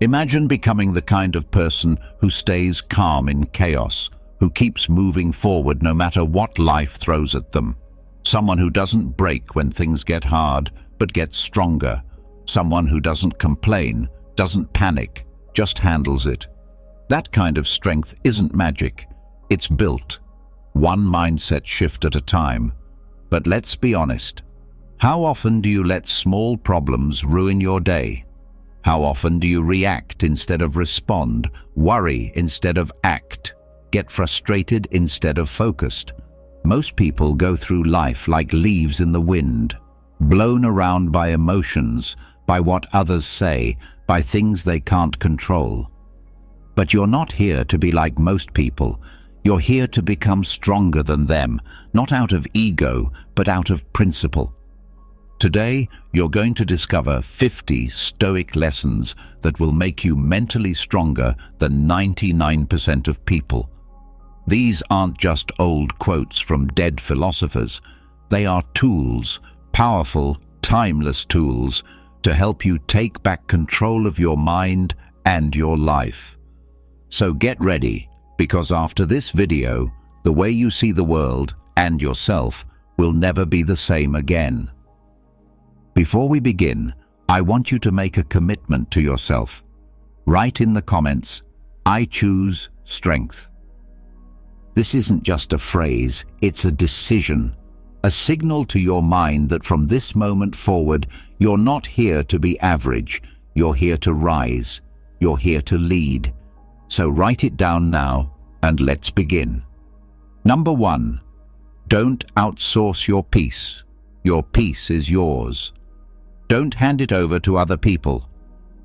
Imagine becoming the kind of person who stays calm in chaos, who keeps moving forward no matter what life throws at them. Someone who doesn't break when things get hard, but gets stronger. Someone who doesn't complain, doesn't panic, just handles it. That kind of strength isn't magic. It's built, one mindset shift at a time. But let's be honest. How often do you let small problems ruin your day? How often do you react instead of respond, worry instead of act, get frustrated instead of focused? Most people go through life like leaves in the wind, blown around by emotions, by what others say, by things they can't control. But you're not here to be like most people. You're here to become stronger than them, not out of ego, but out of principle. Today, you're going to discover 50 Stoic lessons that will make you mentally stronger than 99% of people. These aren't just old quotes from dead philosophers. They are tools, powerful, timeless tools, to help you take back control of your mind and your life. So get ready, because after this video, the way you see the world and yourself will never be the same again. Before we begin, I want you to make a commitment to yourself. Write in the comments, "I choose strength." This isn't just a phrase, it's a decision, a signal to your mind that from this moment forward, you're not here to be average, you're here to rise, you're here to lead. So write it down now, and let's begin. Number 1, don't outsource your peace. Your peace is yours. Don't hand it over to other people.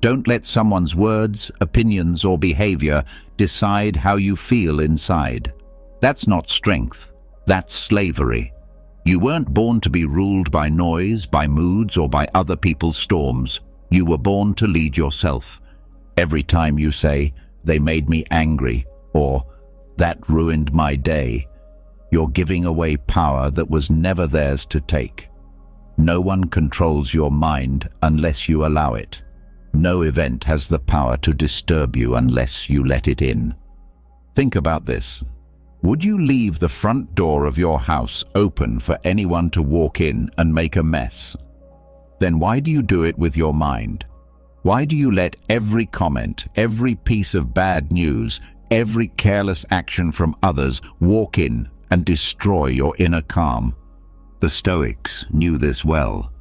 Don't let someone's words, opinions, or behavior decide how you feel inside. That's not strength. That's slavery. You weren't born to be ruled by noise, by moods, or by other people's storms. You were born to lead yourself. Every time you say, "They made me angry," or "That ruined my day," you're giving away power that was never theirs to take. No one controls your mind unless you allow it. No event has the power to disturb you unless you let it in. Think about this. Would you leave the front door of your house open for anyone to walk in and make a mess? Then why do you do it with your mind? Why do you let every comment, every piece of bad news, every careless action from others walk in and destroy your inner calm? The Stoics knew this well.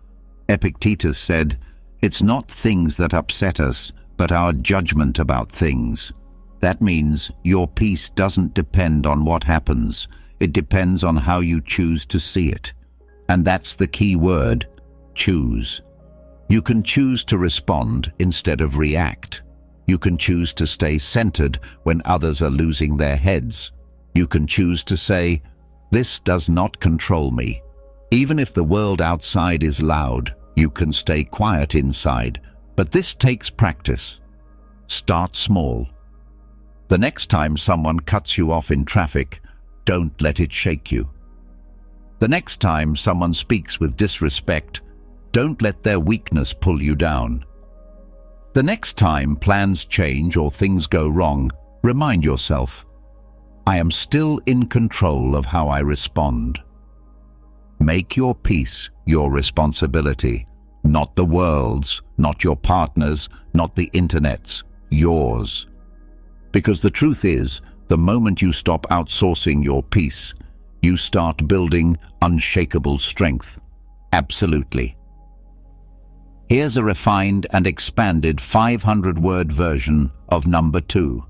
Epictetus said, "It's not things that upset us, but our judgment about things." That means your peace doesn't depend on what happens. It depends on how you choose to see it. And that's the key word, choose. You can choose to respond instead of react. You can choose to stay centered when others are losing their heads. You can choose to say, "This does not control me." Even if the world outside is loud, you can stay quiet inside. But this takes practice. Start small. The next time someone cuts you off in traffic, don't let it shake you. The next time someone speaks with disrespect, don't let their weakness pull you down. The next time plans change or things go wrong, remind yourself, "I am still in control of how I respond." Make your peace your responsibility, not the world's, not your partner's, not the internet's, yours. Because the truth is, the moment you stop outsourcing your peace, you start building unshakable strength. Absolutely. Here's a refined and expanded 500-word version of number 2.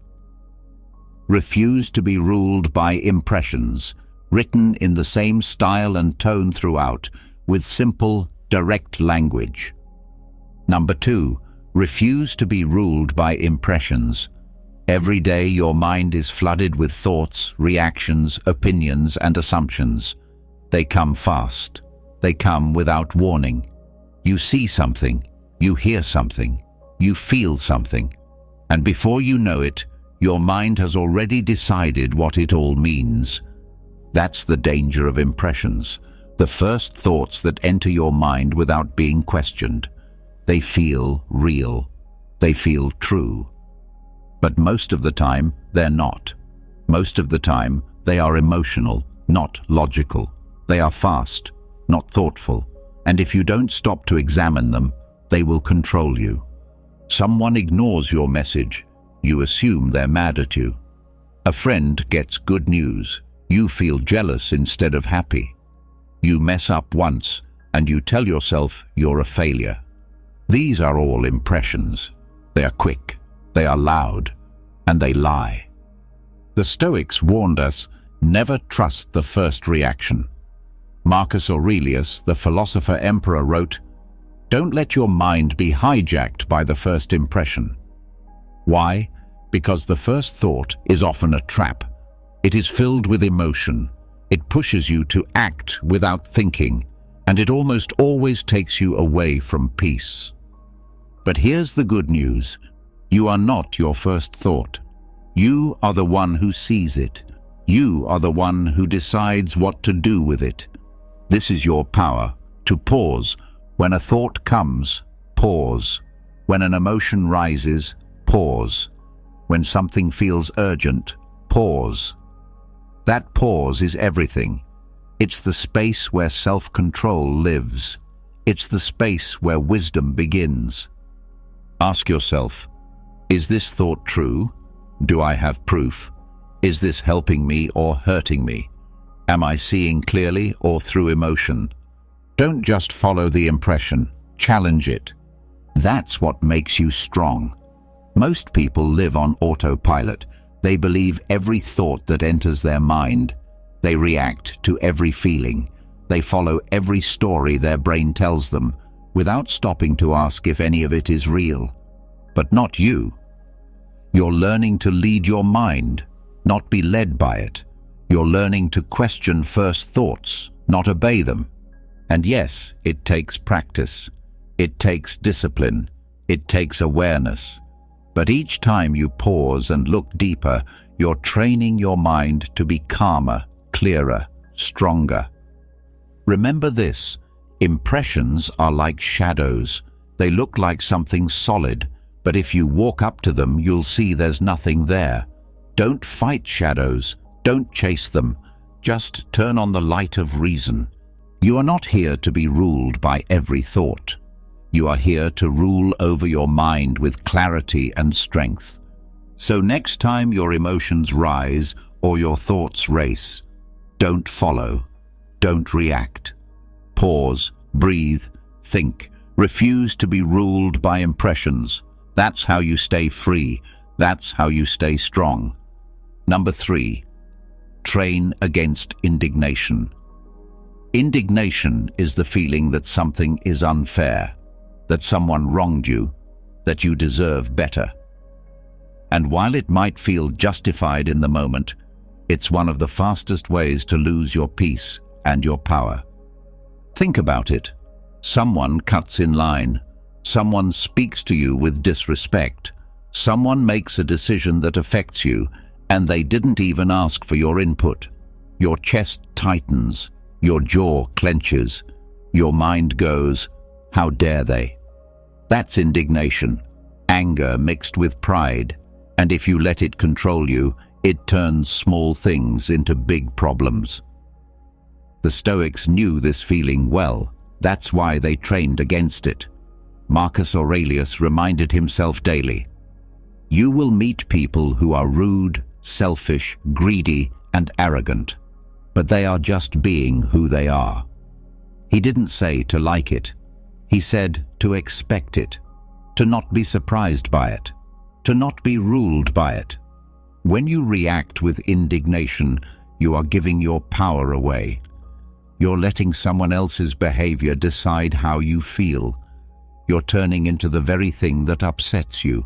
Refuse to be ruled by impressions, written in the same style and tone throughout, with simple, direct language. Number 2, refuse to be ruled by impressions. Every day your mind is flooded with thoughts, reactions, opinions, and assumptions. They come fast. They come without warning. You see something, you hear something, you feel something, and before you know it, your mind has already decided what it all means. That's the danger of impressions, the first thoughts that enter your mind without being questioned. They feel real. They feel true. But most of the time, they're not. Most of the time, they are emotional, not logical. They are fast, not thoughtful. And if you don't stop to examine them, they will control you. Someone ignores your message. You assume they're mad at you. A friend gets good news. You feel jealous instead of happy. You mess up once, and you tell yourself you're a failure. These are all impressions. They are quick, they are loud, and they lie. The Stoics warned us, never trust the first reaction. Marcus Aurelius, the philosopher-emperor, wrote, "Don't let your mind be hijacked by the first impression." Why? Because the first thought is often a trap. It is filled with emotion. It pushes you to act without thinking, and it almost always takes you away from peace. But here's the good news. You are not your first thought. You are the one who sees it. You are the one who decides what to do with it. This is your power, to pause. When a thought comes, pause. When an emotion rises, pause. When something feels urgent, pause. That pause is everything. It's the space where self-control lives. It's the space where wisdom begins. Ask yourself, is this thought true? Do I have proof? Is this helping me or hurting me? Am I seeing clearly or through emotion? Don't just follow the impression, challenge it. That's what makes you strong. Most people live on autopilot. They believe every thought that enters their mind. They react to every feeling. They follow every story their brain tells them, without stopping to ask if any of it is real. But not you. You're learning to lead your mind, not be led by it. You're learning to question first thoughts, not obey them. And yes, it takes practice. It takes discipline. It takes awareness. But each time you pause and look deeper, you're training your mind to be calmer, clearer, stronger. Remember this, impressions are like shadows. They look like something solid, but if you walk up to them, you'll see there's nothing there. Don't fight shadows. Don't chase them. Just turn on the light of reason. You are not here to be ruled by every thought. You are here to rule over your mind with clarity and strength. So next time your emotions rise or your thoughts race, don't follow. Don't react. Pause, breathe, think. Refuse to be ruled by impressions. That's how you stay free. That's how you stay strong. Number 3, train against indignation. Indignation is the feeling that something is unfair, that someone wronged you, that you deserve better. And while it might feel justified in the moment, it's one of the fastest ways to lose your peace and your power. Think about it. Someone cuts in line. Someone speaks to you with disrespect. Someone makes a decision that affects you, and they didn't even ask for your input. Your chest tightens. Your jaw clenches. Your mind goes, how dare they? That's indignation, anger mixed with pride. And if you let it control you, it turns small things into big problems. The Stoics knew this feeling well. That's why they trained against it. Marcus Aurelius reminded himself daily, you will meet people who are rude, selfish, greedy, and arrogant, but they are just being who they are. He didn't say to like it. He said to expect it, to not be surprised by it, to not be ruled by it. When you react with indignation, you are giving your power away. You're letting someone else's behavior decide how you feel. You're turning into the very thing that upsets you.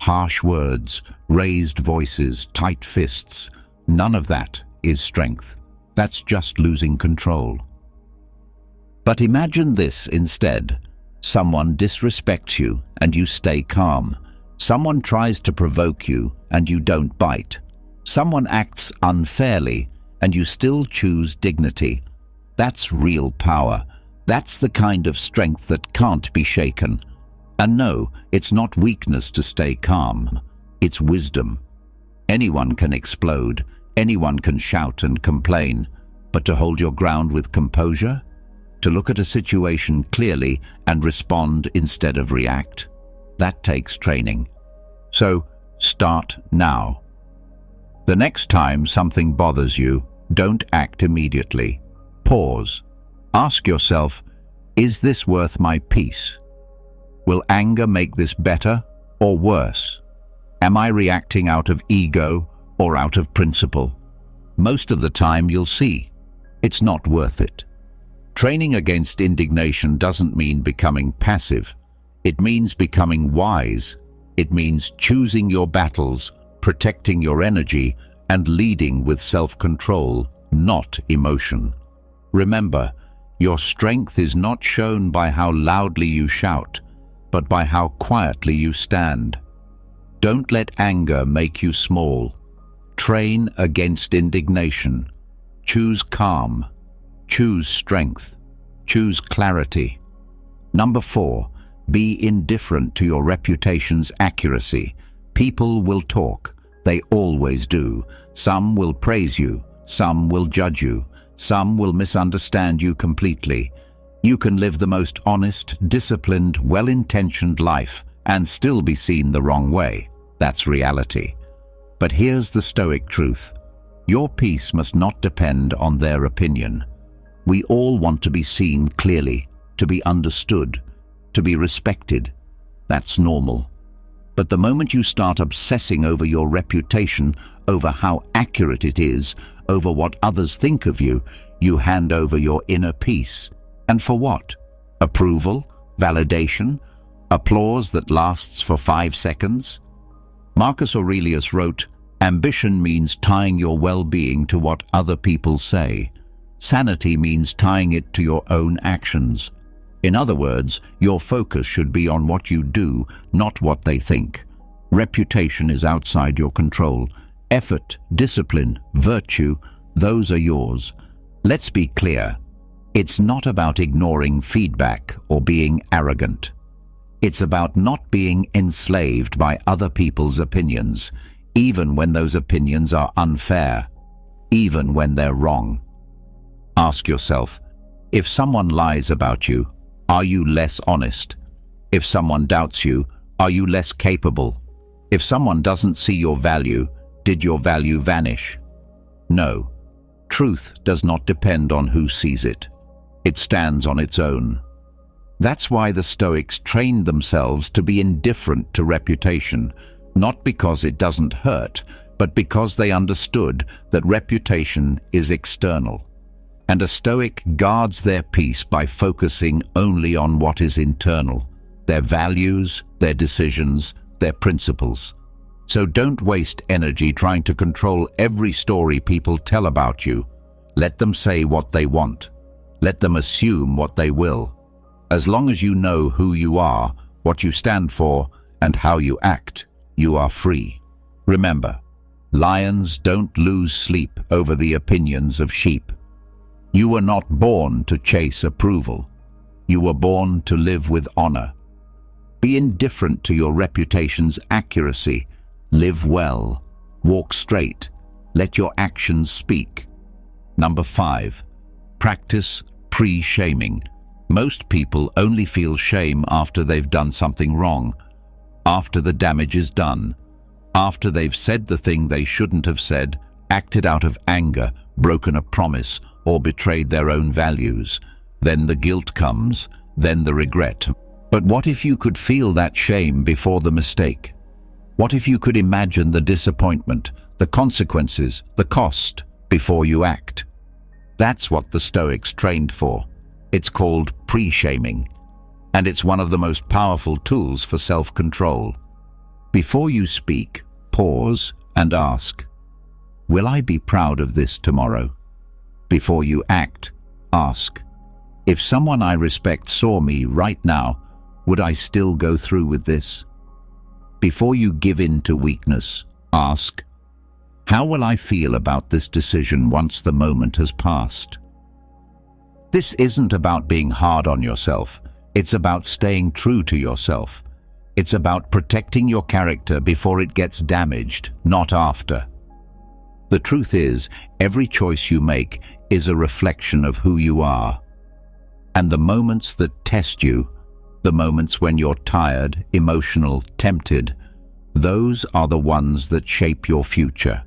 Harsh words, raised voices, tight fists. None of that is strength. That's just losing control. But imagine this instead. Someone disrespects you and you stay calm. Someone tries to provoke you and you don't bite. Someone acts unfairly and you still choose dignity. That's real power. That's the kind of strength that can't be shaken. And no, it's not weakness to stay calm. It's wisdom. Anyone can explode, anyone can shout and complain, but to hold your ground with composure, to look at a situation clearly and respond instead of react, that takes training. So, start now. The next time something bothers you, don't act immediately. Pause. Ask yourself, is this worth my peace? Will anger make this better or worse? Am I reacting out of ego or out of principle? Most of the time you'll see, it's not worth it. Training against indignation doesn't mean becoming passive. It means becoming wise. It means choosing your battles, protecting your energy, and leading with self-control, not emotion. Remember, your strength is not shown by how loudly you shout, but by how quietly you stand. Don't let anger make you small. Train against indignation. Choose calm. Choose strength. Choose clarity. Number 4, be indifferent to your reputation's accuracy. People will talk. They always do. Some will praise you. Some will judge you. Some will misunderstand you completely. You can live the most honest, disciplined, well-intentioned life and still be seen the wrong way. That's reality. But here's the Stoic truth. Your peace must not depend on their opinion. We all want to be seen clearly, to be understood, to be respected. That's normal. But the moment you start obsessing over your reputation, over how accurate it is, over what others think of you, you hand over your inner peace. And for what? Approval? Validation? Applause that lasts for 5 seconds? Marcus Aurelius wrote, "Ambition means tying your well-being to what other people say. Sanity means tying it to your own actions." In other words, your focus should be on what you do, not what they think. Reputation is outside your control. Effort, discipline, virtue, those are yours. Let's be clear. It's not about ignoring feedback or being arrogant. It's about not being enslaved by other people's opinions, even when those opinions are unfair, even when they're wrong. Ask yourself, if someone lies about you, are you less honest? If someone doubts you, are you less capable? If someone doesn't see your value, did your value vanish? No. Truth does not depend on who sees it. It stands on its own. That's why the Stoics trained themselves to be indifferent to reputation, not because it doesn't hurt, but because they understood that reputation is external. And a Stoic guards their peace by focusing only on what is internal, their values, their decisions, their principles. So don't waste energy trying to control every story people tell about you. Let them say what they want. Let them assume what they will. As long as you know who you are, what you stand for, and how you act, you are free. Remember, lions don't lose sleep over the opinions of sheep. You were not born to chase approval. You were born to live with honor. Be indifferent to your reputation's accuracy. Live well. Walk straight. Let your actions speak. Number 5. Practice pre-shaming. Most people only feel shame after they've done something wrong, after the damage is done, after they've said the thing they shouldn't have said, acted out of anger, broken a promise, or betrayed their own values. Then the guilt comes, then the regret. But what if you could feel that shame before the mistake? What if you could imagine the disappointment, the consequences, the cost, before you act? That's what the Stoics trained for. It's called pre-shaming, and it's one of the most powerful tools for self-control. Before you speak, pause and ask, will I be proud of this tomorrow? Before you act, ask, if someone I respect saw me right now, would I still go through with this? Before you give in to weakness, ask, how will I feel about this decision once the moment has passed? This isn't about being hard on yourself. It's about staying true to yourself. It's about protecting your character before it gets damaged, not after. The truth is, every choice you make is a reflection of who you are. And the moments that test you, the moments when you're tired, emotional, tempted, those are the ones that shape your future.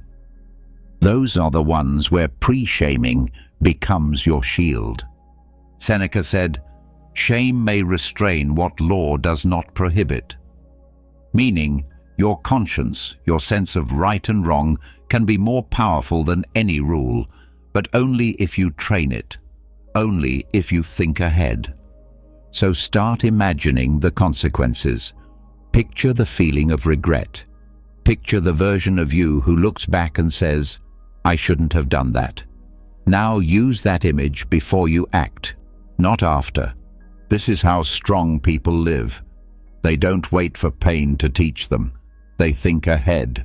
Those are the ones where pre-shaming becomes your shield. Seneca said, "Shame may restrain what law does not prohibit." Meaning, your conscience, your sense of right and wrong, can be more powerful than any rule, but only if you train it, only if you think ahead. So start imagining the consequences. Picture the feeling of regret. Picture the version of you who looks back and says, "I shouldn't have done that." Now use that image before you act, not after. This is how strong people live. They don't wait for pain to teach them. They think ahead.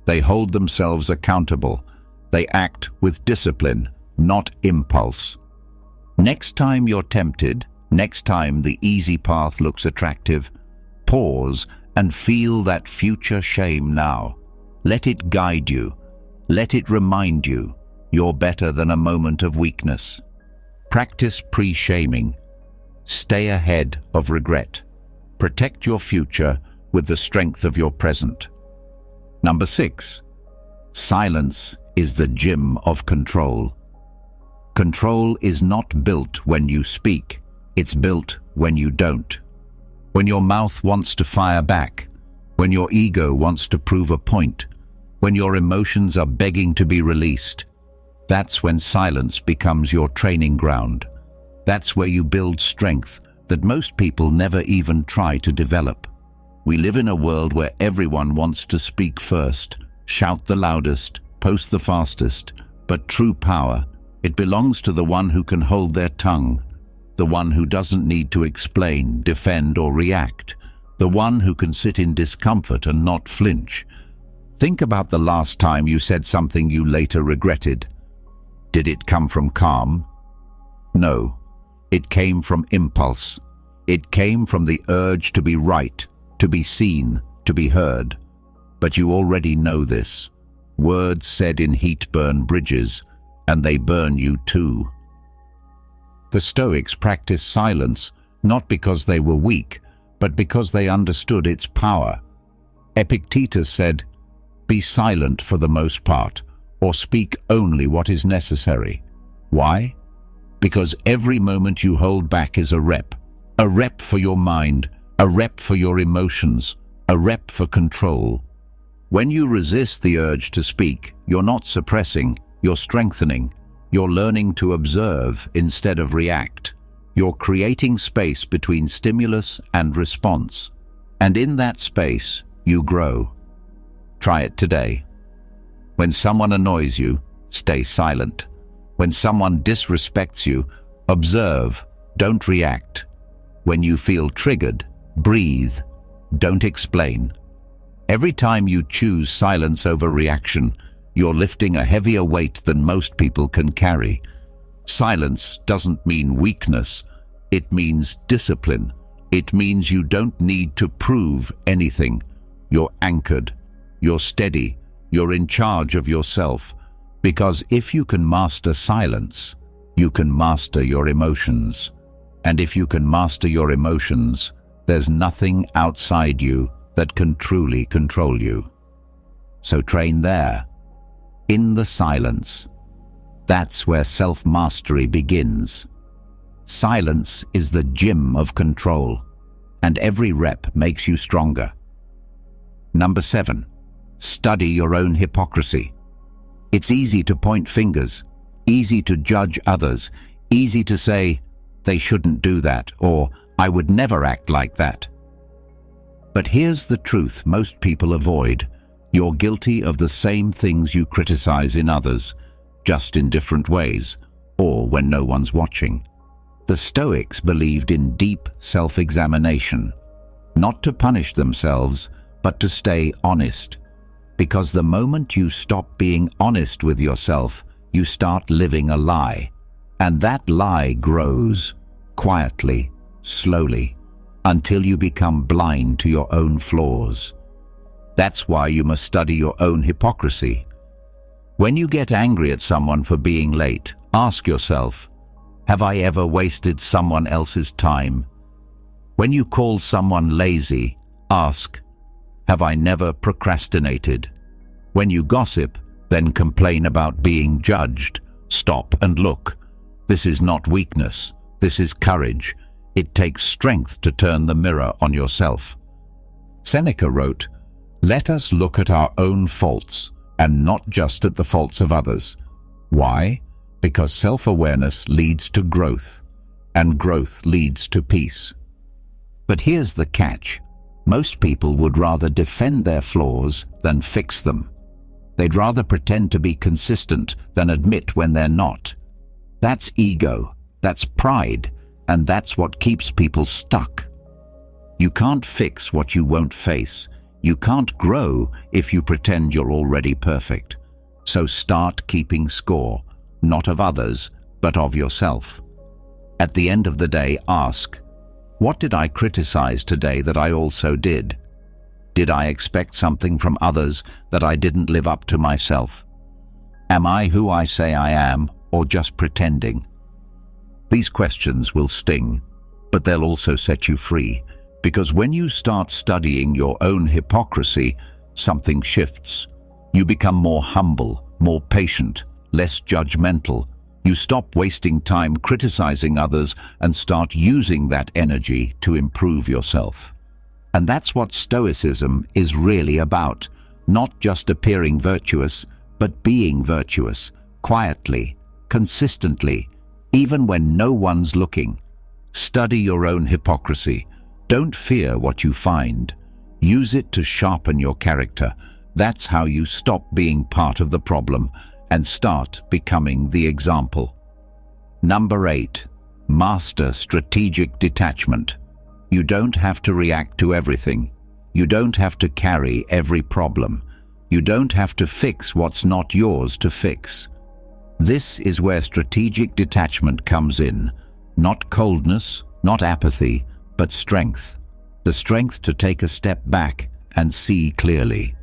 They hold themselves accountable. They act with discipline, not impulse. Next time you're tempted, next time the easy path looks attractive, pause and feel that future shame now. Let it guide you. Let it remind you you're better than a moment of weakness. Practice pre-shaming. Stay ahead of regret. Protect your future with the strength of your present. Number 6. Silence is the gym of control. Control is not built when you speak. It's built when you don't. When your mouth wants to fire back, when your ego wants to prove a point, when your emotions are begging to be released, that's when silence becomes your training ground. That's where you build strength that most people never even try to develop. We live in a world where everyone wants to speak first, shout the loudest, post the fastest, but true power, it belongs to the one who can hold their tongue, the one who doesn't need to explain, defend, or react, the one who can sit in discomfort and not flinch. Think about the last time you said something you later regretted. Did it come from calm? No. It came from impulse. It came from the urge to be right, to be seen, to be heard. But you already know this. Words said in heat burn bridges, and they burn you too. The Stoics practiced silence not because they were weak, but because they understood its power. Epictetus said, "Be silent for the most part, or speak only what is necessary." Why? Because every moment you hold back is a rep for your mind, a rep for your emotions, a rep for control. When you resist the urge to speak, you're not suppressing, you're strengthening. You're learning to observe instead of react. You're creating space between stimulus and response. And in that space, you grow. Try it today. When someone annoys you, stay silent. When someone disrespects you, observe, don't react. When you feel triggered, breathe, don't explain. Every time you choose silence over reaction, you're lifting a heavier weight than most people can carry. Silence doesn't mean weakness. It means discipline. It means you don't need to prove anything. You're anchored. You're steady. You're in charge of yourself. Because if you can master silence, you can master your emotions. And if you can master your emotions, there's nothing outside you that can truly control you. So train there. In the silence. That's where self-mastery begins. Silence is the gym of control, and every rep makes you stronger. Number 7. Study your own hypocrisy. It's easy to point fingers, easy to judge others, easy to say, "They shouldn't do that," or "I would never act like that." But here's the truth most people avoid. You're guilty of the same things you criticize in others, just in different ways, or when no one's watching. The Stoics believed in deep self-examination, not to punish themselves, but to stay honest. Because the moment you stop being honest with yourself, you start living a lie. And that lie grows, quietly, slowly, until you become blind to your own flaws. That's why you must study your own hypocrisy. When you get angry at someone for being late, ask yourself, have I ever wasted someone else's time? When you call someone lazy, ask, have I never procrastinated? When you gossip, then complain about being judged, stop and look. This is not weakness, this is courage. It takes strength to turn the mirror on yourself. Seneca wrote, "Let us look at our own faults, and not just at the faults of others." Why? Because self-awareness leads to growth, and growth leads to peace. But here's the catch. Most people would rather defend their flaws than fix them. They'd rather pretend to be consistent than admit when they're not. That's ego, that's pride, and that's what keeps people stuck. You can't fix what you won't face. You can't grow if you pretend you're already perfect. So start keeping score, not of others, but of yourself. At the end of the day, ask, what did I criticize today that I also did? Did I expect something from others that I didn't live up to myself? Am I who I say I am, or just pretending? These questions will sting, but they'll also set you free, because when you start studying your own hypocrisy, something shifts. You become more humble, more patient, less judgmental. You stop wasting time criticizing others and start using that energy to improve yourself. And that's what Stoicism is really about, not just appearing virtuous, but being virtuous, quietly, consistently, even when no one's looking. Study your own hypocrisy. Don't fear what you find. Use it to sharpen your character. That's how you stop being part of the problem and start becoming the example. Number 8. Master strategic detachment. You don't have to react to everything. You don't have to carry every problem. You don't have to fix what's not yours to fix. This is where strategic detachment comes in. Not coldness, not apathy, but strength. The strength to take a step back and see clearly.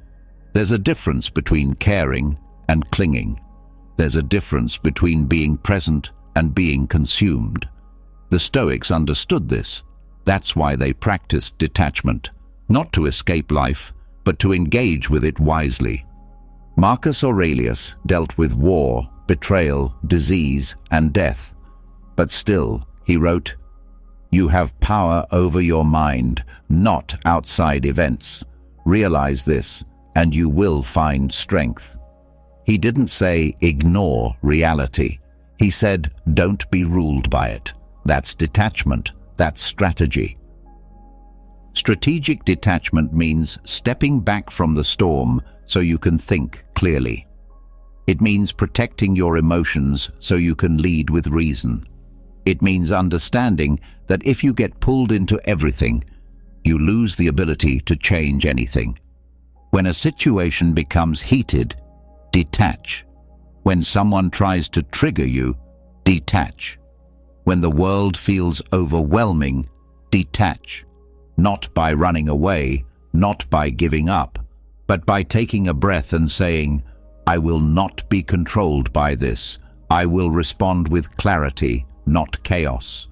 There's a difference between caring and clinging. There's a difference between being present and being consumed. The Stoics understood this. That's why they practiced detachment, not to escape life, but to engage with it wisely. Marcus Aurelius dealt with war, betrayal, disease, and death. But still, he wrote, "You have power over your mind, not outside events. Realize this, and you will find strength." He didn't say, ignore reality. He said, don't be ruled by it. That's detachment. That's strategy. Strategic detachment means stepping back from the storm so you can think clearly. It means protecting your emotions so you can lead with reason. It means understanding that if you get pulled into everything, you lose the ability to change anything. When a situation becomes heated, detach. When someone tries to trigger you, detach. When the world feels overwhelming, detach. Not by running away, not by giving up, but by taking a breath and saying, I will not be controlled by this. I will respond with clarity, not chaos.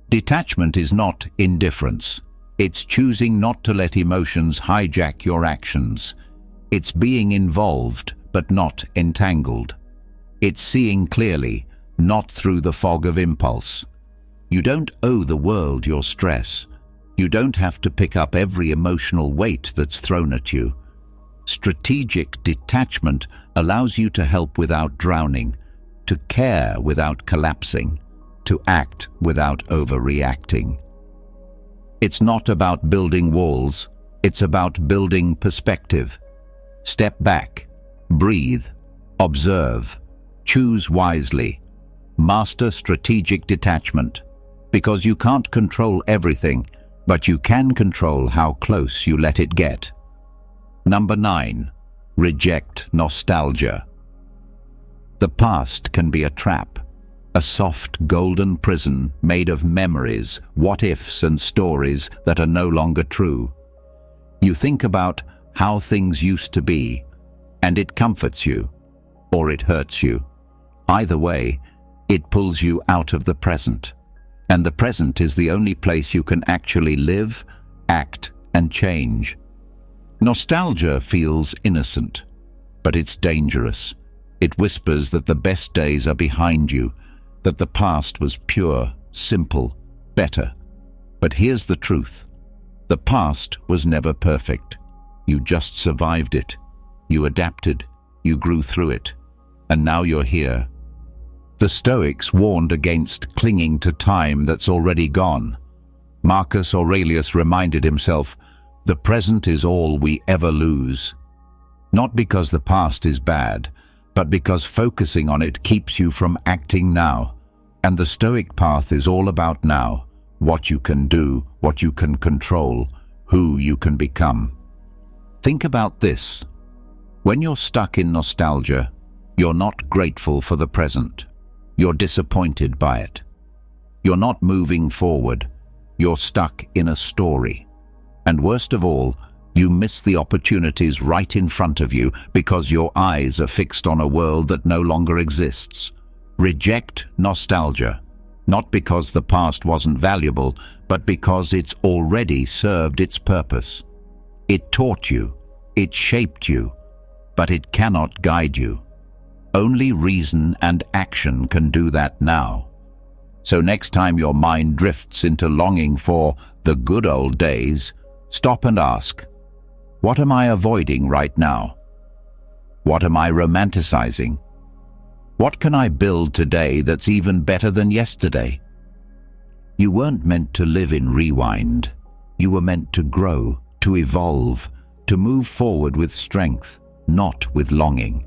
Detachment is not indifference. It's choosing not to let emotions hijack your actions. It's being involved, but not entangled. It's seeing clearly, not through the fog of impulse. You don't owe the world your stress. You don't have to pick up every emotional weight that's thrown at you. Strategic detachment allows you to help without drowning, to care without collapsing, to act without overreacting. It's not about building walls, it's about building perspective. Step back, breathe, observe, choose wisely. Master strategic detachment, because you can't control everything, but you can control how close you let it get. Number 9. Reject nostalgia. The past can be a a soft golden prison made of memories, what-ifs and stories that are no longer true. You think about how things used to be, and it comforts you, or it hurts you. Either way, it pulls you out of the present. And the present is the only place you can actually live, act, and change. Nostalgia feels innocent, but it's dangerous. It whispers that the best days are behind you, that the past was pure, simple, better. But here's the truth. The past was never perfect. You just survived it. You adapted. You grew through it. And now you're here. The Stoics warned against clinging to time that's already gone. Marcus Aurelius reminded himself, the present is all we ever lose. Not because the past is bad, but because focusing on it keeps you from acting now. And the Stoic path is all about now, what you can do, what you can control, who you can become. Think about this. When you're stuck in nostalgia, you're not grateful for the present. You're disappointed by it. You're not moving forward. You're stuck in a story. And worst of all, you miss the opportunities right in front of you because your eyes are fixed on a world that no longer exists. Reject nostalgia, not because the past wasn't valuable, but because it's already served its purpose. It taught you, it shaped you, but it cannot guide you. Only reason and action can do that now. So next time your mind drifts into longing for the good old days, stop and ask, what am I avoiding right now? What am I romanticizing? What can I build today that's even better than yesterday? You weren't meant to live in rewind. You were meant to grow, to evolve, to move forward with strength, not with longing.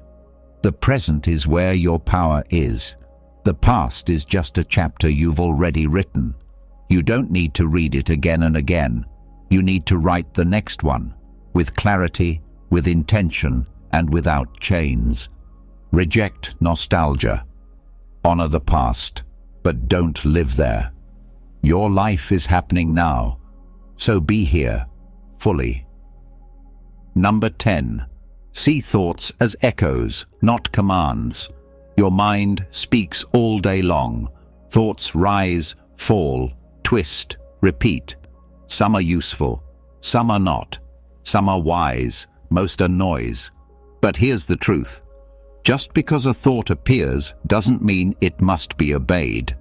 The present is where your power is. The past is just a chapter you've already written. You don't need to read it again and again. You need to write the next one, with clarity, with intention, and without chains. Reject nostalgia. Honor the past, but don't live there. Your life is happening now, so be here, fully. Number 10. See thoughts as echoes, not commands. Your mind speaks all day long. Thoughts rise, fall, twist, repeat. Some are useful, some are not. Some are wise, most are noise. But here's the truth. Just because a thought appears doesn't mean it must be obeyed.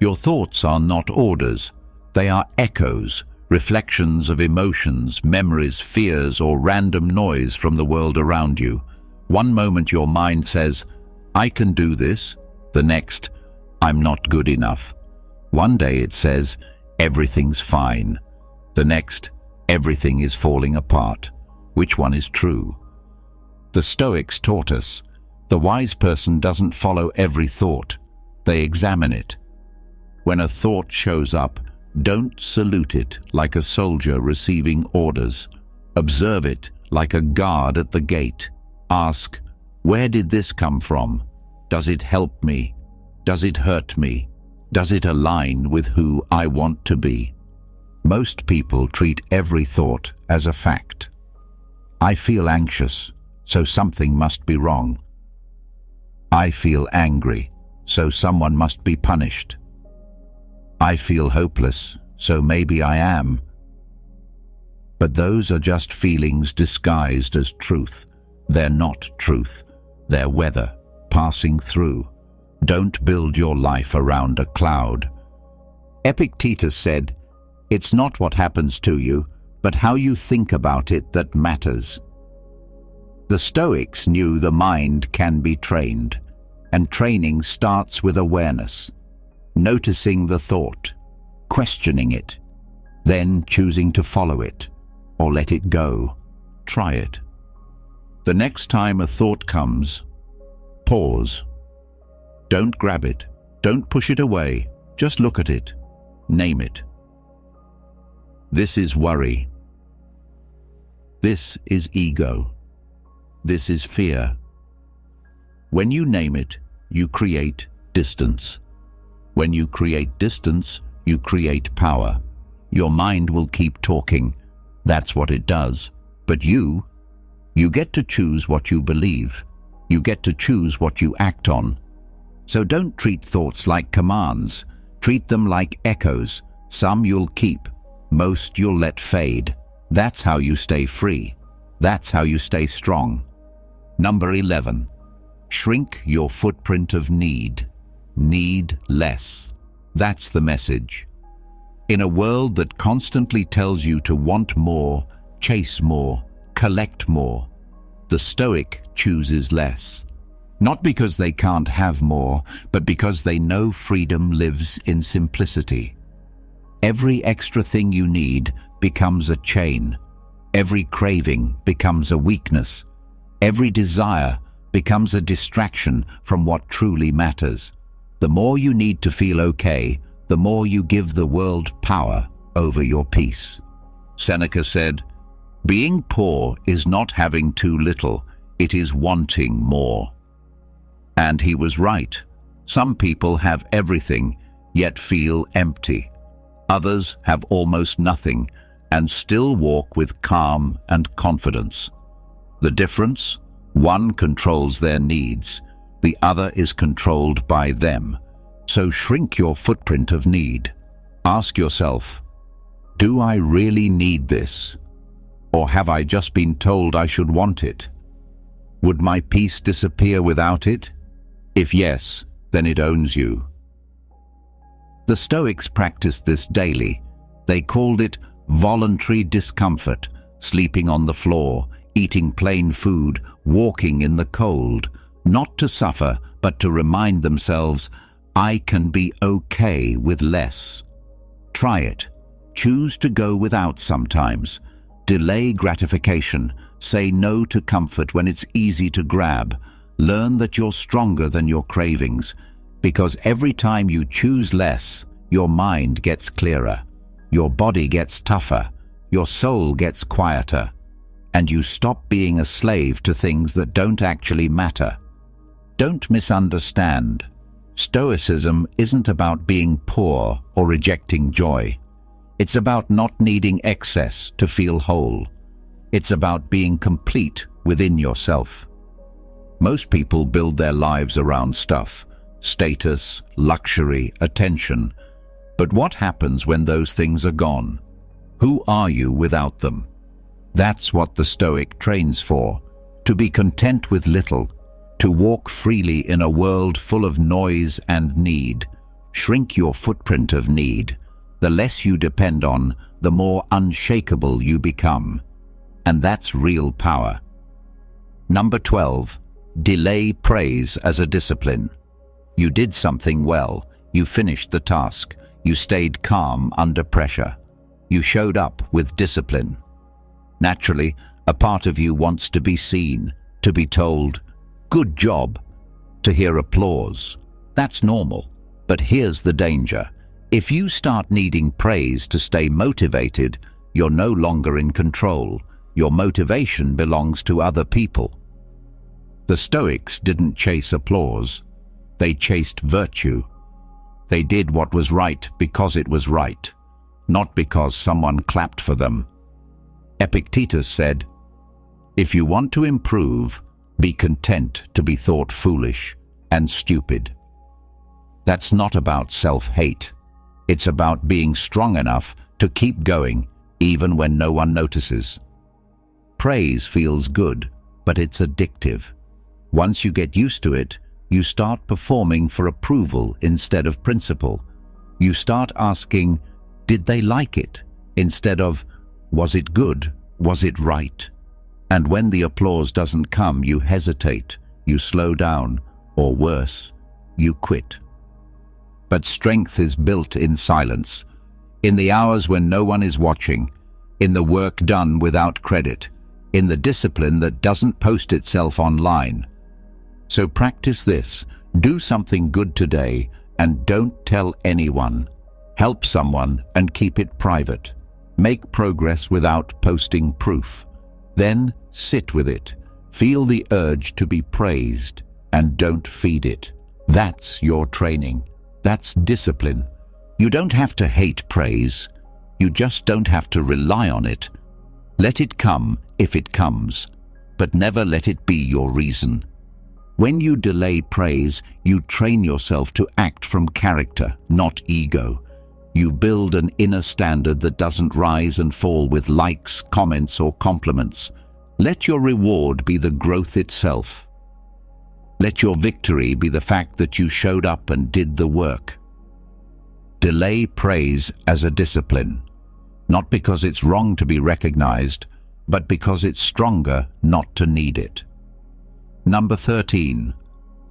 Your thoughts are not orders. They are echoes, reflections of emotions, memories, fears, or random noise from the world around you. One moment your mind says, I can do this. The next, I'm not good enough. One day it says, everything's fine. The next, everything is falling apart. Which one is true? The Stoics taught us, the wise person doesn't follow every thought. They examine it. When a thought shows up, don't salute it like a soldier receiving orders. Observe it like a guard at the gate. Ask, where did this come from? Does it help me? Does it hurt me? Does it align with who I want to be? Most people treat every thought as a fact. I feel anxious, so something must be wrong. I feel angry, so someone must be punished. I feel hopeless, so maybe I am. But those are just feelings disguised as truth. They're not truth. They're weather, passing through. Don't build your life around a cloud. Epictetus said, it's not what happens to you, but how you think about it that matters. The Stoics knew the mind can be trained, and training starts with awareness. Noticing the thought, questioning it, then choosing to follow it, or let it go. Try it. The next time a thought comes, pause. Don't grab it. Don't push it away. Just look at it. Name it. This is worry. This is ego. This is fear. When you name it, you create distance. When you create distance, you create power. Your mind will keep talking. That's what it does. But you get to choose what you believe. You get to choose what you act on. So don't treat thoughts like commands. Treat them like echoes. Some you'll keep, most you'll let fade. That's how you stay free. That's how you stay strong. Number 11. Shrink your footprint of need. Need less. That's the message. In a world that constantly tells you to want more, chase more, collect more, the Stoic chooses less. Not because they can't have more, but because they know freedom lives in simplicity. Every extra thing you need becomes a chain. Every craving becomes a weakness. Every desire becomes a distraction from what truly matters. The more you need to feel okay, the more you give the world power over your peace. Seneca said, "Being poor is not having too little, it is wanting more." And he was right. Some people have everything, yet feel empty. Others have almost nothing, and still walk with calm and confidence. The difference? One controls their needs, the other is controlled by them. So shrink your footprint of need. Ask yourself, do I really need this? Or have I just been told I should want it? Would my peace disappear without it? If yes, then it owns you. The Stoics practiced this daily. They called it voluntary discomfort, sleeping on the floor, eating plain food, walking in the cold, not to suffer, but to remind themselves, I can be okay with less. Try it. Choose to go without sometimes. Delay gratification. Say no to comfort when it's easy to grab. Learn that you're stronger than your cravings, because every time you choose less, your mind gets clearer, your body gets tougher, your soul gets quieter, and you stop being a slave to things that don't actually matter. Don't misunderstand. Stoicism isn't about being poor or rejecting joy. It's about not needing excess to feel whole. It's about being complete within yourself. Most people build their lives around stuff, status, luxury, attention. But what happens when those things are gone? Who are you without them? That's what the Stoic trains for, to be content with little, to walk freely in a world full of noise and need. Shrink your footprint of need. The less you depend on, the more unshakable you become. And that's real power. Number 12. Delay praise as a discipline. You did something well. You finished the task. You stayed calm under pressure. You showed up with discipline. Naturally, a part of you wants to be seen, to be told, "Good job," to hear applause. That's normal. But here's the danger. If you start needing praise to stay motivated, you're no longer in control. Your motivation belongs to other people. The Stoics didn't chase applause. They chased virtue. They did what was right because it was right, not because someone clapped for them. Epictetus said, "If you want to improve, be content to be thought foolish and stupid." That's not about self-hate. It's about being strong enough to keep going even when no one notices. Praise feels good, but it's addictive. Once you get used to it, you start performing for approval instead of principle. You start asking, did they like it? Instead of, was it good? Was it right? And when the applause doesn't come, you hesitate, you slow down, or worse, you quit. But strength is built in silence, in the hours when no one is watching, in the work done without credit, in the discipline that doesn't post itself online. So practice this. Do something good today and don't tell anyone. Help someone and keep it private. Make progress without posting proof. Then sit with it. Feel the urge to be praised and don't feed it. That's your training. That's discipline. You don't have to hate praise. You just don't have to rely on it. Let it come if it comes, but never let it be your reason. When you delay praise, you train yourself to act from character, not ego. You build an inner standard that doesn't rise and fall with likes, comments, or compliments. Let your reward be the growth itself. Let your victory be the fact that you showed up and did the work. Delay praise as a discipline, not because it's wrong to be recognized, but because it's stronger not to need it. Number 13.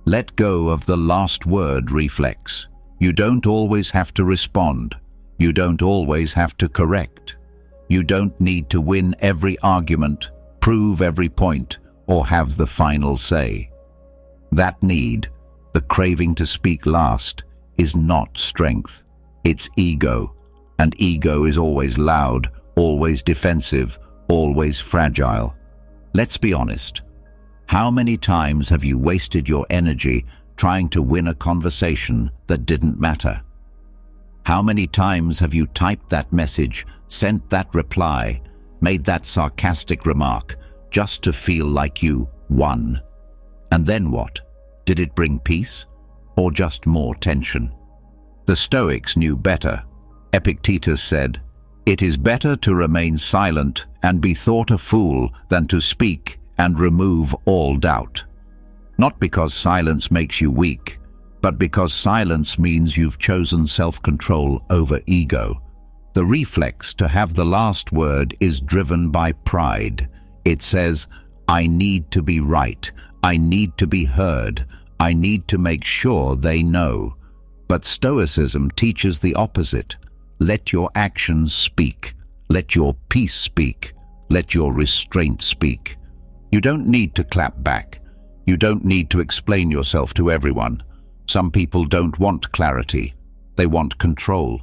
Let go of the last word reflex. You don't always have to respond. You don't always have to correct. You don't need to win every argument, prove every point, or have the final say. That need, the craving to speak last, is not strength. It's ego. And ego is always loud, always defensive, always fragile. Let's be honest. How many times have you wasted your energy trying to win a conversation that didn't matter? How many times have you typed that message, sent that reply, made that sarcastic remark just to feel like you won? And then what? Did it bring peace or just more tension? The Stoics knew better. Epictetus said, "It is better to remain silent and be thought a fool than to speak and remove all doubt." Not because silence makes you weak, but because silence means you've chosen self-control over ego. The reflex to have the last word is driven by pride. It says, I need to be right, I need to be heard, I need to make sure they know. But Stoicism teaches the opposite. Let your actions speak. Let your peace speak. Let your restraint speak. You don't need to clap back. You don't need to explain yourself to everyone. Some people don't want clarity. They want control.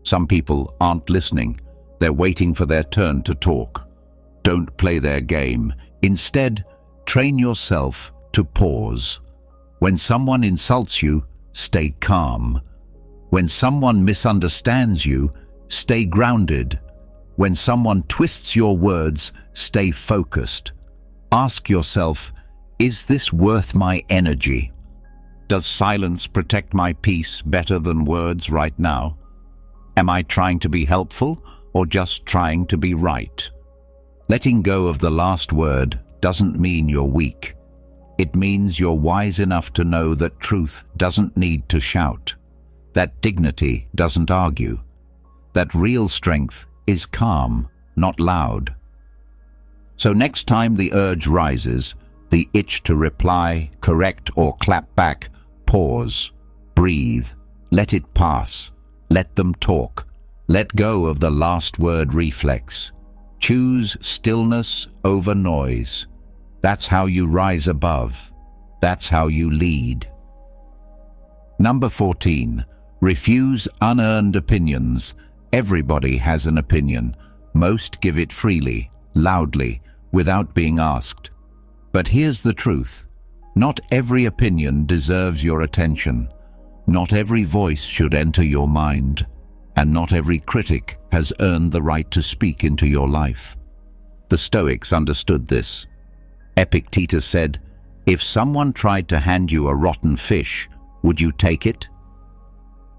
Some people aren't listening. They're waiting for their turn to talk. Don't play their game. Instead, train yourself to pause. When someone insults you, stay calm. When someone misunderstands you, stay grounded. When someone twists your words, stay focused. Ask yourself, is this worth my energy? Does silence protect my peace better than words right now? Am I trying to be helpful or just trying to be right? Letting go of the last word doesn't mean you're weak. It means you're wise enough to know that truth doesn't need to shout, that dignity doesn't argue, that real strength is calm, not loud. So next time the urge rises, the itch to reply, correct, or clap back, pause, breathe, let it pass, let them talk, let go of the last word reflex. Choose stillness over noise. That's how you rise above. That's how you lead. Number 14. Refuse unearned opinions. Everybody has an opinion. Most give it freely, loudly, without being asked. But here's the truth. Not every opinion deserves your attention. Not every voice should enter your mind. And not every critic has earned the right to speak into your life. The Stoics understood this. Epictetus said, "If someone tried to hand you a rotten fish, would you take it?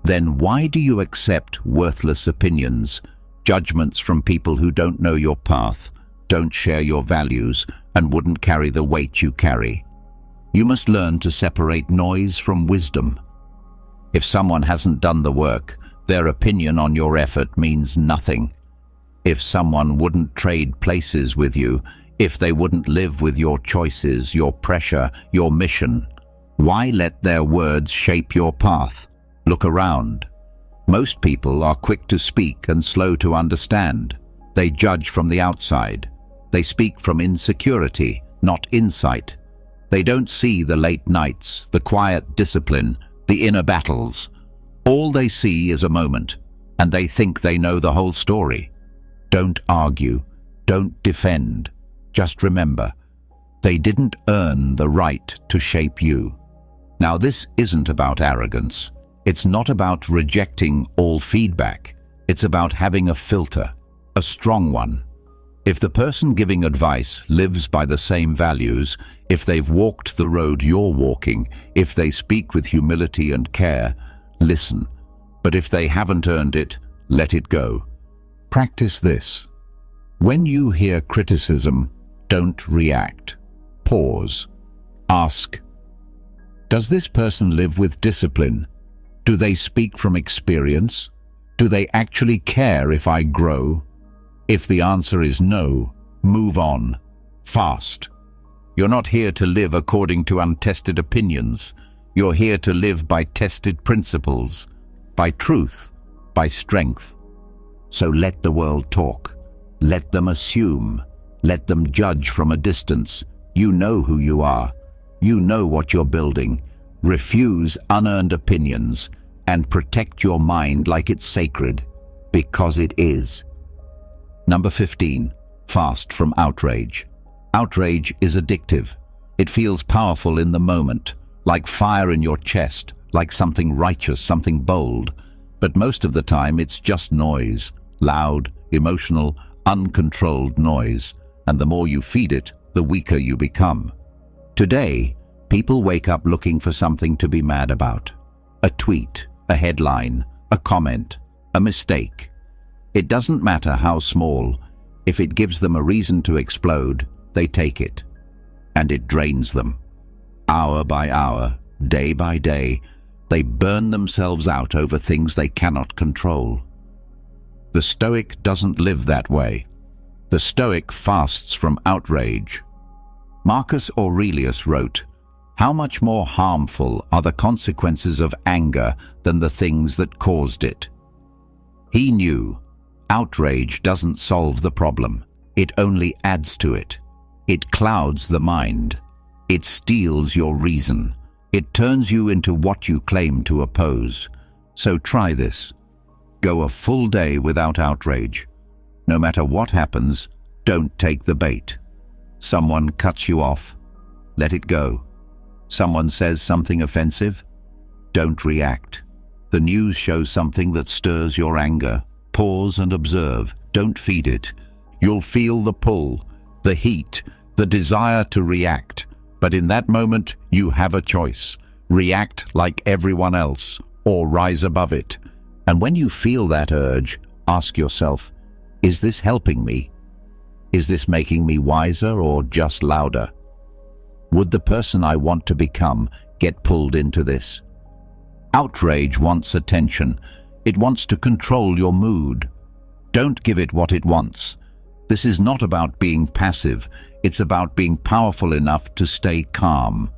Then why do you accept worthless opinions, judgments from people who don't know your path, don't share your values, and wouldn't carry the weight you carry? You must learn to separate noise from wisdom. If someone hasn't done the work, their opinion on your effort means nothing. If someone wouldn't trade places with you, if they wouldn't live with your choices, your pressure, your mission, why let their words shape your path? Look around. Most people are quick to speak and slow to understand. They judge from the outside. They speak from insecurity, not insight. They don't see the late nights, the quiet discipline, the inner battles. All they see is a moment, and they think they know the whole story. Don't argue. Don't defend. Just remember, they didn't earn the right to shape you. Now, this isn't about arrogance. It's not about rejecting all feedback. It's about having a filter, a strong one. If the person giving advice lives by the same values, if they've walked the road you're walking, if they speak with humility and care, listen. But if they haven't earned it, let it go. Practice this. When you hear criticism, don't react. Pause. Ask, does this person live with discipline? Do they speak from experience? Do they actually care if I grow? If the answer is no, move on. Fast. You're not here to live according to untested opinions. You're here to live by tested principles, by truth, by strength. So let the world talk. Let them assume. Let them judge from a distance. You know who you are. You know what you're building. Refuse unearned opinions and protect your mind like it's sacred, because it is. Number 15. Fast from outrage. Outrage is addictive. It feels powerful in the moment, like fire in your chest, like something righteous, something bold. But most of the time it's just noise, loud, emotional, uncontrolled noise. And the more you feed it, the weaker you become. Today, people wake up looking for something to be mad about. A tweet, a headline, a comment, a mistake. It doesn't matter how small. If it gives them a reason to explode, they take it. And it drains them. Hour by hour, day by day, they burn themselves out over things they cannot control. The Stoic doesn't live that way. The Stoic fasts from outrage. Marcus Aurelius wrote, "How much more harmful are the consequences of anger than the things that caused it?" He knew outrage doesn't solve the problem. It only adds to it. It clouds the mind. It steals your reason. It turns you into what you claim to oppose. So try this. Go a full day without outrage. No matter what happens, don't take the bait. Someone cuts you off, let it go. Someone says something offensive, don't react. The news shows something that stirs your anger. Pause and observe. Don't feed it. You'll feel the pull, the heat, the desire to react. But in that moment, you have a choice. React like everyone else, or rise above it. And when you feel that urge, ask yourself, is this helping me? Is this making me wiser or just louder? Would the person I want to become get pulled into this? Outrage wants attention. It wants to control your mood. Don't give it what it wants. This is not about being passive. It's about being powerful enough to stay calm,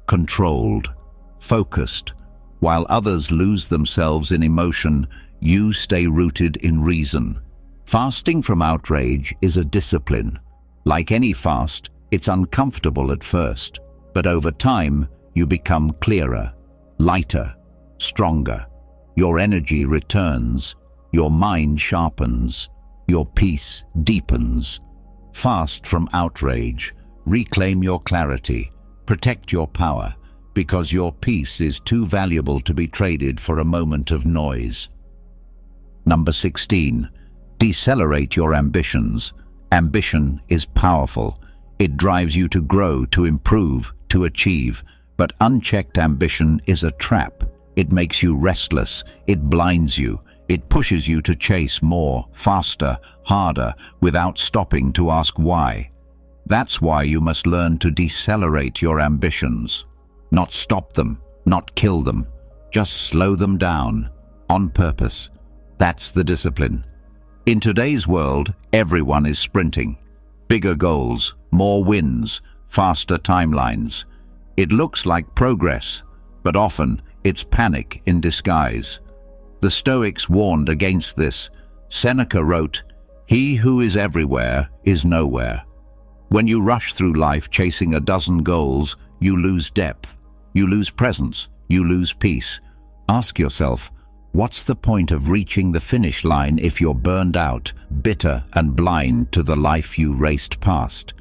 controlled, focused. While others lose themselves in emotion, you stay rooted in reason. Fasting from outrage is a discipline. Like any fast, it's uncomfortable at first, but over time, you become clearer, lighter, stronger. Your energy returns, your mind sharpens, your peace deepens. Fast from outrage, reclaim your clarity, protect your power, because your peace is too valuable to be traded for a moment of noise. Number 16. Decelerate your ambitions. Ambition is powerful. It drives you to grow, to improve, to achieve. But unchecked ambition is a trap. It makes you restless. It blinds you. It pushes you to chase more, faster, harder, without stopping to ask why. That's why you must learn to decelerate your ambitions. Not stop them, not kill them. Just slow them down, on purpose. That's the discipline. In today's world, everyone is sprinting. Bigger goals, more wins, faster timelines. It looks like progress, but often it's panic in disguise. The Stoics warned against this. Seneca wrote, "He who is everywhere is nowhere." When you rush through life chasing a dozen goals, you lose depth, you lose presence, you lose peace. Ask yourself, what's the point of reaching the finish line if you're burned out, bitter and blind to the life you raced past?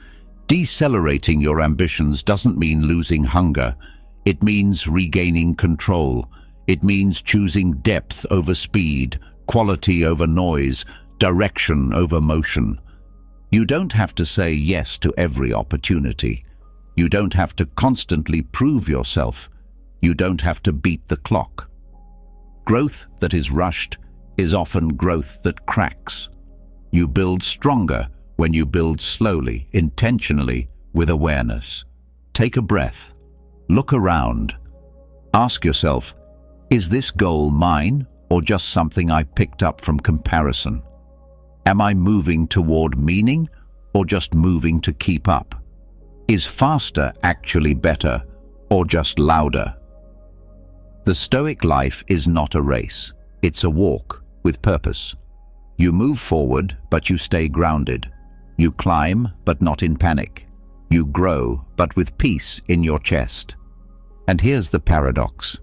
Decelerating your ambitions doesn't mean losing hunger. It means regaining control. It means choosing depth over speed, quality over noise, direction over motion. You don't have to say yes to every opportunity. You don't have to constantly prove yourself. You don't have to beat the clock. Growth that is rushed is often growth that cracks. You build stronger when you build slowly, intentionally, with awareness. Take a breath. Look around. Ask yourself, is this goal mine or just something I picked up from comparison? Am I moving toward meaning or just moving to keep up? Is faster actually better or just louder? The Stoic life is not a race. It's a walk with purpose. You move forward, but you stay grounded. You climb, but not in panic. You grow, but with peace in your chest. And here's the paradox.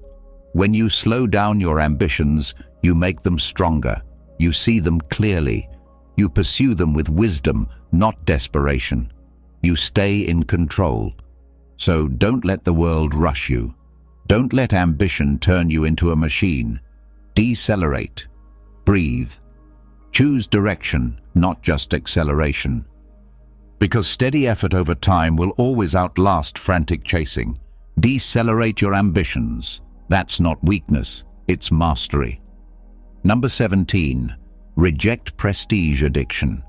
When you slow down your ambitions, you make them stronger. You see them clearly. You pursue them with wisdom, not desperation. You stay in control. So don't let the world rush you. Don't let ambition turn you into a machine. Decelerate. Breathe. Choose direction, not just acceleration. Because steady effort over time will always outlast frantic chasing. Decelerate your ambitions. That's not weakness, it's mastery. Number 17. Reject prestige addiction.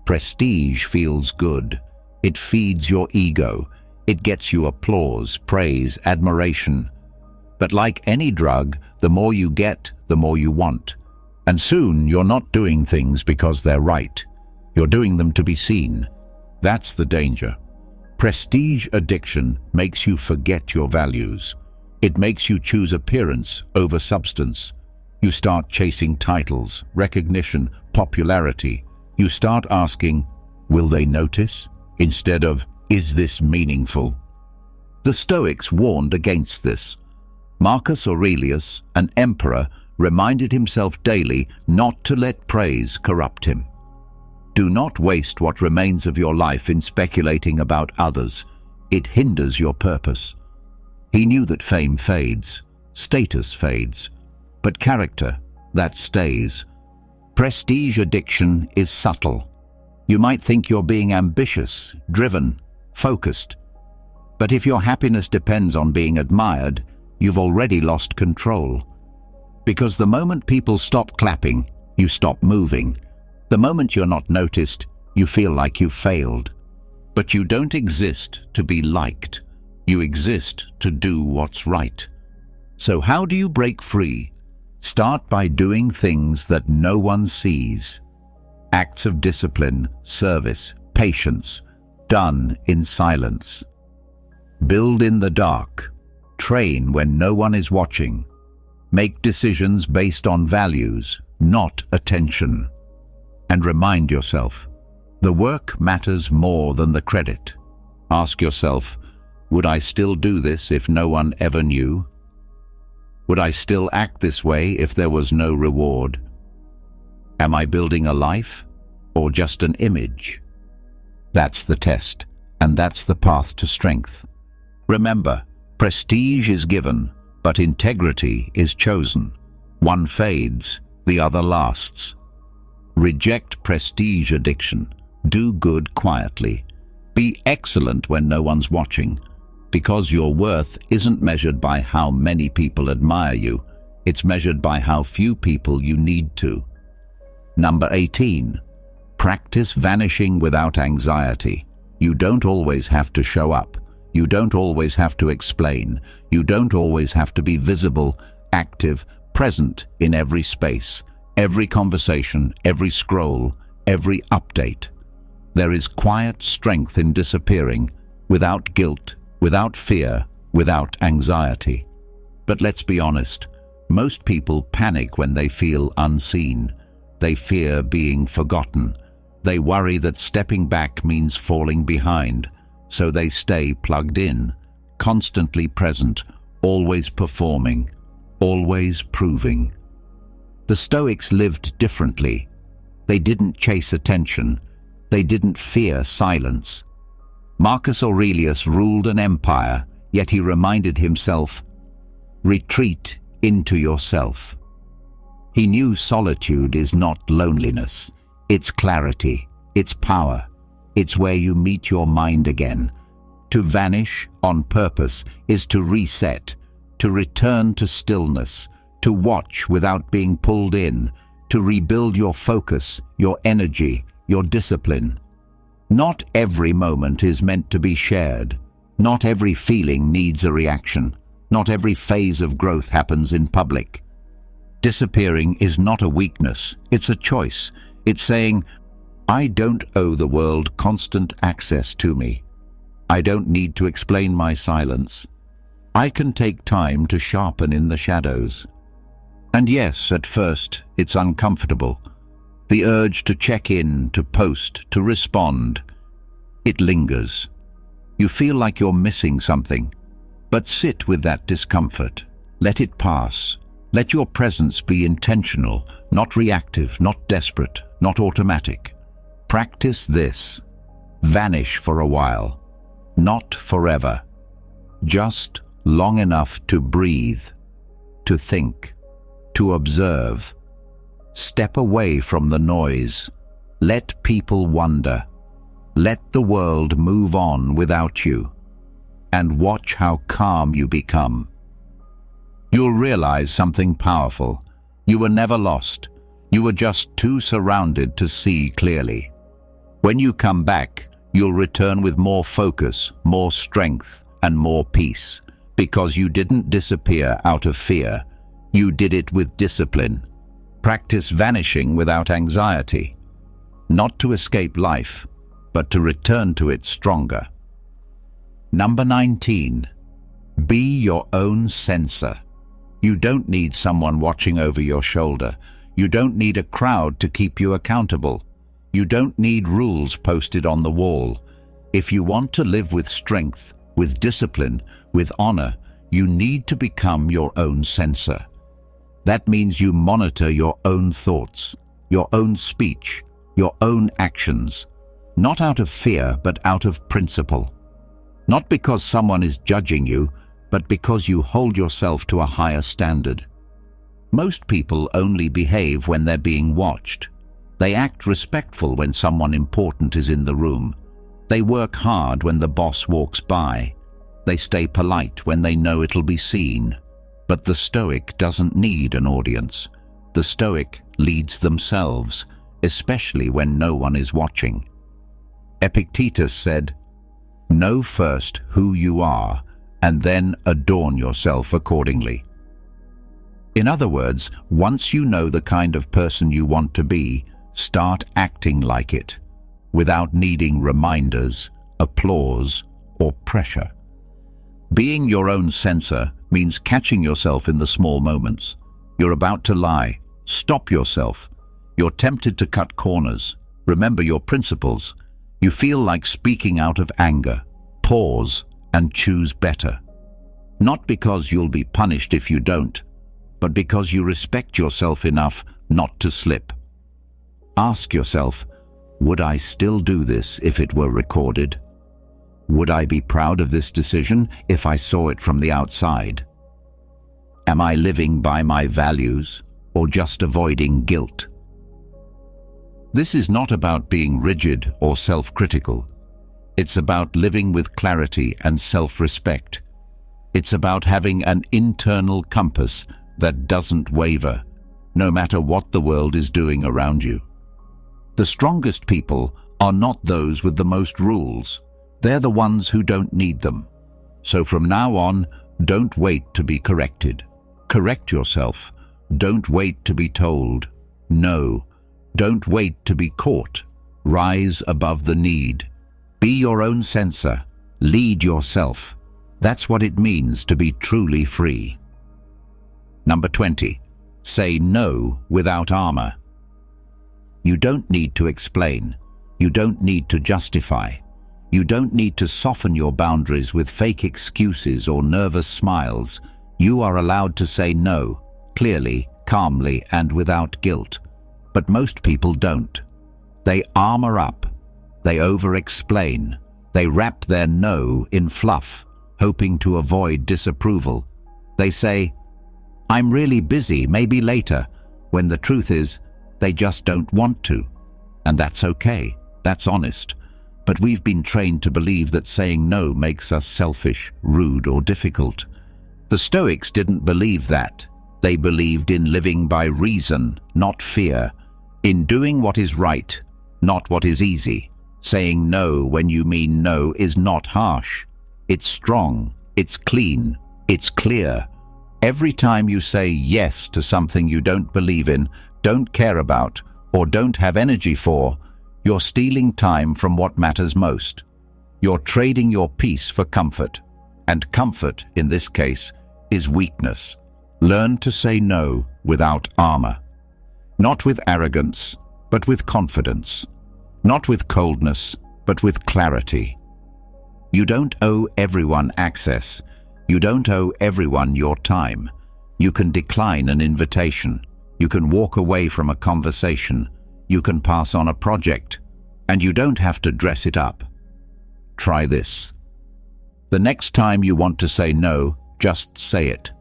Prestige feels good. It feeds your ego. It gets you applause, praise, admiration. But like any drug, the more you get, the more you want. And soon you're not doing things because they're right. You're doing them to be seen. That's the danger. Prestige addiction makes you forget your values. It makes you choose appearance over substance. You start chasing titles, recognition, popularity. You start asking, will they notice? Instead of, is this meaningful? The Stoics warned against this. Marcus Aurelius, an emperor, reminded himself daily not to let praise corrupt him. Do not waste what remains of your life in speculating about others. It hinders your purpose. He knew that fame fades, status fades, but character, that stays. Prestige addiction is subtle. You might think you're being ambitious, driven, focused. But if your happiness depends on being admired, you've already lost control. Because the moment people stop clapping, you stop moving. The moment you're not noticed, you feel like you've failed. But you don't exist to be liked. You exist to do what's right. So how do you break free? Start by doing things that no one sees. Acts of discipline, service, patience, done in silence. Build in the dark. Train when no one is watching. Make decisions based on values, not attention. And remind yourself, the work matters more than the credit. Ask yourself, would I still do this if no one ever knew? Would I still act this way if there was no reward? Am I building a life or just an image? That's the test, and that's the path to strength. Remember, prestige is given, but integrity is chosen. One fades, the other lasts. Reject prestige addiction. Do good quietly. Be excellent when no one's watching. Because your worth isn't measured by how many people admire you. It's measured by how few people you need to. Number 18. Practice vanishing without anxiety. You don't always have to show up. You don't always have to explain. You don't always have to be visible, active, present in every space, every conversation, every scroll, every update. There is quiet strength in disappearing, without guilt, without fear, without anxiety. But let's be honest, most people panic when they feel unseen. They fear being forgotten. They worry that stepping back means falling behind, so they stay plugged in, constantly present, always performing, always proving. The Stoics lived differently. They didn't chase attention. They didn't fear silence. Marcus Aurelius ruled an empire, yet he reminded himself, retreat into yourself. He knew solitude is not loneliness. It's clarity, it's power, it's where you meet your mind again. To vanish on purpose is to reset, to return to stillness, to watch without being pulled in, to rebuild your focus, your energy, your discipline. Not every moment is meant to be shared. Not every feeling needs a reaction. Not every phase of growth happens in public. Disappearing is not a weakness, it's a choice. It's saying, I don't owe the world constant access to me. I don't need to explain my silence. I can take time to sharpen in the shadows. And yes, at first, it's uncomfortable. The urge to check in, to post, to respond. It lingers. You feel like you're missing something. But sit with that discomfort. Let it pass. Let your presence be intentional, not reactive, not desperate, not automatic. Practice this. Vanish for a while. Not forever. Just long enough to breathe, to think, to observe. Step away from the noise. Let people wonder. Let the world move on without you. And watch how calm you become. You'll realize something powerful. You were never lost. You were just too surrounded to see clearly. When you come back, you'll return with more focus, more strength, and more peace. Because you didn't disappear out of fear. You did it with discipline. Practice vanishing without anxiety. Not to escape life, but to return to it stronger. Number 19. Be your own censor. You don't need someone watching over your shoulder. You don't need a crowd to keep you accountable. You don't need rules posted on the wall. If you want to live with strength, with discipline, with honor, you need to become your own censor. That means you monitor your own thoughts, your own speech, your own actions, not out of fear, but out of principle. Not because someone is judging you, but because you hold yourself to a higher standard. Most people only behave when they're being watched. They act respectful when someone important is in the room. They work hard when the boss walks by. They stay polite when they know it'll be seen. But the Stoic doesn't need an audience. The Stoic leads themselves, especially when no one is watching. Epictetus said, "Know first who you are, and then adorn yourself accordingly." In other words, once you know the kind of person you want to be, start acting like it, without needing reminders, applause, or pressure. Being your own censor means catching yourself in the small moments. You're about to lie. Stop yourself. You're tempted to cut corners. Remember your principles. You feel like speaking out of anger. Pause and choose better. Not because you'll be punished if you don't, but because you respect yourself enough not to slip. Ask yourself, would I still do this if it were recorded? Would I be proud of this decision if I saw it from the outside? Am I living by my values or just avoiding guilt? This is not about being rigid or self-critical. It's about living with clarity and self-respect. It's about having an internal compass that doesn't waver, no matter what the world is doing around you. The strongest people are not those with the most rules. They're the ones who don't need them. So from now on, don't wait to be corrected. Correct yourself. Don't wait to be told. No. Don't wait to be caught. Rise above the need. Be your own censor. Lead yourself. That's what it means to be truly free. Number 20. Say no without armor. You don't need to explain. You don't need to justify. You don't need to soften your boundaries with fake excuses or nervous smiles. You are allowed to say no, clearly, calmly, and without guilt. But most people don't. They armor up. They over-explain. They wrap their no in fluff. hoping to avoid disapproval. They say, "I'm really busy, maybe later," when the truth is, they just don't want to. And that's okay, that's honest. But we've been trained to believe that saying no makes us selfish, rude, or difficult. The Stoics didn't believe that. They believed in living by reason, not fear, in doing what is right, not what is easy. Saying no when you mean no is not harsh. It's strong, it's clean, it's clear. Every time you say yes to something you don't believe in, don't care about, or don't have energy for, you're stealing time from what matters most. You're trading your peace for comfort. And comfort, in this case, is weakness. Learn to say no without armor. Not with arrogance, but with confidence. Not with coldness, but with clarity. You don't owe everyone access. You don't owe everyone your time. You can decline an invitation. You can walk away from a conversation. You can pass on a project. And you don't have to dress it up. Try this. The next time you want to say no, just say it.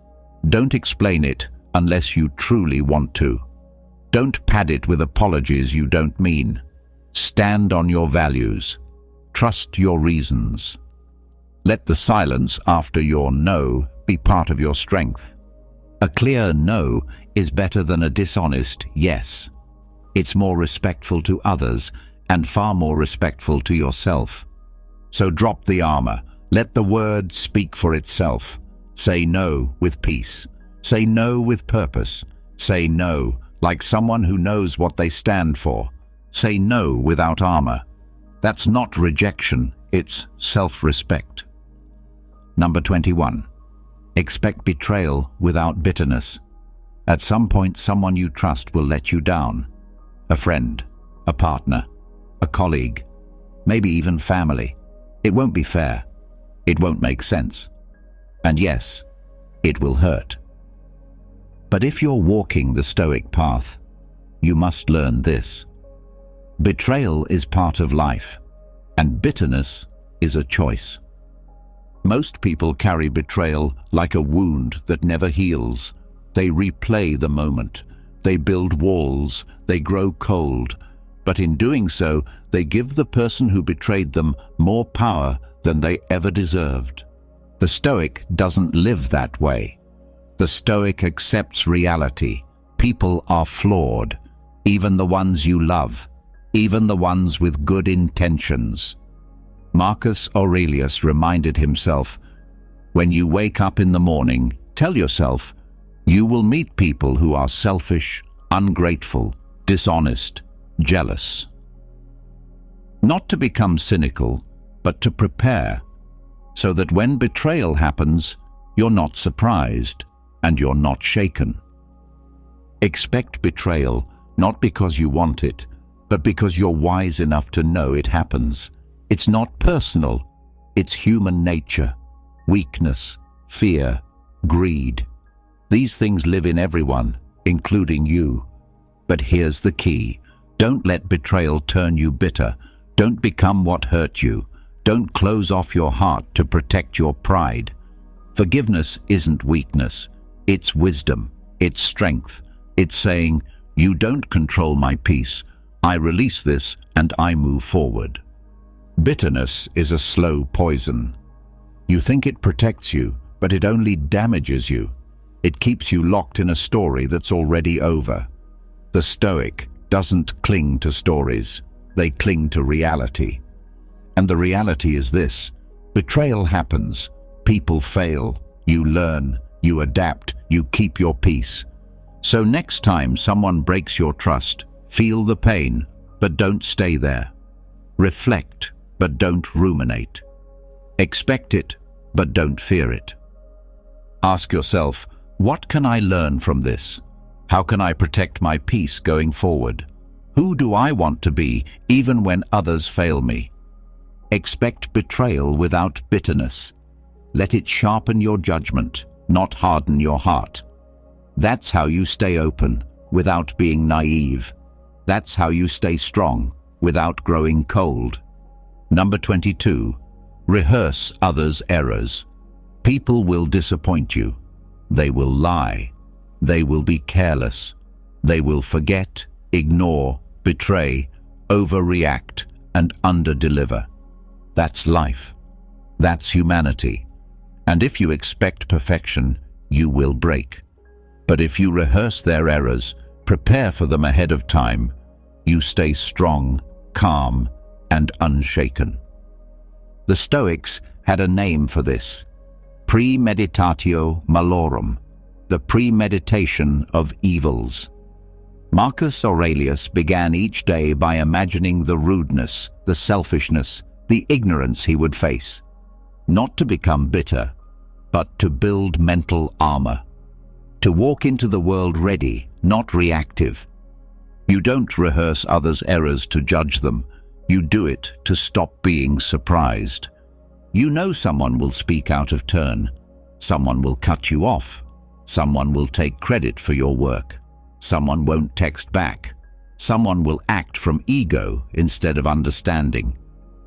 Don't explain it unless you truly want to. Don't pad it with apologies you don't mean. Stand on your values. Trust your reasons. Let the silence after your no be part of your strength. A clear no is better than a dishonest yes. It's more respectful to others and far more respectful to yourself. So drop the armor. Let the word speak for itself. Say no with peace. Say no with purpose. Say no like someone who knows what they stand for. Say no without armor. That's not rejection, it's self-respect. Number 21. Expect betrayal without bitterness. At some point, someone you trust will let you down. A friend, a partner, a colleague, maybe even family. It won't be fair. It won't make sense. And yes, it will hurt. But if you're walking the Stoic path, you must learn this. Betrayal is part of life, and bitterness is a choice. Most people carry betrayal like a wound that never heals. They replay the moment. They build walls. They grow cold. But in doing so, they give the person who betrayed them more power than they ever deserved. The Stoic doesn't live that way. The Stoic accepts reality. People are flawed, even the ones you love, even the ones with good intentions. Marcus Aurelius reminded himself, when you wake up in the morning, tell yourself, you will meet people who are selfish, ungrateful, dishonest, jealous. Not to become cynical, but to prepare, so that when betrayal happens, you're not surprised and you're not shaken. Expect betrayal, not because you want it, but because you're wise enough to know it happens. It's not personal, it's human nature, weakness, fear, greed. These things live in everyone, including you. But here's the key. Don't let betrayal turn you bitter. Don't become what hurt you. Don't close off your heart to protect your pride. Forgiveness isn't weakness. It's wisdom. It's strength. It's saying, you don't control my peace. I release this and I move forward. Bitterness is a slow poison. You think it protects you, but it only damages you. It keeps you locked in a story that's already over. The Stoic doesn't cling to stories. They cling to reality. And the reality is this: betrayal happens. People fail. You learn. You adapt. You keep your peace. So next time someone breaks your trust, feel the pain, but don't stay there. Reflect, but don't ruminate. Expect it, but don't fear it. Ask yourself, what can I learn from this? How can I protect my peace going forward? Who do I want to be, even when others fail me? Expect betrayal without bitterness. Let it sharpen your judgment, not harden your heart. That's how you stay open, without being naive. That's how you stay strong, without growing cold. Number 22. Rehearse others' errors. People will disappoint you. They will lie. They will be careless. They will forget, ignore, betray, overreact, and underdeliver. That's life. That's humanity. And if you expect perfection, you will break. But if you rehearse their errors, prepare for them ahead of time, you stay strong, calm, and unshaken. The Stoics had a name for this: premeditatio malorum, the premeditation of evils. Marcus Aurelius began each day by imagining the rudeness, the selfishness, the ignorance he would face, not to become bitter, but to build mental armor, to walk into the world ready, not reactive. You don't rehearse others' errors to judge them. You do it to stop being surprised. You know someone will speak out of turn. Someone will cut you off. Someone will take credit for your work. Someone won't text back. Someone will act from ego instead of understanding.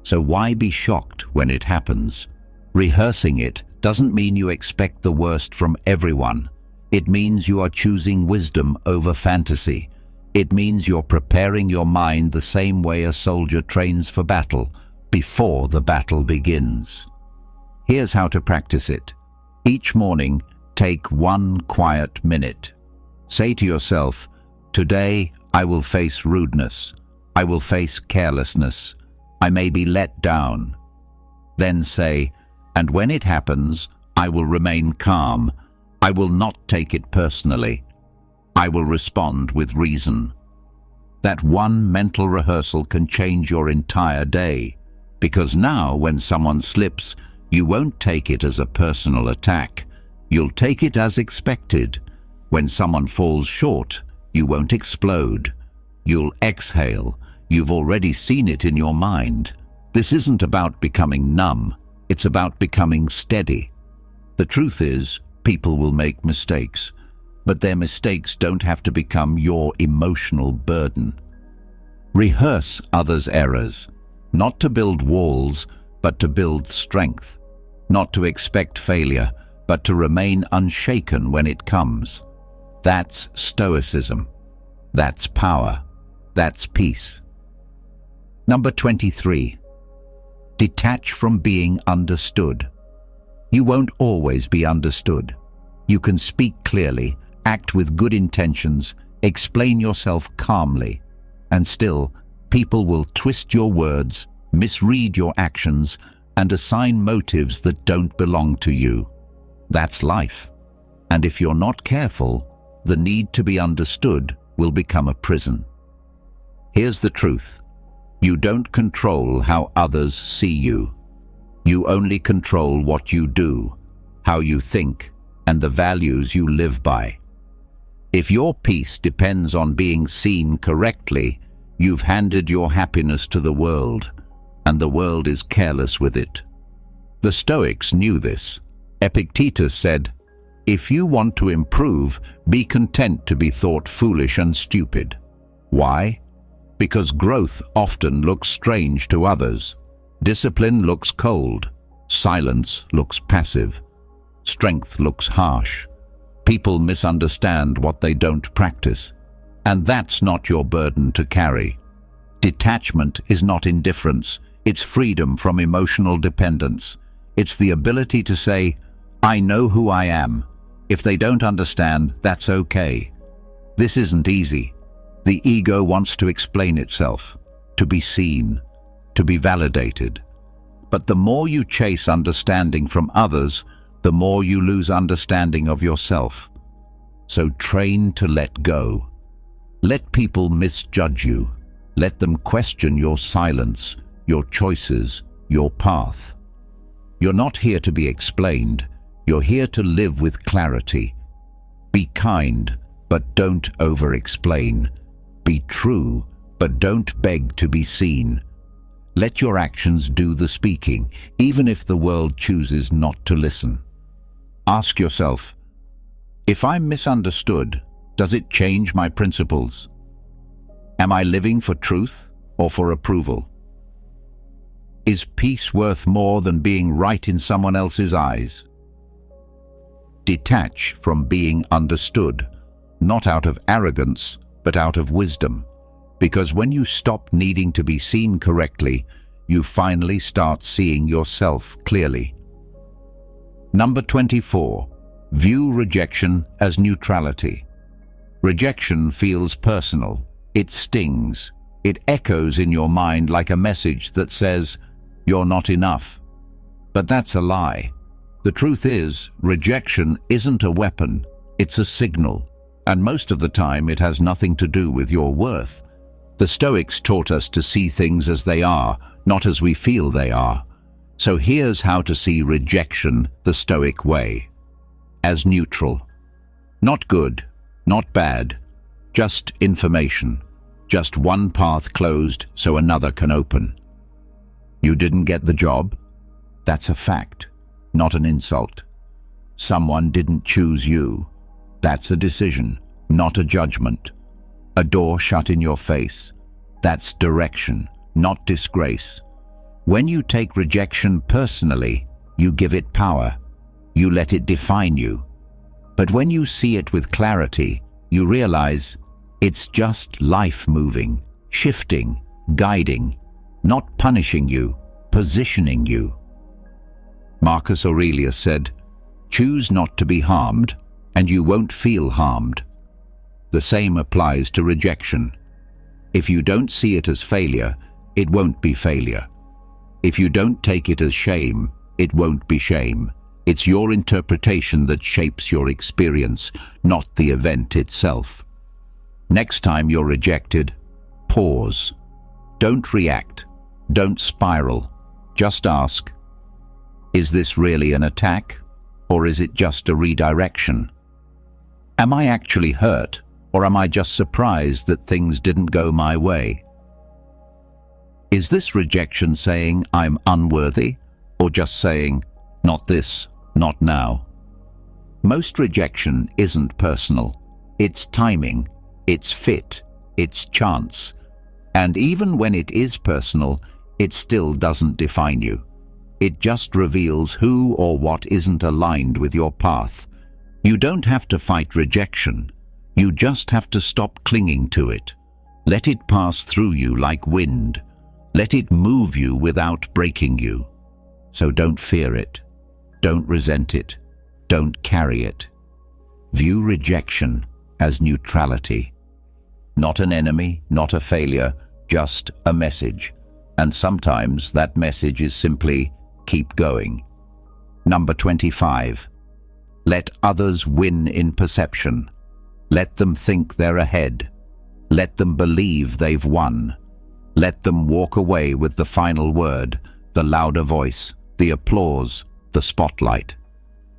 So why be shocked when it happens? Rehearsing it doesn't mean you expect the worst from everyone. It means you are choosing wisdom over fantasy. It means you're preparing your mind the same way a soldier trains for battle, before the battle begins. Here's how to practice it. Each morning, take 1 quiet minute. Say to yourself, today I will face rudeness. I will face carelessness. I may be let down. Then say, and when it happens, I will remain calm. I will not take it personally. I will respond with reason. That one mental rehearsal can change your entire day, because now when someone slips, you won't take it as a personal attack. You'll take it as expected. When someone falls short, you won't explode. You'll exhale. You've already seen it in your mind. This isn't about becoming numb. It's about becoming steady. The truth is, people will make mistakes, but their mistakes don't have to become your emotional burden. Rehearse others' errors, not to build walls, but to build strength, not to expect failure, but to remain unshaken when it comes. That's Stoicism. That's power. That's peace. Number 23. Detach from being understood. You won't always be understood. You can speak clearly, act with good intentions, explain yourself calmly, and still, people will twist your words, misread your actions, and assign motives that don't belong to you. That's life. And if you're not careful, the need to be understood will become a prison. Here's the truth. You don't control how others see you. You only control what you do, how you think, and the values you live by. If your peace depends on being seen correctly, you've handed your happiness to the world, and the world is careless with it. The Stoics knew this. Epictetus said, "If you want to improve, be content to be thought foolish and stupid." Why? Because growth often looks strange to others. Discipline looks cold. Silence looks passive. Strength looks harsh. People misunderstand what they don't practice. And that's not your burden to carry. Detachment is not indifference. It's freedom from emotional dependence. It's the ability to say, I know who I am. If they don't understand, that's okay. This isn't easy. The ego wants to explain itself, to be seen, to be validated. But the more you chase understanding from others, the more you lose understanding of yourself. So train to let go. Let people misjudge you. Let them question your silence, your choices, your path. You're not here to be explained. You're here to live with clarity. Be kind, but don't over-explain. Be true, but don't beg to be seen. Let your actions do the speaking, even if the world chooses not to listen. Ask yourself, if I'm misunderstood, does it change my principles? Am I living for truth or for approval? Is peace worth more than being right in someone else's eyes? Detach from being understood, not out of arrogance, but out of wisdom. Because when you stop needing to be seen correctly, you finally start seeing yourself clearly. Number 24. View rejection as neutrality. Rejection feels personal. It stings. It echoes in your mind like a message that says, "You're not enough." But that's a lie. The truth is, rejection isn't a weapon, it's a signal. And most of the time it has nothing to do with your worth. The Stoics taught us to see things as they are, not as we feel they are. So here's how to see rejection the Stoic way. As neutral. Not good, not bad, just information. Just one path closed so another can open. You didn't get the job? That's a fact, not an insult. Someone didn't choose you. That's a decision, not a judgment. A door shut in your face. That's direction, not disgrace. When you take rejection personally, you give it power. You let it define you. But when you see it with clarity, you realize it's just life moving, shifting, guiding, not punishing you, positioning you. Marcus Aurelius said, "Choose not to be harmed, and you won't feel harmed." The same applies to rejection. If you don't see it as failure, it won't be failure. If you don't take it as shame, it won't be shame. It's your interpretation that shapes your experience, not the event itself. Next time you're rejected, pause. Don't react. Don't spiral. Just ask, is this really an attack, or is it just a redirection? Am I actually hurt, or am I just surprised that things didn't go my way? Is this rejection saying I'm unworthy, or just saying, not this, not now? Most rejection isn't personal. It's timing, it's fit, it's chance. And even when it is personal, it still doesn't define you. It just reveals who or what isn't aligned with your path. You don't have to fight rejection. You just have to stop clinging to it. Let it pass through you like wind. Let it move you without breaking you. So don't fear it. Don't resent it. Don't carry it. View rejection as neutrality. Not an enemy, not a failure, just a message. And sometimes that message is simply, keep going. Number 25. Let others win in perception. Let them think they're ahead. Let them believe they've won. Let them walk away with the final word, the louder voice, the applause, the spotlight.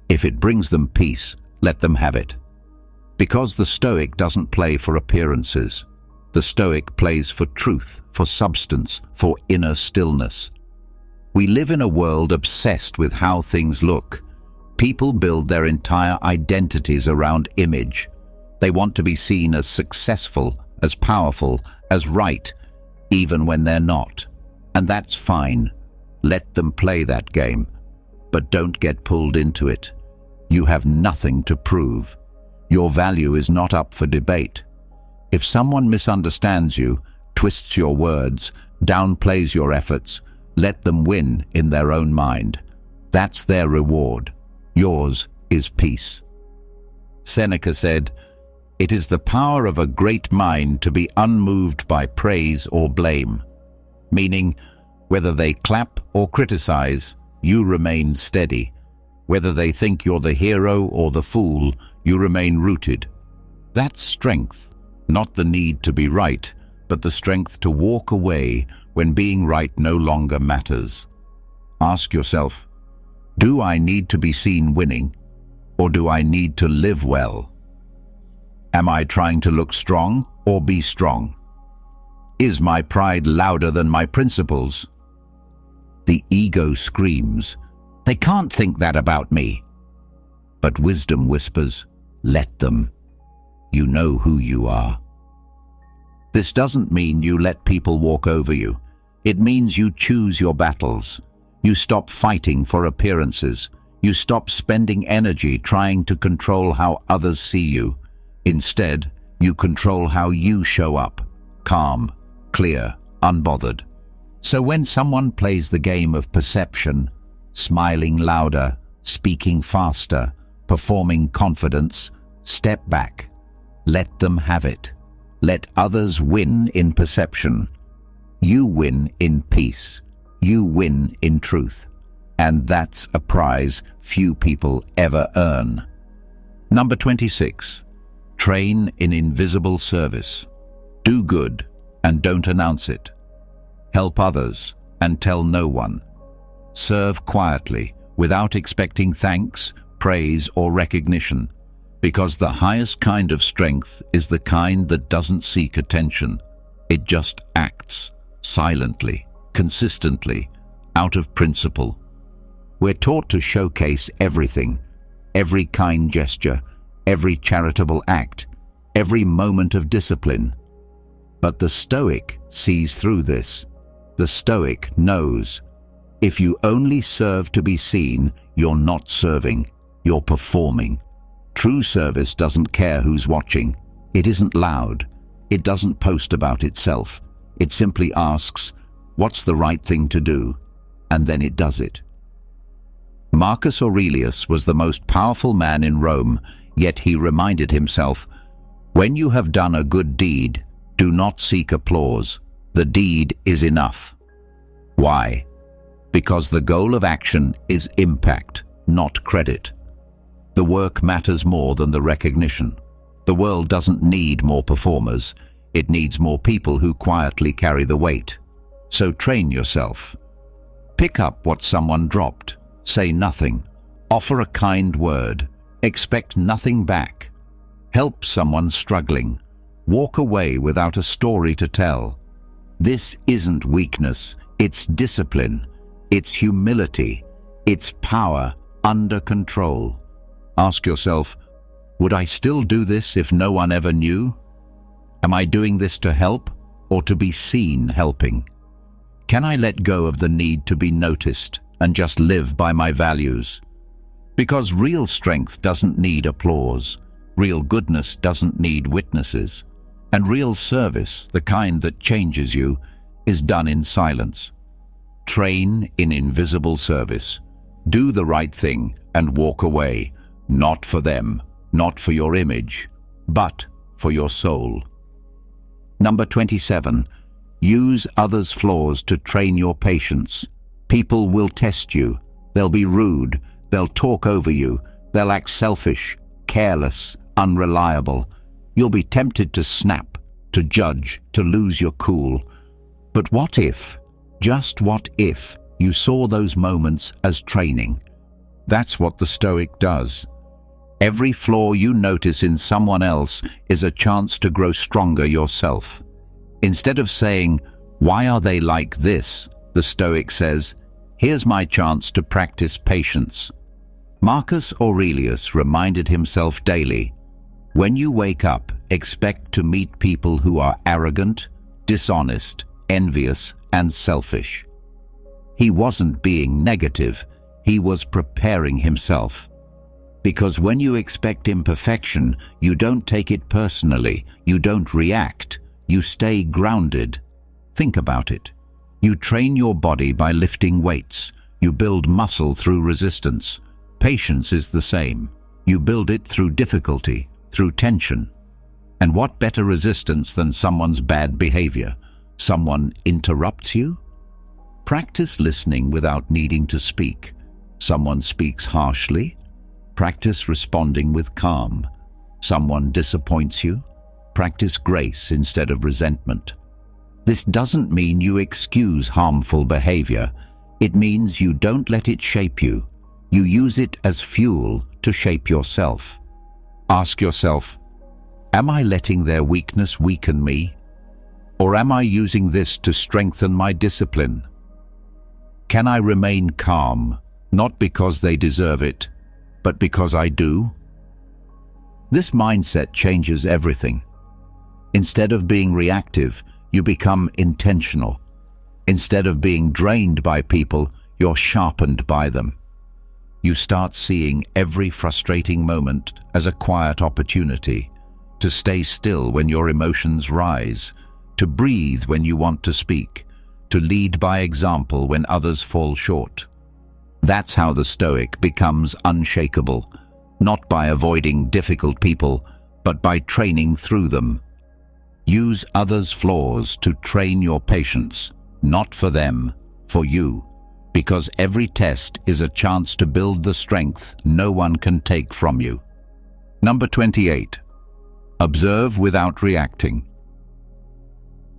If it brings them peace, let them have it. Because the Stoic doesn't play for appearances. The Stoic plays for truth, for substance, for inner stillness. We live in a world obsessed with how things look. People build their entire identities around image. They want to be seen as successful, as powerful, as right, even when they're not. And that's fine. Let them play that game. But don't get pulled into it. You have nothing to prove. Your value is not up for debate. If someone misunderstands you, twists your words, downplays your efforts, let them win in their own mind. That's their reward. Yours is peace. Seneca said, "It is the power of a great mind to be unmoved by praise or blame," meaning, whether they clap or criticize, you remain steady. Whether they think you're the hero or the fool, you remain rooted. That's strength, not the need to be right, but the strength to walk away when being right no longer matters. Ask yourself, do I need to be seen winning, or do I need to live well? Am I trying to look strong or be strong? Is my pride louder than my principles? The ego screams, "They can't think that about me." But wisdom whispers, "Let them. You know who you are." This doesn't mean you let people walk over you. It means you choose your battles. You stop fighting for appearances. You stop spending energy trying to control how others see you. Instead, you control how you show up, calm, clear, unbothered. So when someone plays the game of perception, smiling louder, speaking faster, performing confidence, step back. Let them have it. Let others win in perception. You win in peace. You win in truth. And that's a prize few people ever earn. Number 26. Train in invisible service. Do good and don't announce it. Help others and tell no one. Serve quietly without expecting thanks, praise, or recognition, because the highest kind of strength is the kind that doesn't seek attention. It just acts, silently, consistently, out of principle. We're taught to showcase everything, every kind gesture, every charitable act, every moment of discipline. But the Stoic sees through this. The Stoic knows, if you only serve to be seen, you're not serving, you're performing. True service doesn't care who's watching. It isn't loud. It doesn't post about itself. It simply asks, what's the right thing to do? And then it does it. Marcus Aurelius was the most powerful man in Rome, yet he reminded himself, when you have done a good deed, do not seek applause. The deed is enough. Why? Because the goal of action is impact, not credit. The work matters more than the recognition. The world doesn't need more performers. It needs more people who quietly carry the weight. So train yourself. Pick up what someone dropped. Say nothing. Offer a kind word. Expect nothing back. Help someone struggling. Walk away without a story to tell. This isn't weakness. It's discipline. It's humility. It's power under control. Ask yourself, would I still do this if no one ever knew? Am I doing this to help or to be seen helping? Can I let go of the need to be noticed and just live by my values? Because real strength doesn't need applause. Real goodness doesn't need witnesses. And real service, the kind that changes you, is done in silence. Train in invisible service. Do the right thing and walk away, not for them, not for your image, but for your soul. Number 27. Use others' flaws to train your patience. People will test you. They'll be rude. They'll talk over you. They'll act selfish, careless, unreliable. You'll be tempted to snap, to judge, to lose your cool. But what if, just what if, you saw those moments as training? That's what the Stoic does. Every flaw you notice in someone else is a chance to grow stronger yourself. Instead of saying, why are they like this? The Stoic says, here's my chance to practice patience. Marcus Aurelius reminded himself daily, when you wake up, expect to meet people who are arrogant, dishonest, envious, and selfish. He wasn't being negative, he was preparing himself. Because when you expect imperfection, you don't take it personally, you don't react, you stay grounded. Think about it. You train your body by lifting weights, you build muscle through resistance. Patience is the same. You build it through difficulty, through tension. And what better resistance than someone's bad behavior? Someone interrupts you? Practice listening without needing to speak. Someone speaks harshly? Practice responding with calm. Someone disappoints you? Practice grace instead of resentment. This doesn't mean you excuse harmful behavior. It means you don't let it shape you. You use it as fuel to shape yourself. Ask yourself, am I letting their weakness weaken me? Or am I using this to strengthen my discipline? Can I remain calm, not because they deserve it, but because I do? This mindset changes everything. Instead of being reactive, you become intentional. Instead of being drained by people, you're sharpened by them. You start seeing every frustrating moment as a quiet opportunity to stay still when your emotions rise, to breathe when you want to speak, to lead by example when others fall short. That's how the Stoic becomes unshakable, not by avoiding difficult people, but by training through them. Use others' flaws to train your patience, not for them, for you, because every test is a chance to build the strength no one can take from you. Number 28. Observe without reacting.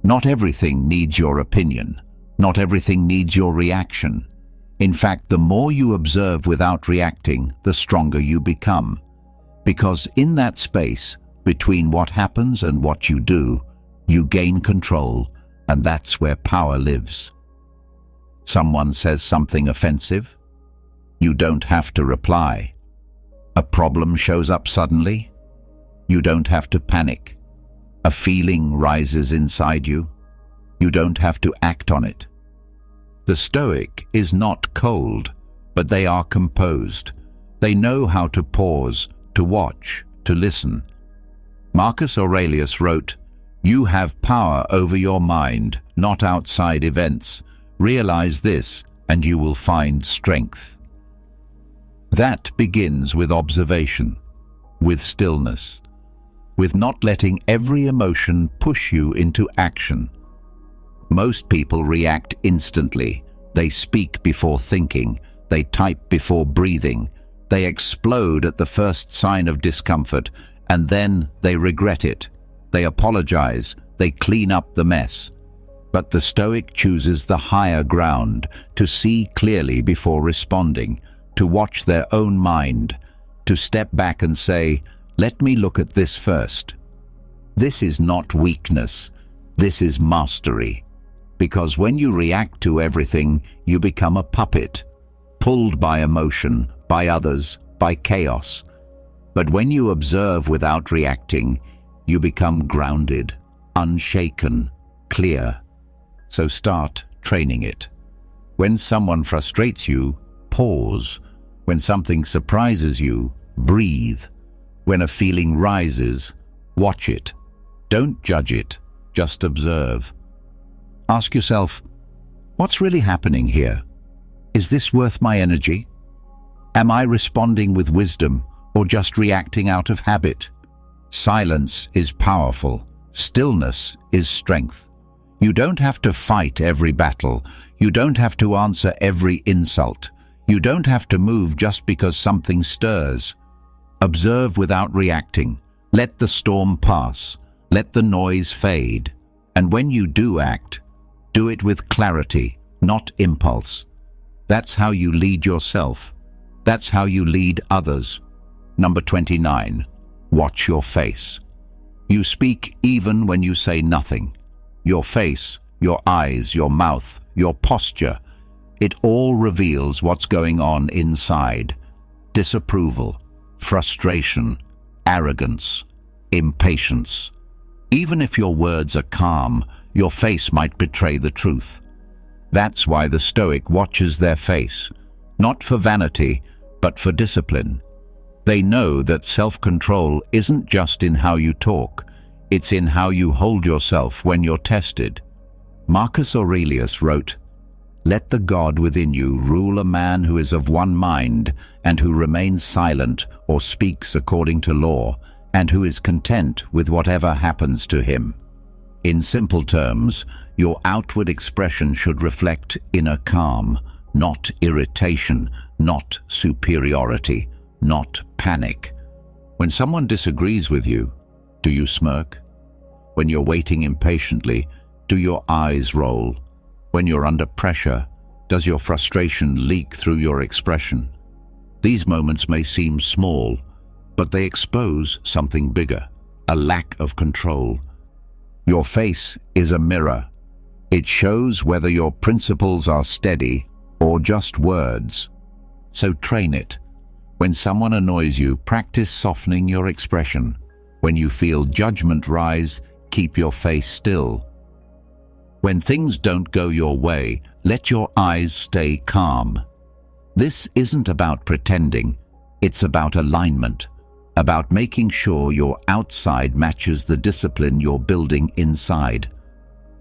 Not everything needs your opinion. Not everything needs your reaction. In fact, the more you observe without reacting, the stronger you become. Because in that space, between what happens and what you do, you gain control, and that's where power lives. Someone says something offensive? You don't have to reply. A problem shows up suddenly? You don't have to panic. A feeling rises inside you? You don't have to act on it. The Stoic is not cold, but they are composed. They know how to pause, to watch, to listen. Marcus Aurelius wrote, "You have power over your mind, not outside events. Realize this, and you will find strength." That begins with observation, with stillness, with not letting every emotion push you into action. Most people react instantly. They speak before thinking. They type before breathing. They explode at the first sign of discomfort, and then they regret it. They apologize. They clean up the mess. But the Stoic chooses the higher ground, to see clearly before responding, to watch their own mind, to step back and say, "Let me look at this first." This is not weakness. This is mastery. Because when you react to everything, you become a puppet, pulled by emotion, by others, by chaos. But when you observe without reacting, you become grounded, unshaken, clear. So start training it. When someone frustrates you, pause. When something surprises you, breathe. When a feeling rises, watch it. Don't judge it, just observe. Ask yourself, what's really happening here? Is this worth my energy? Am I responding with wisdom or just reacting out of habit? Silence is powerful. Stillness is strength. You don't have to fight every battle. You don't have to answer every insult. You don't have to move just because something stirs. Observe without reacting. Let the storm pass. Let the noise fade. And when you do act, do it with clarity, not impulse. That's how you lead yourself. That's how you lead others. Number 29. Watch your face. You speak even when you say nothing. Your face, your eyes, your mouth, your posture, it all reveals what's going on inside. Disapproval, frustration, arrogance, impatience. Even if your words are calm, your face might betray the truth. That's why the Stoic watches their face, not for vanity, but for discipline. They know that self-control isn't just in how you talk, it's in how you hold yourself when you're tested. Marcus Aurelius wrote, "Let the God within you rule a man who is of one mind, and who remains silent or speaks according to law, and who is content with whatever happens to him." In simple terms, your outward expression should reflect inner calm, not irritation, not superiority, not panic. When someone disagrees with you, do you smirk? When you're waiting impatiently, do your eyes roll? When you're under pressure, does your frustration leak through your expression? These moments may seem small, but they expose something bigger, a lack of control. Your face is a mirror. It shows whether your principles are steady or just words. So train it. When someone annoys you, practice softening your expression. When you feel judgment rise, keep your face still. When things don't go your way, let your eyes stay calm. This isn't about pretending, it's about alignment, about making sure your outside matches the discipline you're building inside.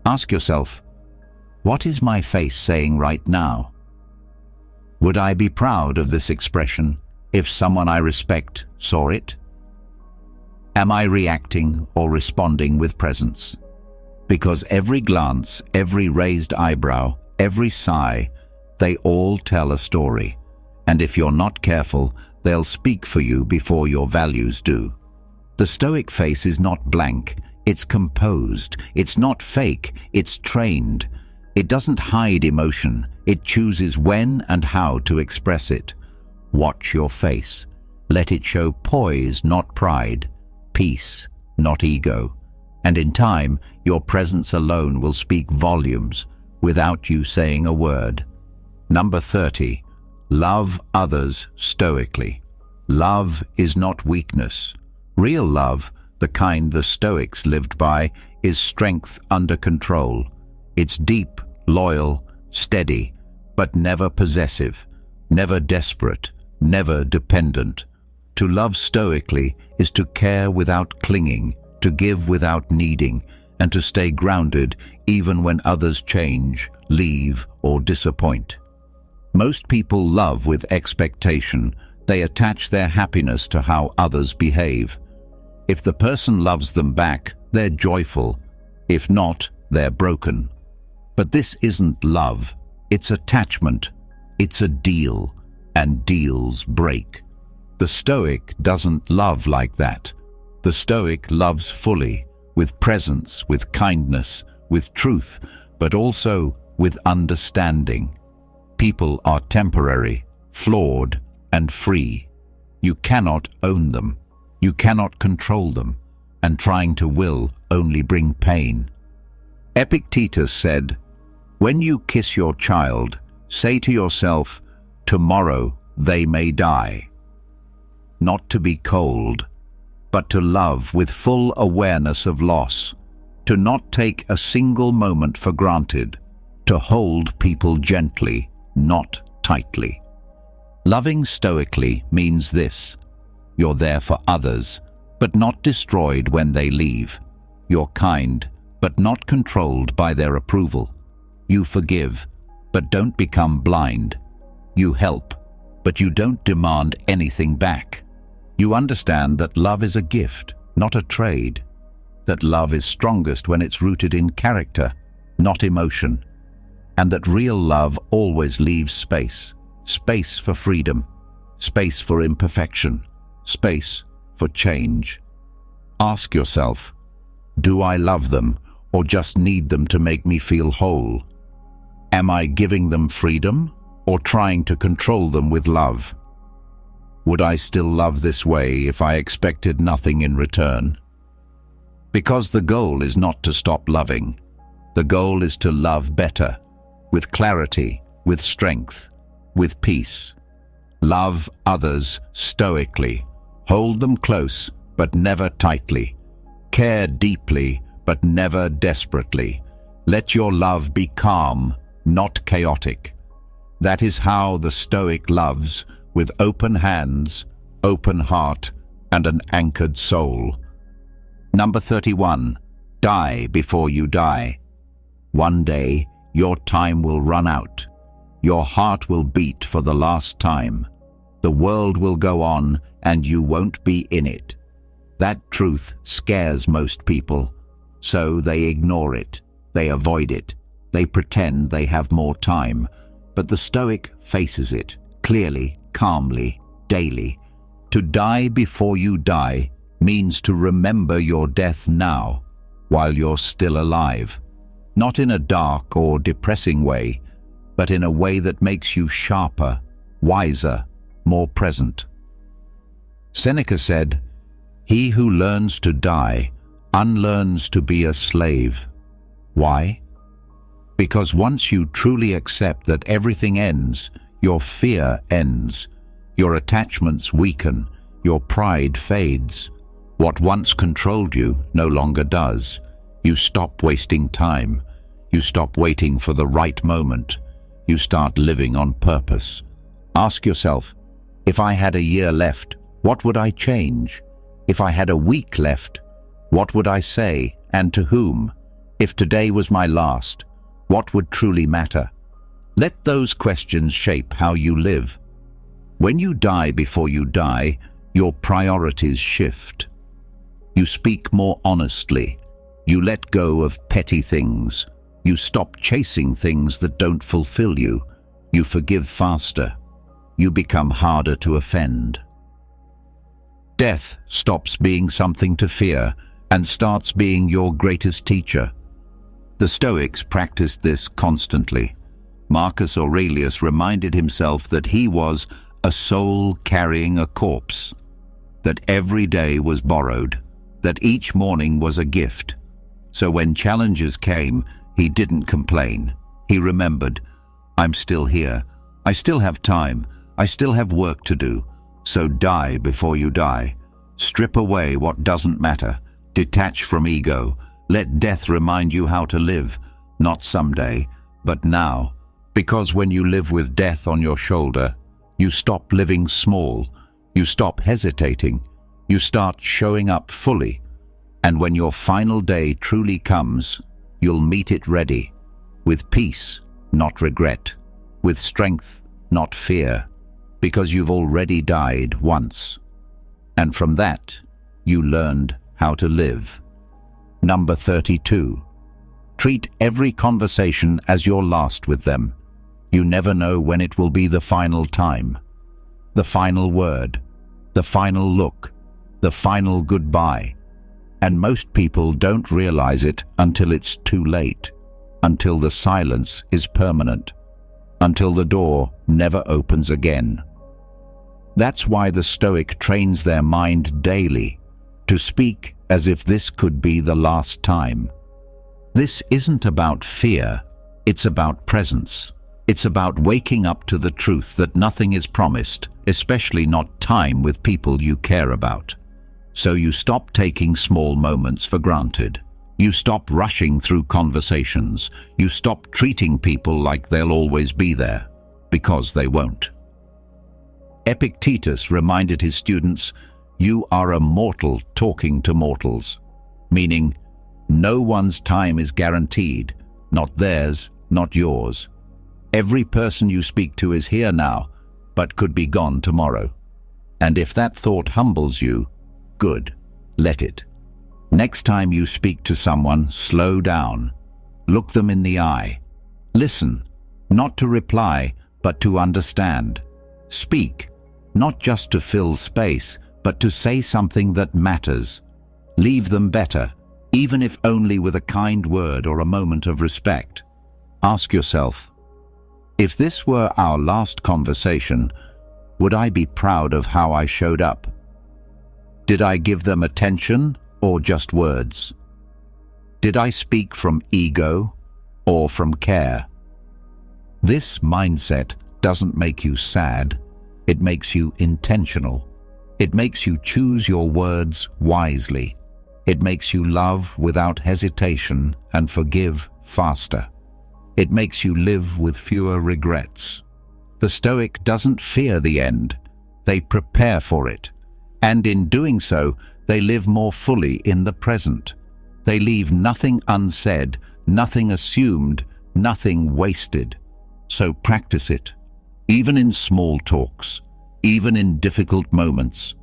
Ask yourself, what is my face saying right now? Would I be proud of this expression if someone I respect saw it? Am I reacting or responding with presence? Because every glance, every raised eyebrow, every sigh, they all tell a story. And if you're not careful, they'll speak for you before your values do. The Stoic face is not blank, it's composed. It's not fake, it's trained. It doesn't hide emotion, it chooses when and how to express it. Watch your face. Let it show poise, not pride, peace, not ego. And in time, your presence alone will speak volumes without you saying a word. Number 30. Love others stoically. Love is not weakness. Real love, the kind the Stoics lived by, is strength under control. It's deep, loyal, steady, but never possessive, never desperate, never dependent. To love stoically is to care without clinging, to give without needing, and to stay grounded even when others change, leave, or disappoint. Most people love with expectation. They attach their happiness to how others behave. If the person loves them back, they're joyful. If not, they're broken. But this isn't love. It's attachment. It's a deal, and deals break. The Stoic doesn't love like that. The Stoic loves fully, with presence, with kindness, with truth, but also with understanding. People are temporary, flawed, and free. You cannot own them. You cannot control them, and trying to will only bring pain. Epictetus said, "When you kiss your child, say to yourself, 'Tomorrow they may die.' Not to be cold, but to love with full awareness of loss, to not take a single moment for granted, to hold people gently, not tightly." Loving stoically means this: you're there for others, but not destroyed when they leave. You're kind, but not controlled by their approval. You forgive, but don't become blind. You help, but you don't demand anything back. You understand that love is a gift, not a trade. That love is strongest when it's rooted in character, not emotion. And that real love always leaves space. Space for freedom, space for imperfection, space for change. Ask yourself, do I love them or just need them to make me feel whole? Am I giving them freedom or trying to control them with love? Would I still love this way if I expected nothing in return? Because the goal is not to stop loving. The goal is to love better, with clarity, with strength, with peace. Love others stoically. Hold them close, but never tightly. Care deeply, but never desperately. Let your love be calm, not chaotic. That is how the Stoic loves, with open hands, open heart, and an anchored soul. Number 31. Die before you die. One day, your time will run out. Your heart will beat for the last time. The world will go on, and you won't be in it. That truth scares most people, so they ignore it, they avoid it, they pretend they have more time. But the Stoic faces it, clearly, calmly, daily. To die before you die means to remember your death now, while you're still alive. Not in a dark or depressing way, but in a way that makes you sharper, wiser, more present. Seneca said, "He who learns to die unlearns to be a slave." Why? Because once you truly accept that everything ends, your fear ends, your attachments weaken, your pride fades. What once controlled you no longer does. You stop wasting time. You stop waiting for the right moment. You start living on purpose. Ask yourself, if I had a year left, what would I change? If I had a week left, what would I say and to whom? If today was my last, what would truly matter? Let those questions shape how you live. When you die before you die, your priorities shift. You speak more honestly. You let go of petty things. You stop chasing things that don't fulfill you. You forgive faster. You become harder to offend. Death stops being something to fear and starts being your greatest teacher. The Stoics practiced this constantly. Marcus Aurelius reminded himself that he was a soul carrying a corpse, that every day was borrowed, that each morning was a gift. So when challenges came, he didn't complain. He remembered, I'm still here. I still have time. I still have work to do. So die before you die. Strip away what doesn't matter. Detach from ego. Let death remind you how to live, not someday, but now. Because when you live with death on your shoulder, you stop living small. You stop hesitating. You start showing up fully. And when your final day truly comes, you'll meet it ready, with peace, not regret, with strength, not fear, because you've already died once. And from that, you learned how to live. Number 32. Treat every conversation as your last with them. You never know when it will be the final time, the final word, the final look, the final goodbye. And most people don't realize it until it's too late, until the silence is permanent, until the door never opens again. That's why the Stoic trains their mind daily to speak as if this could be the last time. This isn't about fear, it's about presence. It's about waking up to the truth that nothing is promised, especially not time with people you care about. So you stop taking small moments for granted. You stop rushing through conversations. You stop treating people like they'll always be there, because they won't. Epictetus reminded his students, you are a mortal talking to mortals, meaning no one's time is guaranteed, not theirs, not yours. Every person you speak to is here now, but could be gone tomorrow. And if that thought humbles you, good, let it. Next time you speak to someone, slow down. Look them in the eye. Listen, not to reply, but to understand. Speak, not just to fill space, but to say something that matters. Leave them better, even if only with a kind word or a moment of respect. Ask yourself, if this were our last conversation, would I be proud of how I showed up? Did I give them attention or just words? Did I speak from ego or from care? This mindset doesn't make you sad, it makes you intentional. It makes you choose your words wisely. It makes you love without hesitation and forgive faster. It makes you live with fewer regrets. The Stoic doesn't fear the end, they prepare for it. And in doing so, they live more fully in the present. They leave nothing unsaid, nothing assumed, nothing wasted. So practice it, even in small talks, even in difficult moments.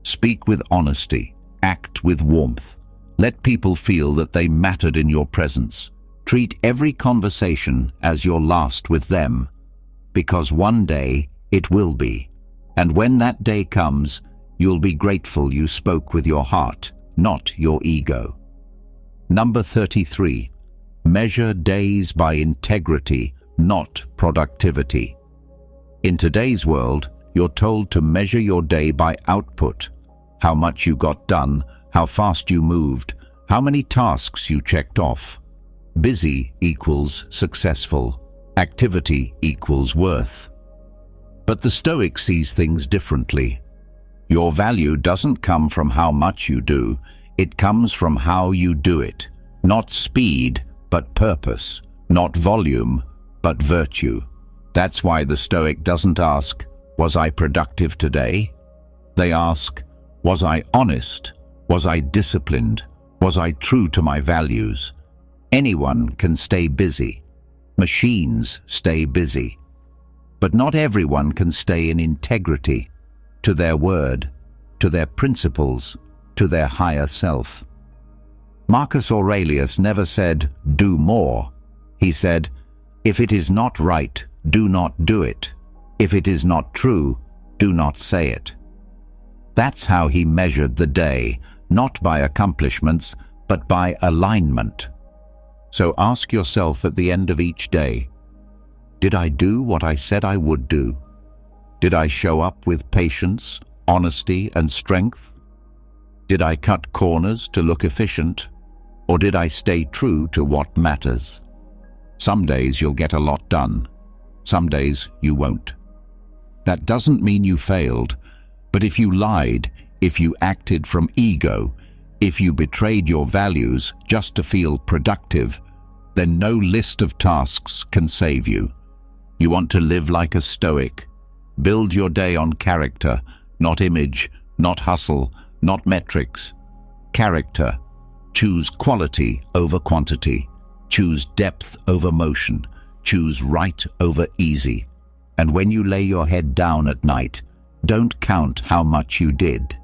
Speak with honesty, act with warmth. Let people feel that they mattered in your presence. Treat every conversation as your last with them, because one day it will be. And when that day comes, you'll be grateful you spoke with your heart, not your ego. Number 33. Measure days by integrity, not productivity. In today's world, you're told to measure your day by output. How much you got done, how fast you moved, how many tasks you checked off. Busy equals successful. Activity equals worth. But the Stoic sees things differently. Your value doesn't come from how much you do, it comes from how you do it. Not speed, but purpose. Not volume, but virtue. That's why the Stoic doesn't ask, Was I productive today? They ask, was I honest? Was I disciplined? Was I true to my values? Anyone can stay busy. Machines stay busy. But not everyone can stay in integrity to their word, to their principles, to their higher self. Marcus Aurelius never said, do more. He said, if it is not right, do not do it. If it is not true, do not say it. That's how he measured the day, not by accomplishments, but by alignment. So ask yourself at the end of each day, did I do what I said I would do? Did I show up with patience, honesty, and strength? Did I cut corners to look efficient? Or did I stay true to what matters? Some days you'll get a lot done. Some days you won't. That doesn't mean you failed, but if you lied, if you acted from ego, if you betrayed your values just to feel productive, then no list of tasks can save you. You want to live like a Stoic. Build your day on character, not image, not hustle, not metrics. Character. Choose quality over quantity. Choose depth over motion. Choose right over easy. And when you lay your head down at night, don't count how much you did.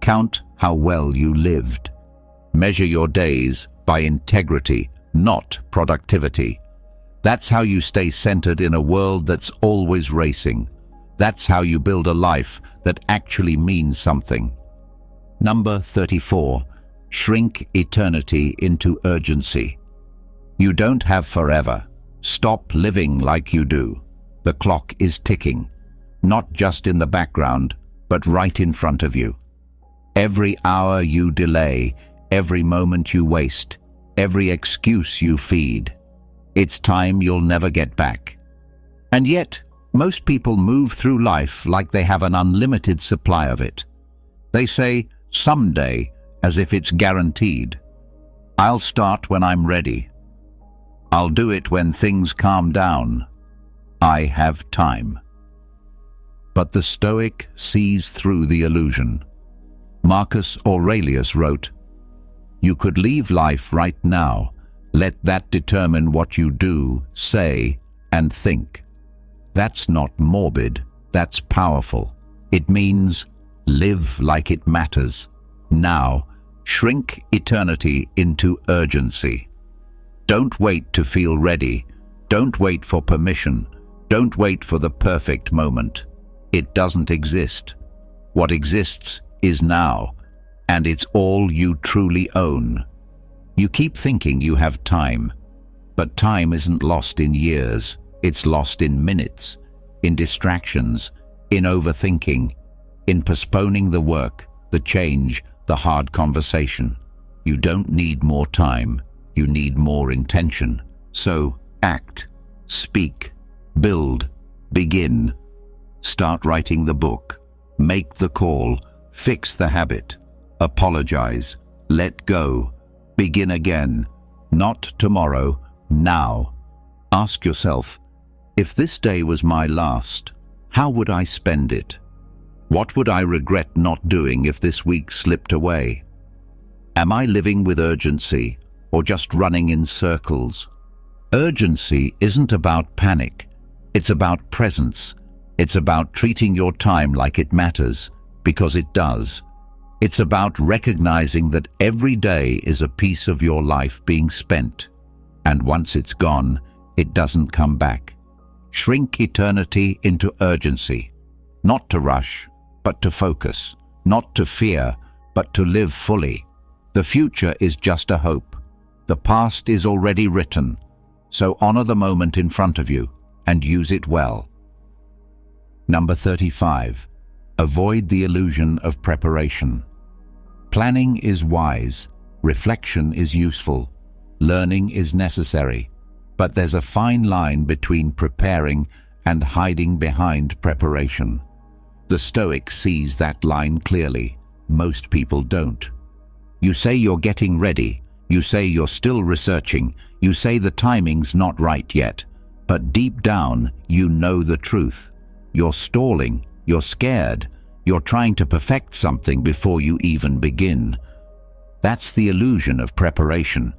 Count how well you lived. Measure your days by integrity, not productivity. That's how you stay centered in a world that's always racing. That's how you build a life that actually means something. Number 34. Shrink eternity into urgency. You don't have forever. Stop living like you do. The clock is ticking, not just in the background, but right in front of you. Every hour you delay, every moment you waste, every excuse you feed, it's time you'll never get back. And yet, most people move through life like they have an unlimited supply of it. They say, someday, as if it's guaranteed. I'll start when I'm ready. I'll do it when things calm down. I have time. But the Stoic sees through the illusion. Marcus Aurelius wrote, "You could leave life right now. Let that determine what you do, say, and think." That's not morbid, that's powerful. It means live like it matters. Now, shrink eternity into urgency. Don't wait to feel ready. Don't wait for permission. Don't wait for the perfect moment. It doesn't exist. What exists is now, and it's all you truly own. You keep thinking you have time, but time isn't lost in years. It's lost in minutes, in distractions, in overthinking, in postponing the work, the change, the hard conversation. You don't need more time. You need more intention. So act, speak, build, begin. Start writing the book. Make the call. Fix the habit. Apologize. Let go. Begin again. Not tomorrow, now. Ask yourself, if this day was my last, how would I spend it? What would I regret not doing if this week slipped away? Am I living with urgency or just running in circles? Urgency isn't about panic. It's about presence. It's about treating your time like it matters, because it does. It's about recognizing that every day is a piece of your life being spent, and once it's gone, it doesn't come back. Shrink eternity into urgency, not to rush, but to focus, not to fear, but to live fully. The future is just a hope. The past is already written, so honor the moment in front of you and use it well. Number 35. Avoid the illusion of preparation. Planning is wise, reflection is useful, learning is necessary, but there's a fine line between preparing and hiding behind preparation. The Stoic sees that line clearly. Most people don't. You say you're getting ready, you say you're still researching, you say the timing's not right yet, but deep down you know the truth. You're stalling, you're scared, you're trying to perfect something before you even begin. That's the illusion of preparation.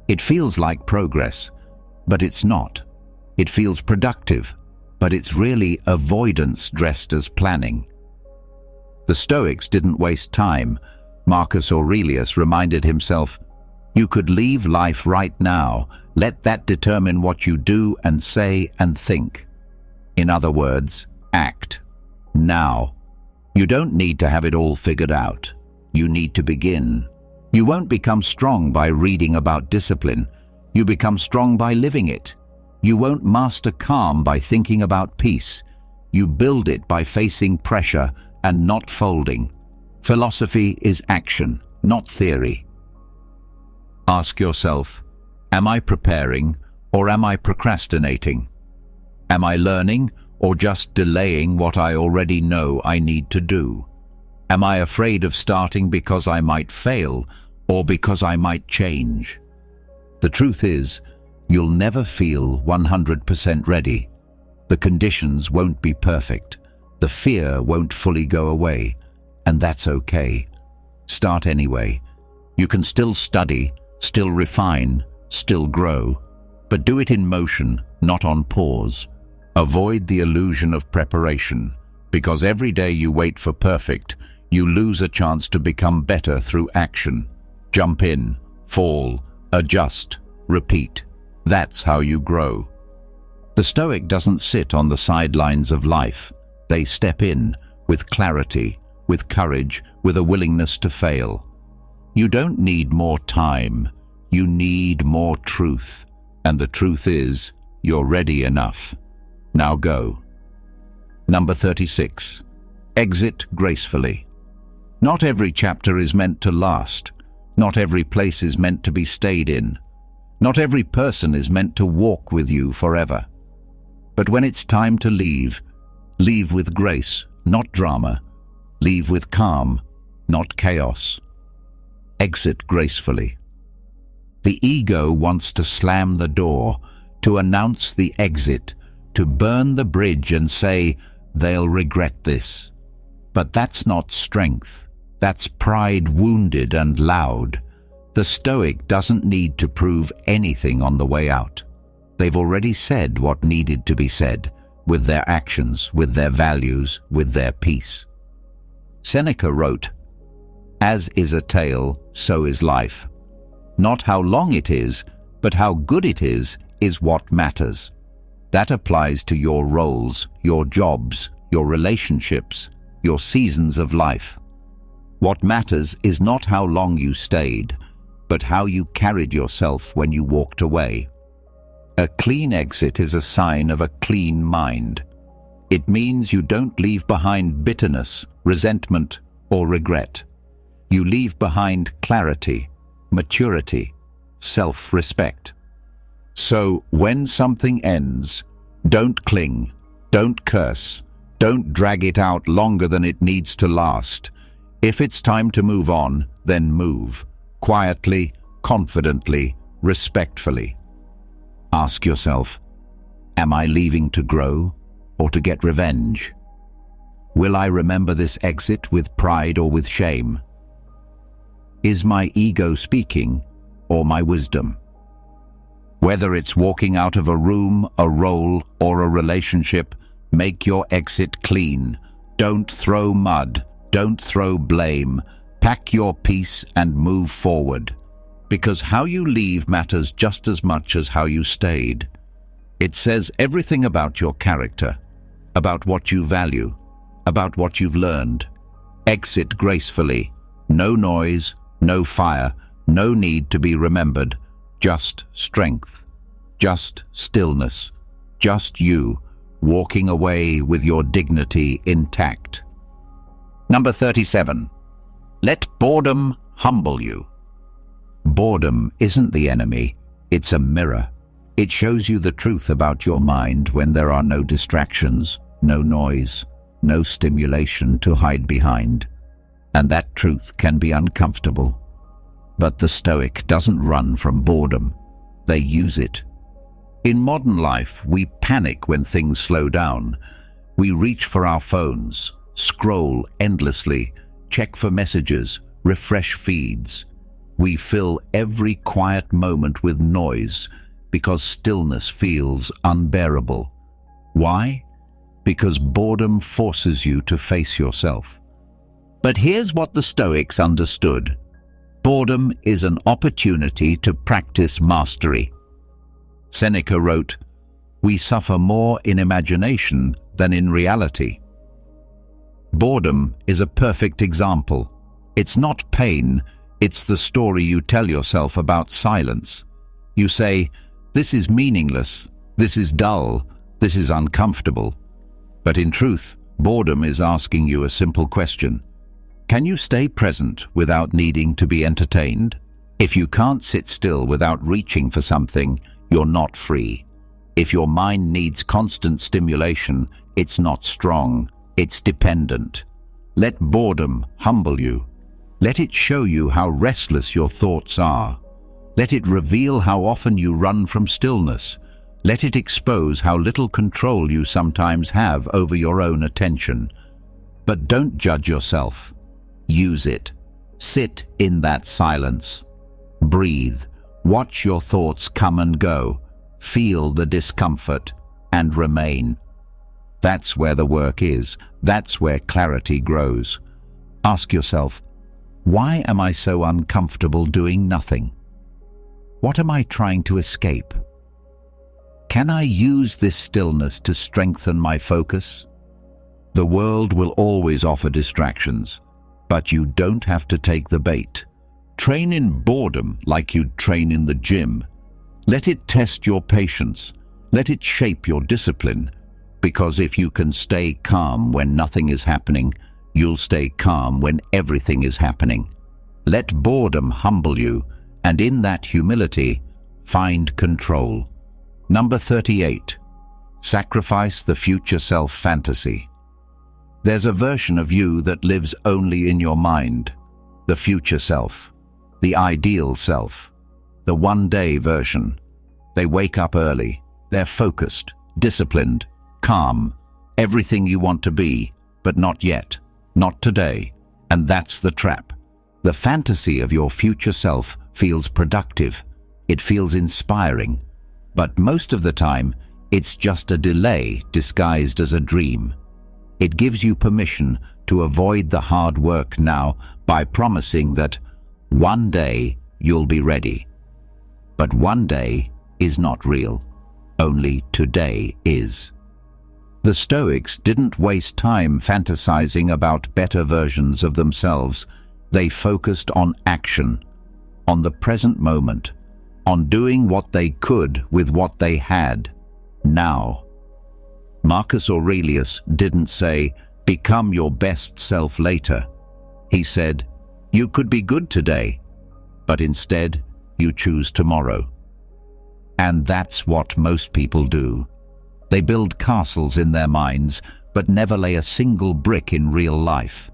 It feels like progress, but it's not. It feels productive, but it's really avoidance dressed as planning. The Stoics didn't waste time. Marcus Aurelius reminded himself, "You could leave life right now. Let that determine what you do and say and think." In other words, act. Now. You don't need to have it all figured out. You need to begin. You won't become strong by reading about discipline. You become strong by living it. You won't master calm by thinking about peace. You build it by facing pressure and not folding. Philosophy is action, not theory. Ask yourself, am I preparing or am I procrastinating? Am I learning or just delaying what I already know I need to do? Am I afraid of starting because I might fail or because I might change? The truth is, you'll never feel 100% ready. The conditions won't be perfect. The fear won't fully go away, and that's okay. Start anyway. You can still study, still refine, still grow, but do it in motion, not on pause. Avoid the illusion of preparation, because every day you wait for perfect, you lose a chance to become better through action. Jump in, fall, adjust, repeat. That's how you grow. The Stoic doesn't sit on the sidelines of life. They step in, with clarity, with courage, with a willingness to fail. You don't need more time. You need more truth. And the truth is, you're ready enough. Now go. Number 36. Exit gracefully. Not every chapter is meant to last. Not every place is meant to be stayed in. Not every person is meant to walk with you forever. But when it's time to leave, leave with grace, not drama. Leave with calm, not chaos. Exit gracefully. The ego wants to slam the door, to announce the exit, to burn the bridge and say, they'll regret this. But that's not strength. That's pride wounded and loud. The Stoic doesn't need to prove anything on the way out. They've already said what needed to be said, with their actions, with their values, with their peace. Seneca wrote, "As is a tale, so is life. Not how long it is, but how good it is what matters." That applies to your roles, your jobs, your relationships, your seasons of life. What matters is not how long you stayed, but how you carried yourself when you walked away. A clean exit is a sign of a clean mind. It means you don't leave behind bitterness, resentment, or regret. You leave behind clarity, maturity, self-respect. So when something ends, don't cling, don't curse, don't drag it out longer than it needs to last. If it's time to move on, then move. Quietly, confidently, respectfully. Ask yourself, am I leaving to grow or to get revenge? Will I remember this exit with pride or with shame? Is my ego speaking or my wisdom? Whether it's walking out of a room, a role, or a relationship, make your exit clean. Don't throw mud. Don't throw blame. Pack your peace and move forward. Because how you leave matters just as much as how you stayed. It says everything about your character, about what you value, about what you've learned. Exit gracefully. No noise, no fire, no need to be remembered. Just strength, just stillness, just you, walking away with your dignity intact. Number 37. Let boredom humble you. Boredom isn't the enemy, it's a mirror. It shows you the truth about your mind when there are no distractions, no noise, no stimulation to hide behind. And that truth can be uncomfortable. But the Stoic doesn't run from boredom. They use it. In modern life, we panic when things slow down. We reach for our phones, scroll endlessly, check for messages, refresh feeds. We fill every quiet moment with noise because stillness feels unbearable. Why? Because boredom forces you to face yourself. But here's what the Stoics understood. Boredom is an opportunity to practice mastery. Seneca wrote, "We suffer more in imagination than in reality." Boredom is a perfect example. It's not pain, it's the story you tell yourself about silence. You say, "This is meaningless, this is dull, this is uncomfortable." But in truth, boredom is asking you a simple question. Can you stay present without needing to be entertained? If you can't sit still without reaching for something, you're not free. If your mind needs constant stimulation, it's not strong, it's dependent. Let boredom humble you. Let it show you how restless your thoughts are. Let it reveal how often you run from stillness. Let it expose how little control you sometimes have over your own attention. But don't judge yourself. Use it. Sit in that silence. Breathe. Watch your thoughts come and go. Feel the discomfort and remain. That's where the work is. That's where clarity grows. Ask yourself, why am I so uncomfortable doing nothing? What am I trying to escape? Can I use this stillness to strengthen my focus? The world will always offer distractions, but you don't have to take the bait. Train in boredom like you'd train in the gym. Let it test your patience. Let it shape your discipline. Because if you can stay calm when nothing is happening, you'll stay calm when everything is happening. Let boredom humble you, and in that humility, find control. Number 38. Sacrifice the future self fantasy. There's a version of you that lives only in your mind. The future self. The ideal self. The one-day version. They wake up early. They're focused, disciplined, calm. Everything you want to be, but not yet. Not today. And that's the trap. The fantasy of your future self feels productive. It feels inspiring. But most of the time, it's just a delay disguised as a dream. It gives you permission to avoid the hard work now by promising that one day you'll be ready. But one day is not real. Only today is. The Stoics didn't waste time fantasizing about better versions of themselves. They focused on action, on the present moment, on doing what they could with what they had, now. Marcus Aurelius didn't say, "Become your best self later." He said, "You could be good today, but instead you choose tomorrow." And that's what most people do. They build castles in their minds, but never lay a single brick in real life.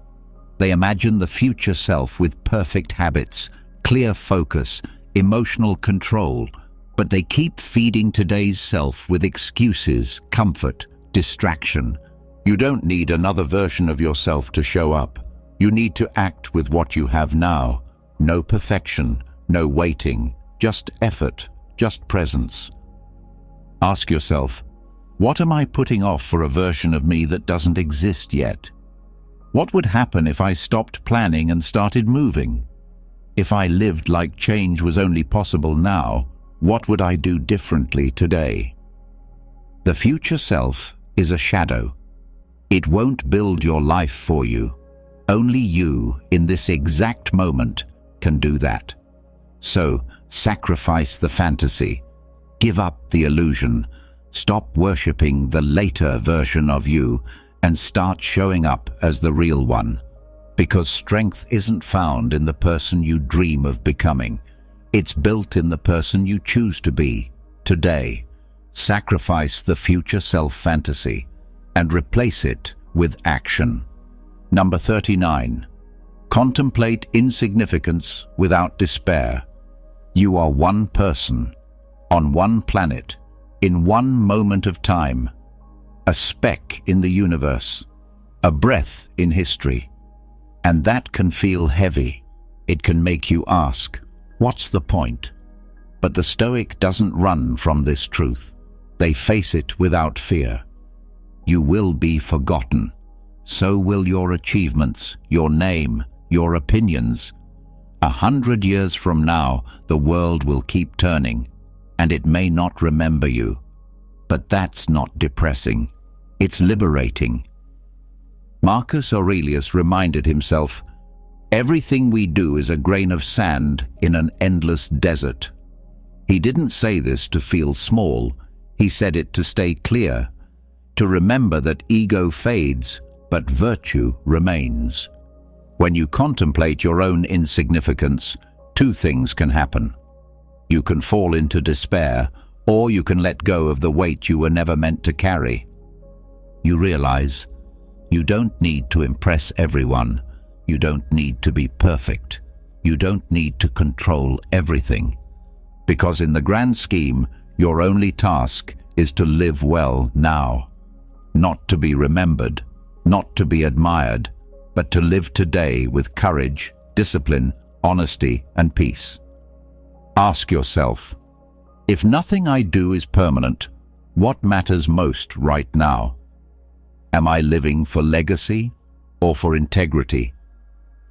They imagine the future self with perfect habits, clear focus, emotional control, but they keep feeding today's self with excuses, comfort, distraction. You don't need another version of yourself to show up. You need to act with what you have now. No perfection, no waiting, just effort, just presence. Ask yourself, what am I putting off for a version of me that doesn't exist yet? What would happen if I stopped planning and started moving? If I lived like change was only possible now, what would I do differently today? The future self is a shadow. It won't build your life for you. Only you, in this exact moment, can do that. So, sacrifice the fantasy. Give up the illusion. Stop worshipping the later version of you and start showing up as the real one. Because strength isn't found in the person you dream of becoming. It's built in the person you choose to be, today. Sacrifice the future self fantasy and replace it with action. Number 39. Contemplate insignificance without despair. You are one person, on one planet, in one moment of time. a speck in the universe, a breath in history. And that can feel heavy. It can make you ask, what's the point? But the Stoic doesn't run from this truth. They face it without fear. You will be forgotten. So will your achievements, your name, your opinions. 100 years from now, the world will keep turning, and it may not remember you. But that's not depressing. It's liberating. Marcus Aurelius reminded himself, everything we do is a grain of sand in an endless desert. He didn't say this to feel small. He said it to stay clear, to remember that ego fades, but virtue remains. When you contemplate your own insignificance, two things can happen. You can fall into despair, or you can let go of the weight you were never meant to carry. You realize you don't need to impress everyone. You don't need to be perfect. You don't need to control everything. Because in the grand scheme, your only task is to live well now. Not to be remembered, not to be admired, but to live today with courage, discipline, honesty, and peace. Ask yourself, if nothing I do is permanent, what matters most right now? Am I living for legacy or for integrity?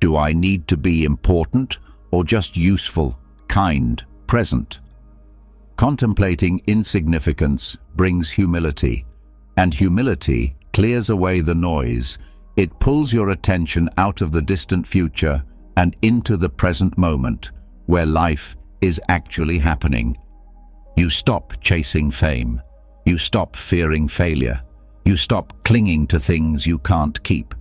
Do I need to be important or just useful, kind, present? Contemplating insignificance brings humility, and humility clears away the noise. It pulls your attention out of the distant future and into the present moment, where life is actually happening. You stop chasing fame. You stop fearing failure. You stop clinging to things you can't keep.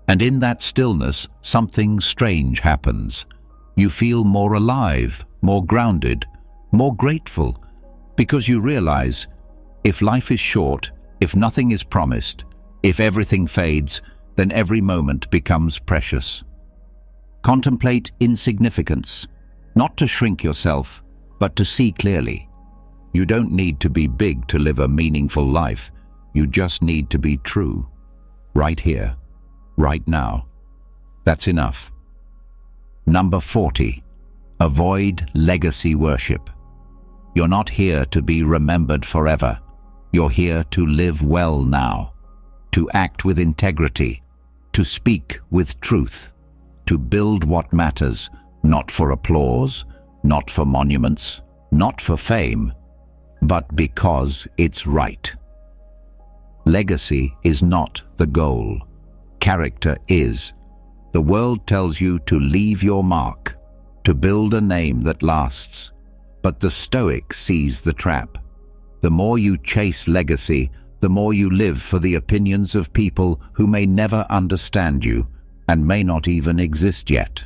And in that stillness, something strange happens. You feel more alive, more grounded, more grateful, because you realize, if life is short, if nothing is promised, if everything fades, then every moment becomes precious. Contemplate insignificance, not to shrink yourself, but to see clearly. You don't need to be big to live a meaningful life. You just need to be true. Right here, right now. That's enough. Number 40. Avoid legacy worship. You're not here to be remembered forever. You're here to live well now, to act with integrity, to speak with truth, to build what matters, not for applause, not for monuments, not for fame, but because it's right. Legacy is not the goal. Character is. The world tells you to leave your mark, to build a name that lasts. But the Stoic sees the trap. The more you chase legacy, the more you live for the opinions of people who may never understand you and may not even exist yet.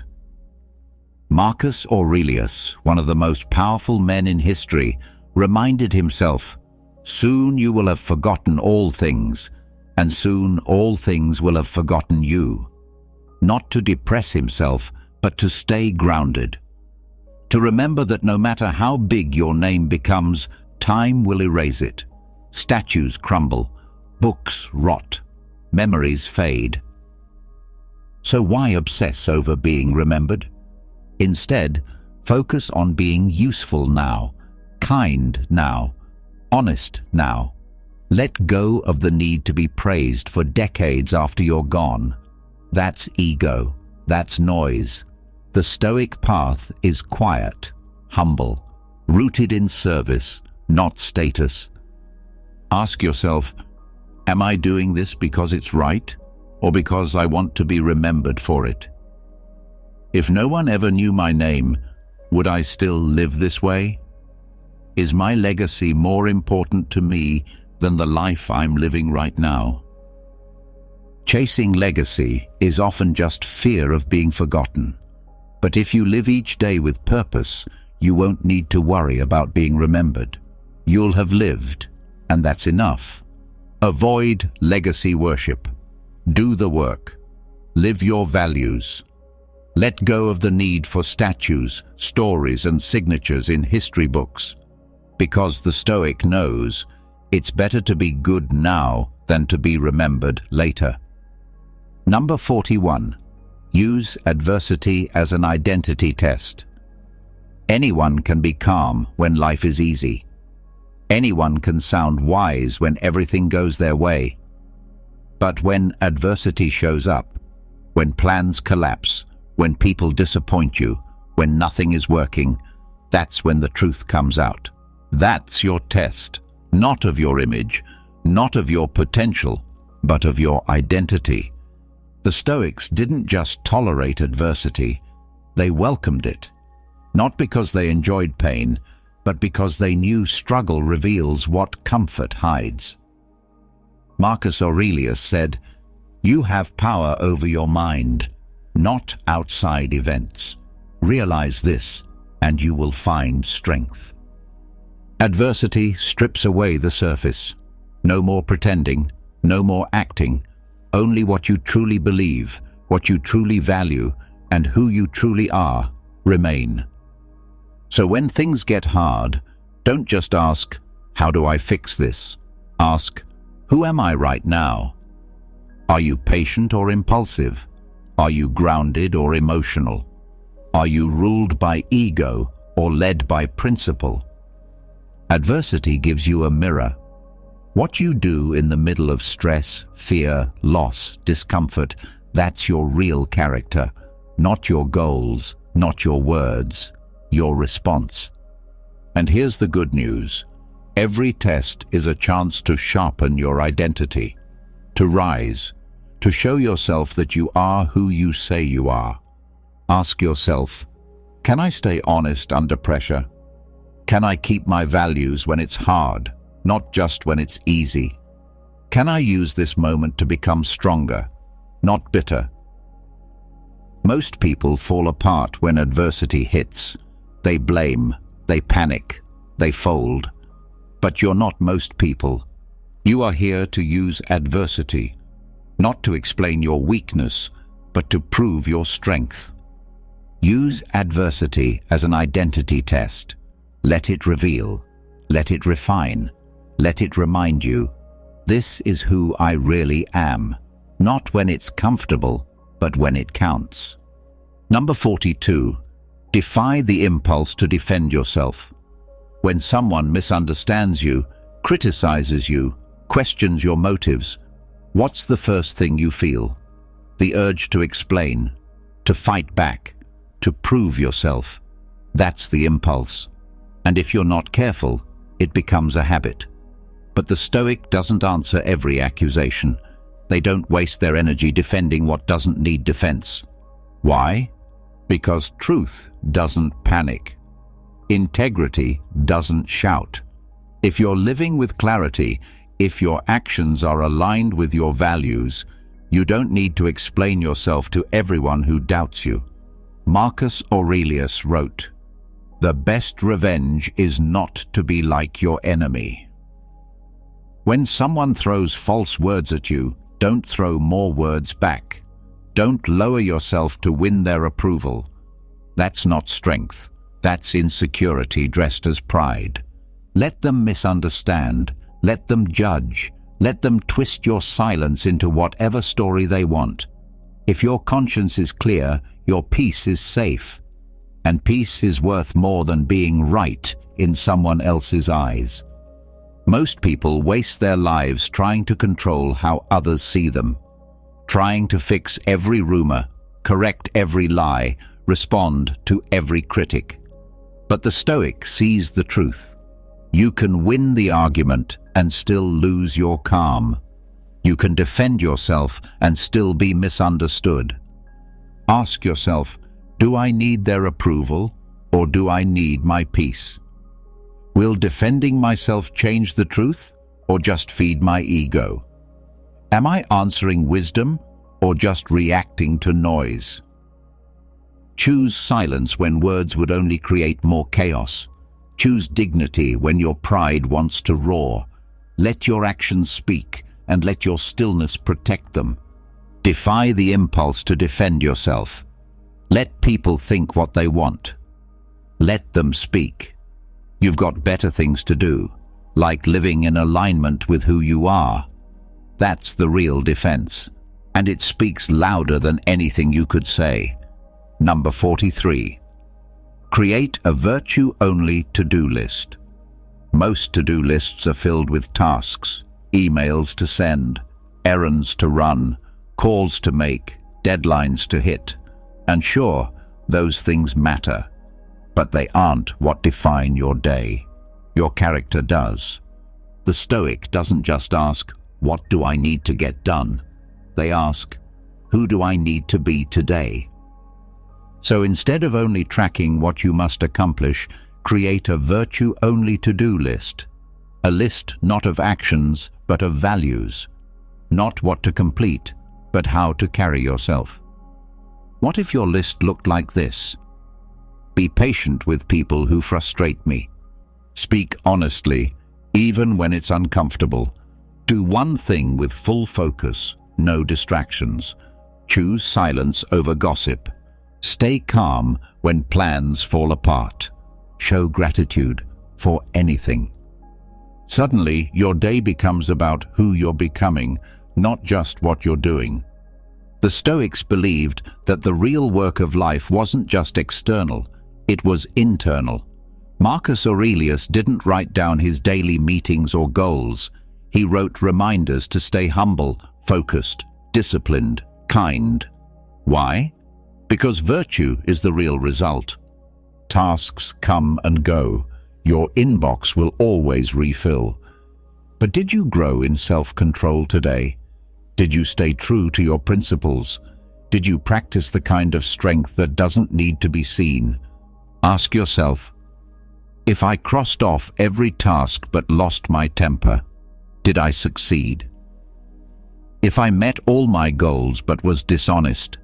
Marcus Aurelius, one of the most powerful men in history, reminded himself, soon you will have forgotten all things, and soon all things will have forgotten you. Not to depress himself, but to stay grounded. To remember that no matter how big your name becomes, time will erase it. Statues crumble, books rot, memories fade. So why obsess over being remembered? Instead, focus on being useful now, kind now, honest now. Let go of the need to be praised for decades after you're gone. That's ego. That's noise. The Stoic path is quiet, humble, rooted in service, not status. Ask yourself, am I doing this because it's right, or because I want to be remembered for it? If no one ever knew my name, would I still live this way? Is my legacy more important to me than the life I'm living right now? Chasing legacy is often just fear of being forgotten. But if you live each day with purpose, you won't need to worry about being remembered. You'll have lived, and that's enough. Avoid legacy worship. Do the work. Live your values. Let go of the need for statues, stories, and signatures in history books. Because the Stoic knows, It's better to be good now than to be remembered later. Number 41. Use adversity as an identity test. Anyone can be calm when life is easy. Anyone can sound wise when everything goes their way. But when adversity shows up, when plans collapse, when people disappoint you, when nothing is working, that's when the truth comes out. That's your test, not of your image, not of your potential, but of your identity. The Stoics didn't just tolerate adversity, they welcomed it. Not because they enjoyed pain, but because they knew struggle reveals what comfort hides. Marcus Aurelius said, "You have power over your mind, not outside events. Realize this, and you will find strength." Adversity strips away the surface. No more pretending, no more acting. Only what you truly believe, what you truly value, and who you truly are remain. So when things get hard, don't just ask, "How do I fix this?" Ask, "Who am I right now?" Are you patient or impulsive? Are you grounded or emotional? Are you ruled by ego or led by principle? Adversity gives you a mirror. What you do in the middle of stress, fear, loss, discomfort, that's your real character, not your goals, not your words, your response. And here's the good news. Every test is a chance to sharpen your identity, to rise, to show yourself that you are who you say you are. Ask yourself, can I stay honest under pressure? Can I keep my values when it's hard, not just when it's easy? Can I use this moment to become stronger, not bitter? Most people fall apart when adversity hits. They blame, they panic, they fold. But you're not most people. You are here to use adversity, not to explain your weakness, but to prove your strength. Use adversity as an identity test. Let it reveal, let it refine, let it remind you, this is who I really am, not when it's comfortable, but when it counts. Number 42. Defy the impulse to defend yourself. When someone misunderstands you, criticizes you, questions your motives, what's the first thing you feel? The urge to explain, to fight back, to prove yourself. That's the impulse. And if you're not careful, it becomes a habit. But the Stoic doesn't answer every accusation. They don't waste their energy defending what doesn't need defense. Why? Because truth doesn't panic. Integrity doesn't shout. If you're living with clarity, if your actions are aligned with your values, you don't need to explain yourself to everyone who doubts you. Marcus Aurelius wrote, "The best revenge is not to be like your enemy." When someone throws false words at you, don't throw more words back. Don't lower yourself to win their approval. That's not strength. That's insecurity dressed as pride. Let them misunderstand. Let them judge. Let them twist your silence into whatever story they want. If your conscience is clear, your peace is safe. And peace is worth more than being right in someone else's eyes. Most people waste their lives trying to control how others see them, trying to fix every rumor, correct every lie, respond to every critic. But the Stoic sees the truth. You can win the argument and still lose your calm. You can defend yourself and still be misunderstood. Ask yourself, do I need their approval, or do I need my peace? Will defending myself change the truth, or just feed my ego? Am I answering wisdom, or just reacting to noise? Choose silence when words would only create more chaos. Choose dignity when your pride wants to roar. Let your actions speak, and let your stillness protect them. Defy the impulse to defend yourself. Let people think what they want. Let them speak. You've got better things to do. like living in alignment with who you are. That's the real defense, and it speaks louder than anything you could say. Number 43. Create a virtue-only to-do list. Most to-do lists are filled with tasks, emails to send, errands to run, calls to make, deadlines to hit. And sure, those things matter, but they aren't what define your day. Your character does. The Stoic doesn't just ask, "What do I need to get done?" They ask, "Who do I need to be today?" So instead of only tracking what you must accomplish, create a virtue-only to-do list. A list not of actions, but of values. Not what to complete, but how to carry yourself. What if your list looked like this? Be patient with people who frustrate me. Speak honestly, even when it's uncomfortable. Do one thing with full focus, no distractions. Choose silence over gossip. Stay calm when plans fall apart. Show gratitude for anything. Suddenly, your day becomes about who you're becoming, not just what you're doing. The Stoics believed that the real work of life wasn't just external, it was internal. Marcus Aurelius didn't write down his daily meetings or goals. He wrote reminders to stay humble, focused, disciplined, kind. Why? Because virtue is the real result. Tasks come and go. Your inbox will always refill. But did you grow in self-control today? Did you stay true to your principles? Did you practice the kind of strength that doesn't need to be seen? Ask yourself, if I crossed off every task but lost my temper, did I succeed? If I met all my goals but was dishonest,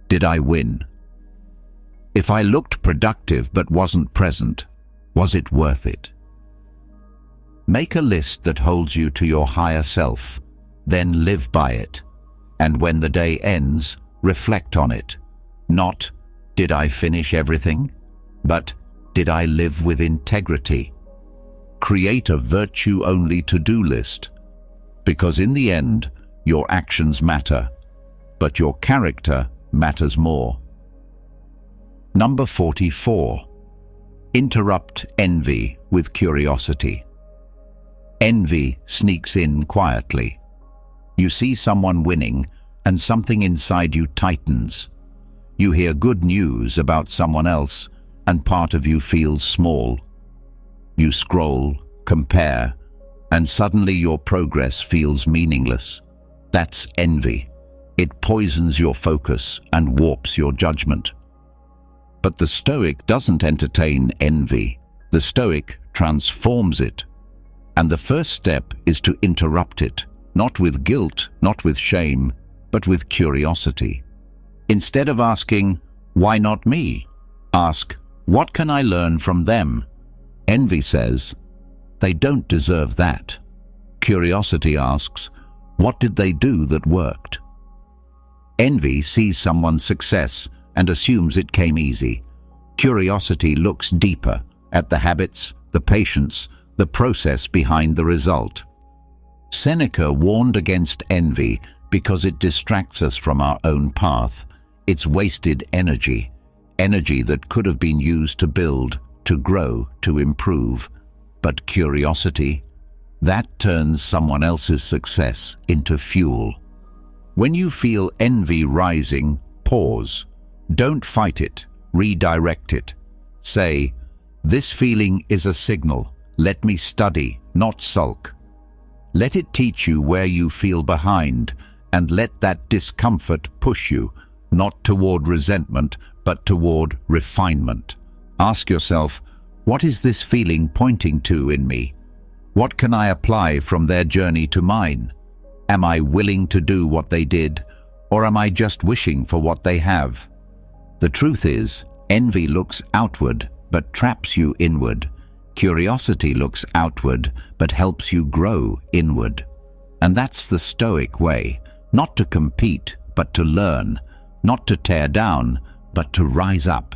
did I win? If I looked productive but wasn't present, was it worth it? Make a list that holds you to your higher self, then live by it. And when the day ends, reflect on it. Not, did I finish everything? But, did I live with integrity? Create a virtue-only to-do list, because in the end, your actions matter, but your character matters more. Number 44. Interrupt envy with curiosity. Envy sneaks in quietly. You see someone winning, and something inside you tightens. You hear good news about someone else, and part of you feels small. You scroll, compare, and suddenly your progress feels meaningless. That's envy. It poisons your focus and warps your judgment. But the Stoic doesn't entertain envy. The Stoic transforms it. And the first step is to interrupt it, not with guilt, not with shame, but with curiosity. Instead of asking, "Why not me?" ask, "What can I learn from them?" Envy says, "They don't deserve that." Curiosity asks, "What did they do that worked?" Envy sees someone's success and assumes it came easy. Curiosity looks deeper at the habits, the patience, the process behind the result. Seneca warned against envy because it distracts us from our own path. It's wasted energy, energy that could have been used to build, to grow, to improve. But curiosity, that turns someone else's success into fuel. When you feel envy rising, pause. Don't fight it, redirect it. Say, "This feeling is a signal. Let me study, not sulk." Let it teach you where you feel behind, and let that discomfort push you, not toward resentment, but toward refinement. Ask yourself, what is this feeling pointing to in me? What can I apply from their journey to mine? Am I willing to do what they did, or am I just wishing for what they have? The truth is, envy looks outward, but traps you inward. Curiosity looks outward, but helps you grow inward. And that's the Stoic way, not to compete, but to learn, not to tear down, but to rise up.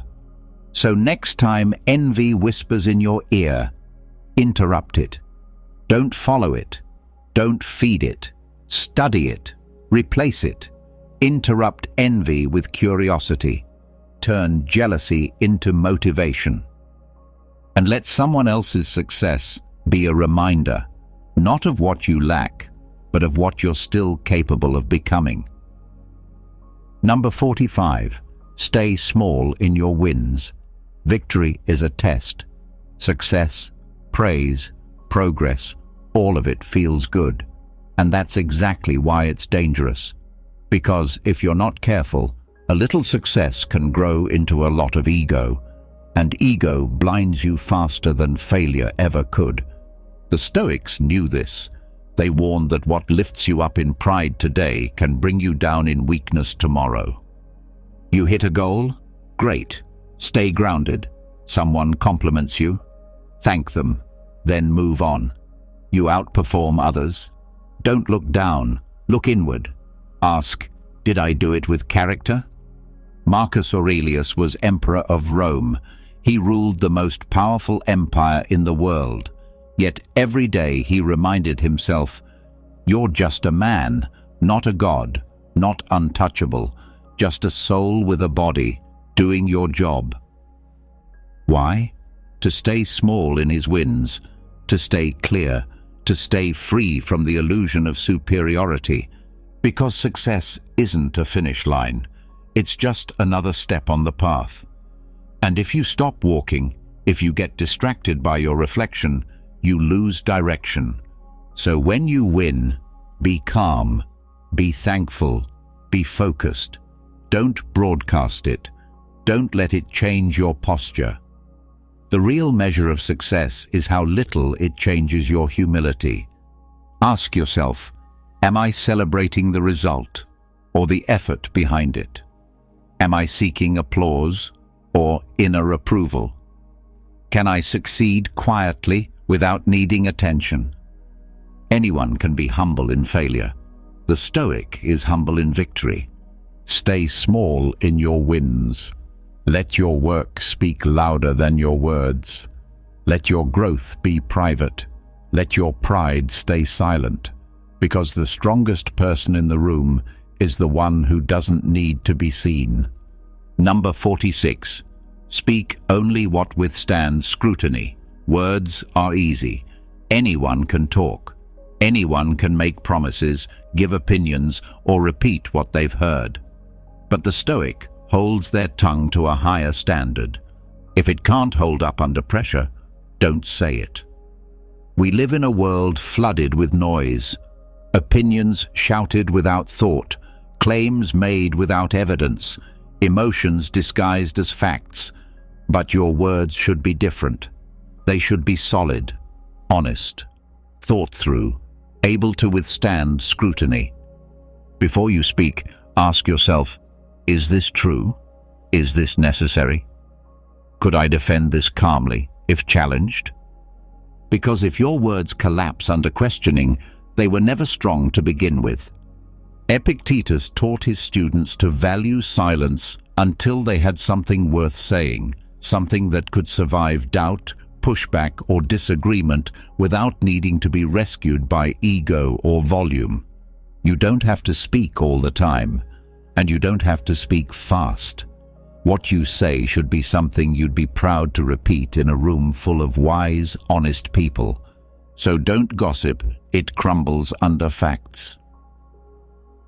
So next time envy whispers in your ear, interrupt it. Don't follow it. Don't feed it. Study it. Replace it. Interrupt envy with curiosity. Turn jealousy into motivation. And let someone else's success be a reminder, not of what you lack, but of what you're still capable of becoming. Number 45. Stay small in your wins. Victory is a test. Success, praise, progress, all of it feels good. And that's exactly why it's dangerous. Because if you're not careful, a little success can grow into a lot of ego, and ego blinds you faster than failure ever could. The Stoics knew this. They warned that what lifts you up in pride today can bring you down in weakness tomorrow. You hit a goal? Great. Stay grounded. Someone compliments you? Thank them. Then move on. You outperform others? Don't look down. Look inward. Ask, did I do it with character? Marcus Aurelius was emperor of Rome. He ruled the most powerful empire in the world. Yet every day he reminded himself, you're just a man, not a god, not untouchable, just a soul with a body, doing your job. Why? To stay small in his wins, to stay clear, to stay free from the illusion of superiority. Because success isn't a finish line. It's just another step on the path. And if you stop walking, if you get distracted by your reflection, you lose direction. So when you win, be calm, be thankful, be focused. Don't broadcast it. Don't let it change your posture. The real measure of success is how little it changes your humility. Ask yourself, am I celebrating the result or the effort behind it? Am I seeking applause or inner approval? Can I succeed quietly without needing attention? Anyone can be humble in failure. The Stoic is humble in victory. Stay small in your wins. Let your work speak louder than your words. Let your growth be private. Let your pride stay silent. Because the strongest person in the room is the one who doesn't need to be seen. Number 46. Speak only what withstands scrutiny. Words are easy. Anyone can talk. Anyone can make promises, give opinions, or repeat what they've heard. But the Stoic holds their tongue to a higher standard. If it can't hold up under pressure, don't say it. We live in a world flooded with noise. Opinions shouted without thought, claims made without evidence, emotions disguised as facts. But your words should be different. They should be solid, honest, thought through, able to withstand scrutiny. Before you speak, ask yourself, is this true? Is this necessary? Could I defend this calmly, if challenged? Because if your words collapse under questioning, they were never strong to begin with. Epictetus taught his students to value silence until they had something worth saying, something that could survive doubt, pushback, or disagreement without needing to be rescued by ego or volume. You don't have to speak all the time, and you don't have to speak fast. What you say should be something you'd be proud to repeat in a room full of wise, honest people. So don't gossip, it crumbles under facts.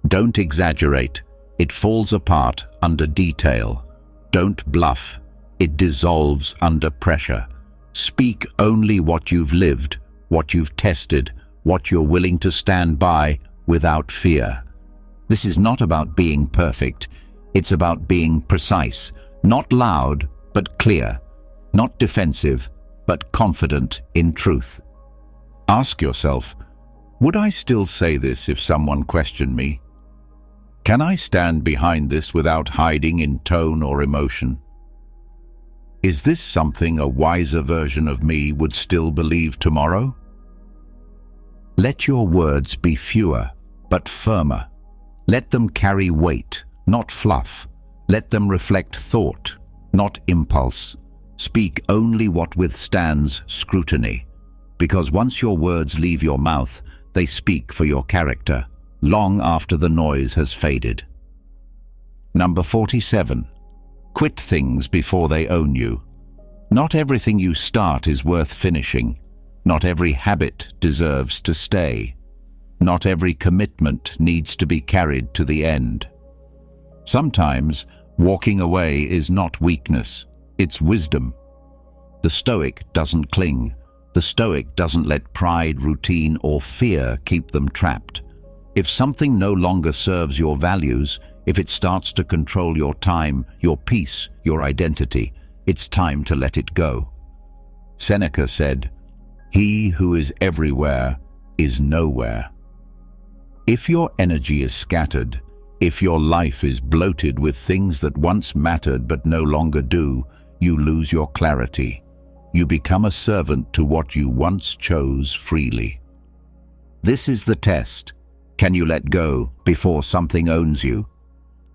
Don't exaggerate, it falls apart under detail. Don't bluff, it dissolves under pressure. Speak only what you've lived, what you've tested, what you're willing to stand by without fear. This is not about being perfect. It's about being precise, not loud, but clear, not defensive, but confident in truth. Ask yourself, would I still say this if someone questioned me? Can I stand behind this without hiding in tone or emotion? Is this something a wiser version of me would still believe tomorrow? Let your words be fewer, but firmer. Let them carry weight, not fluff. Let them reflect thought, not impulse. Speak only what withstands scrutiny. because once your words leave your mouth, they speak for your character, long after the noise has faded. Number 47. Quit things before they own you. Not everything you start is worth finishing. Not every habit deserves to stay. Not every commitment needs to be carried to the end. Sometimes, walking away is not weakness, it's wisdom. The Stoic doesn't cling. The Stoic doesn't let pride, routine, or fear keep them trapped. If something no longer serves your values, if it starts to control your time, your peace, your identity, it's time to let it go. Seneca said, "He who is everywhere is nowhere." If your energy is scattered, if your life is bloated with things that once mattered but no longer do, you lose your clarity. You become a servant to what you once chose freely. This is the test. Can you let go before something owns you?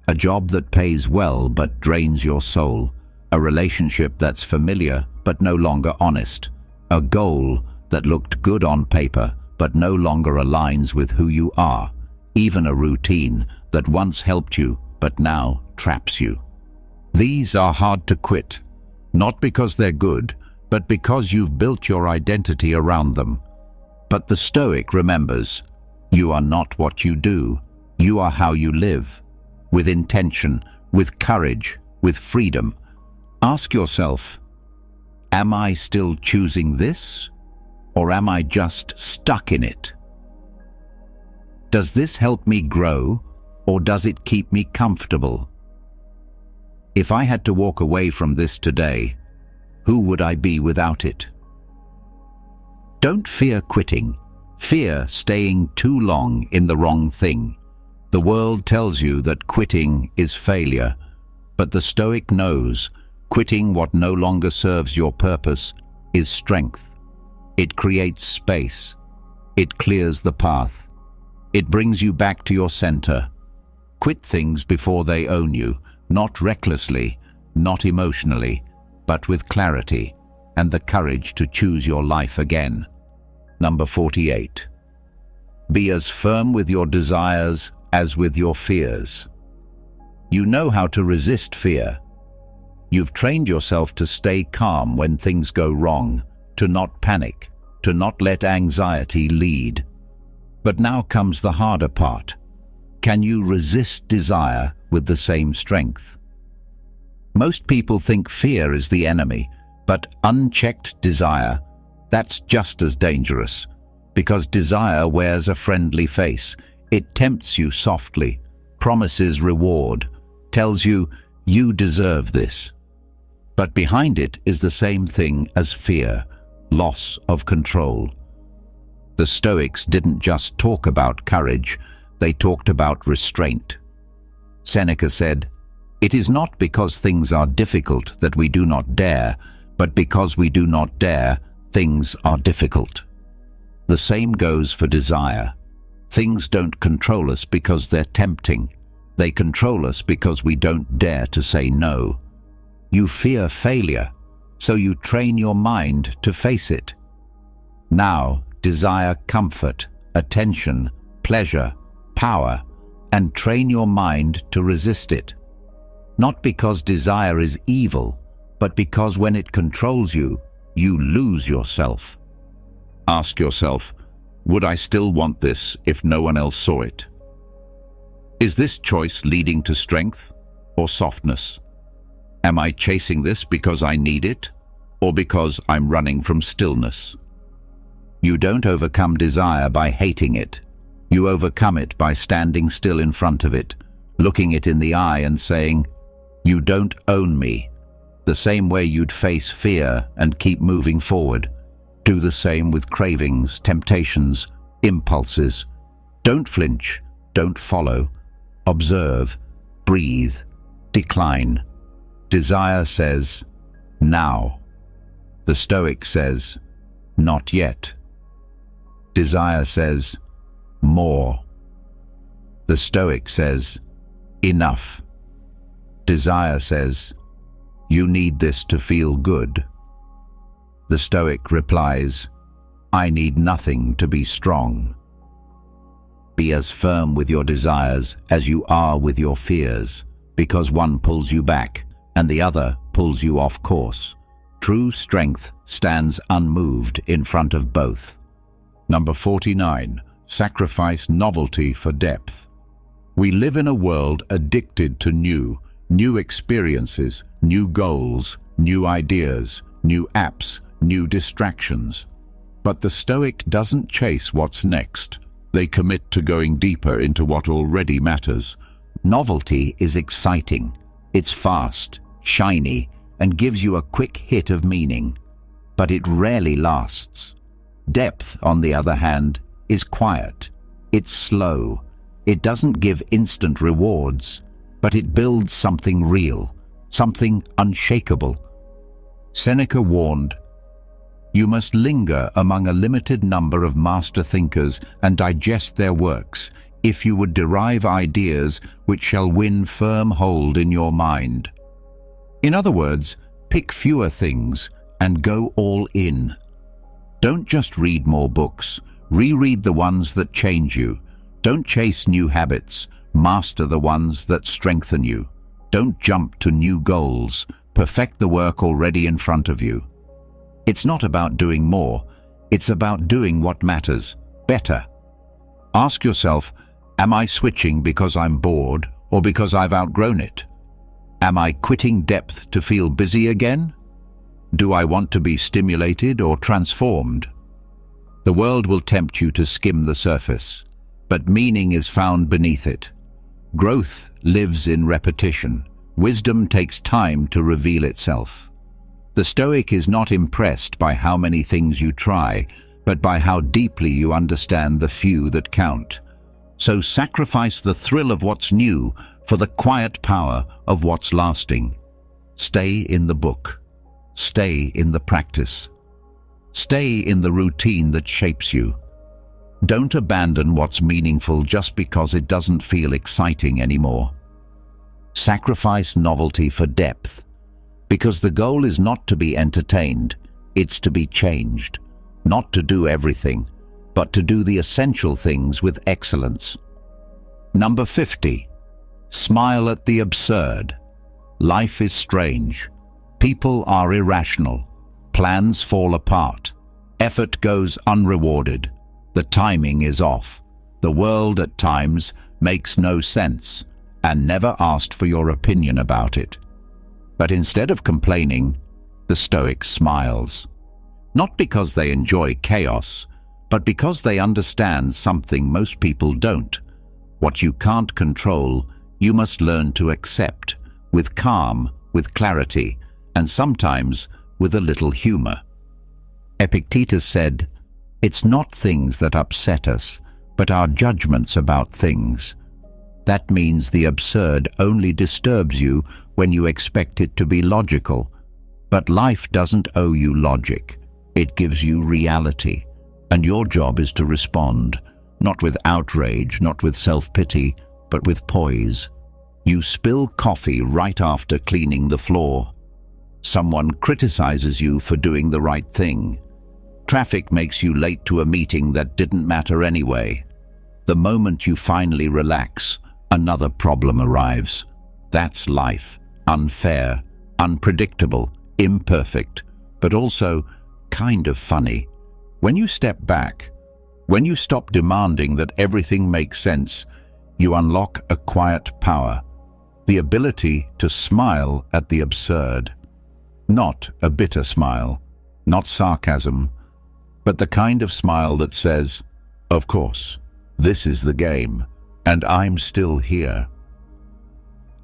A job that pays well but drains your soul. A relationship that's familiar but no longer honest. A goal that looked good on paper but no longer aligns with who you are. Even a routine that once helped you but now traps you. These are hard to quit, not because they're good, but because you've built your identity around them. But the Stoic remembers, you are not what you do, you are how you live. With intention, with courage, with freedom. Ask yourself, am I still choosing this? Or am I just stuck in it? Does this help me grow, or does it keep me comfortable? If I had to walk away from this today, who would I be without it? Don't fear quitting. Fear staying too long in the wrong thing. The world tells you that quitting is failure, but the Stoic knows quitting what no longer serves your purpose is strength. It creates space. It clears the path. It brings you back to your center. Quit things before they own you, not recklessly, not emotionally, but with clarity and the courage to choose your life again. Number 48. Be as firm with your desires as with your fears. You know how to resist fear. You've trained yourself to stay calm when things go wrong, to not panic, to not let anxiety lead. But now comes the harder part. Can you resist desire with the same strength? Most people think fear is the enemy, but unchecked desire, that's just as dangerous. Because desire wears a friendly face. It tempts you softly, promises reward, tells you, you deserve this. But behind it is the same thing as fear, loss of control. The Stoics didn't just talk about courage, they talked about restraint. Seneca said, "It is not because things are difficult that we do not dare, but because we do not dare, things are difficult." The same goes for desire. Things don't control us because they're tempting. They control us because we don't dare to say no. You fear failure, so you train your mind to face it. Now, desire comfort, attention, pleasure, power, and train your mind to resist it. Not because desire is evil, but because when it controls you, you lose yourself. Ask yourself, would I still want this if no one else saw it? Is this choice leading to strength or softness? Am I chasing this because I need it, or because I'm running from stillness? You don't overcome desire by hating it. You overcome it by standing still in front of it, looking it in the eye and saying, "You don't own me." The same way you'd face fear and keep moving forward. Do the same with cravings, temptations, impulses. Don't flinch, don't follow. Observe, breathe, decline. Desire says, now. The Stoic says, not yet. Desire says, more. The Stoic says, enough. Desire says, you need this to feel good. The Stoic replies, I need nothing to be strong. Be as firm with your desires as you are with your fears, because one pulls you back and the other pulls you off course. True strength stands unmoved in front of both. Number 49. Sacrifice novelty for depth. We live in a world addicted to new experiences, new goals, new ideas, new apps, new distractions. But the Stoic doesn't chase what's next. They commit to going deeper into what already matters. Novelty is exciting. It's fast, shiny, and gives you a quick hit of meaning. But it rarely lasts. Depth, on the other hand, is quiet. It's slow. It doesn't give instant rewards, but it builds something real, something unshakable. Seneca warned, "You must linger among a limited number of master thinkers and digest their works, if you would derive ideas which shall win firm hold in your mind." In other words, pick fewer things and go all in. Don't just read more books. Reread the ones that change you. Don't chase new habits. Master the ones that strengthen you. Don't jump to new goals. Perfect the work already in front of you. It's not about doing more. It's about doing what matters, better. Ask yourself, am I switching because I'm bored or because I've outgrown it? Am I quitting depth to feel busy again? Do I want to be stimulated or transformed? The world will tempt you to skim the surface, but meaning is found beneath it. Growth lives in repetition. Wisdom takes time to reveal itself. The Stoic is not impressed by how many things you try, but by how deeply you understand the few that count. So sacrifice the thrill of what's new for the quiet power of what's lasting. Stay in the book. Stay in the practice. Stay in the routine that shapes you. Don't abandon what's meaningful just because it doesn't feel exciting anymore. Sacrifice novelty for depth, because the goal is not to be entertained, it's to be changed. Not to do everything, but to do the essential things with excellence. Number 50. Smile at the absurd. Life is strange. People are irrational. Plans fall apart. Effort goes unrewarded. The timing is off. The world at times makes no sense and never asked for your opinion about it. But instead of complaining, the Stoic smiles. Not because they enjoy chaos, but because they understand something most people don't. What you can't control, you must learn to accept, with calm, with clarity, and sometimes with a little humor. Epictetus said, "It's not things that upset us, but our judgments about things." That means the absurd only disturbs you when you expect it to be logical. But life doesn't owe you logic. It gives you reality. And your job is to respond, not with outrage, not with self-pity, but with poise. You spill coffee right after cleaning the floor. Someone criticizes you for doing the right thing. Traffic makes you late to a meeting that didn't matter anyway. The moment you finally relax, another problem arrives. That's life. Unfair, unpredictable, imperfect, but also kind of funny. When you step back, when you stop demanding that everything makes sense, you unlock a quiet power, the ability to smile at the absurd. Not a bitter smile, not sarcasm, but the kind of smile that says, "Of course, this is the game, and I'm still here."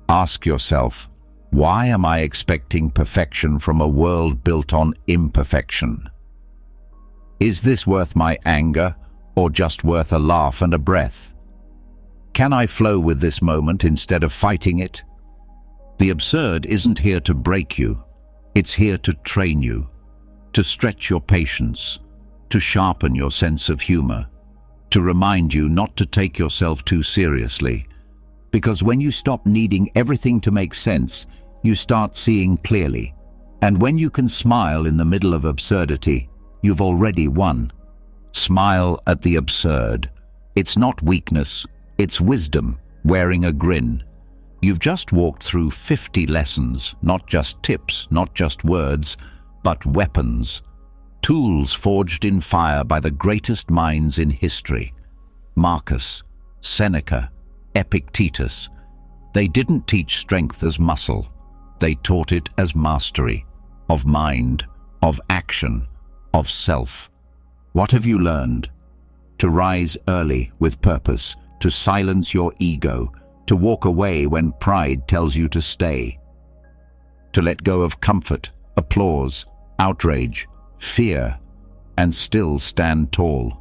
Ask yourself, why am I expecting perfection from a world built on imperfection? Is this worth my anger, or just worth a laugh and a breath? Can I flow with this moment instead of fighting it? The absurd isn't here to break you. It's here to train you, to stretch your patience, to sharpen your sense of humor, to remind you not to take yourself too seriously. Because when you stop needing everything to make sense, you start seeing clearly. And when you can smile in the middle of absurdity, you've already won. Smile at the absurd. It's not weakness, it's wisdom, wearing a grin. You've just walked through 50 lessons, not just tips, not just words, but weapons. Tools forged in fire by the greatest minds in history. Marcus, Seneca, Epictetus. They didn't teach strength as muscle. They taught it as mastery, of mind, of action, of self. What have you learned? To rise early with purpose, to silence your ego, to walk away when pride tells you to stay. To let go of comfort, applause, outrage, fear, and still stand tall.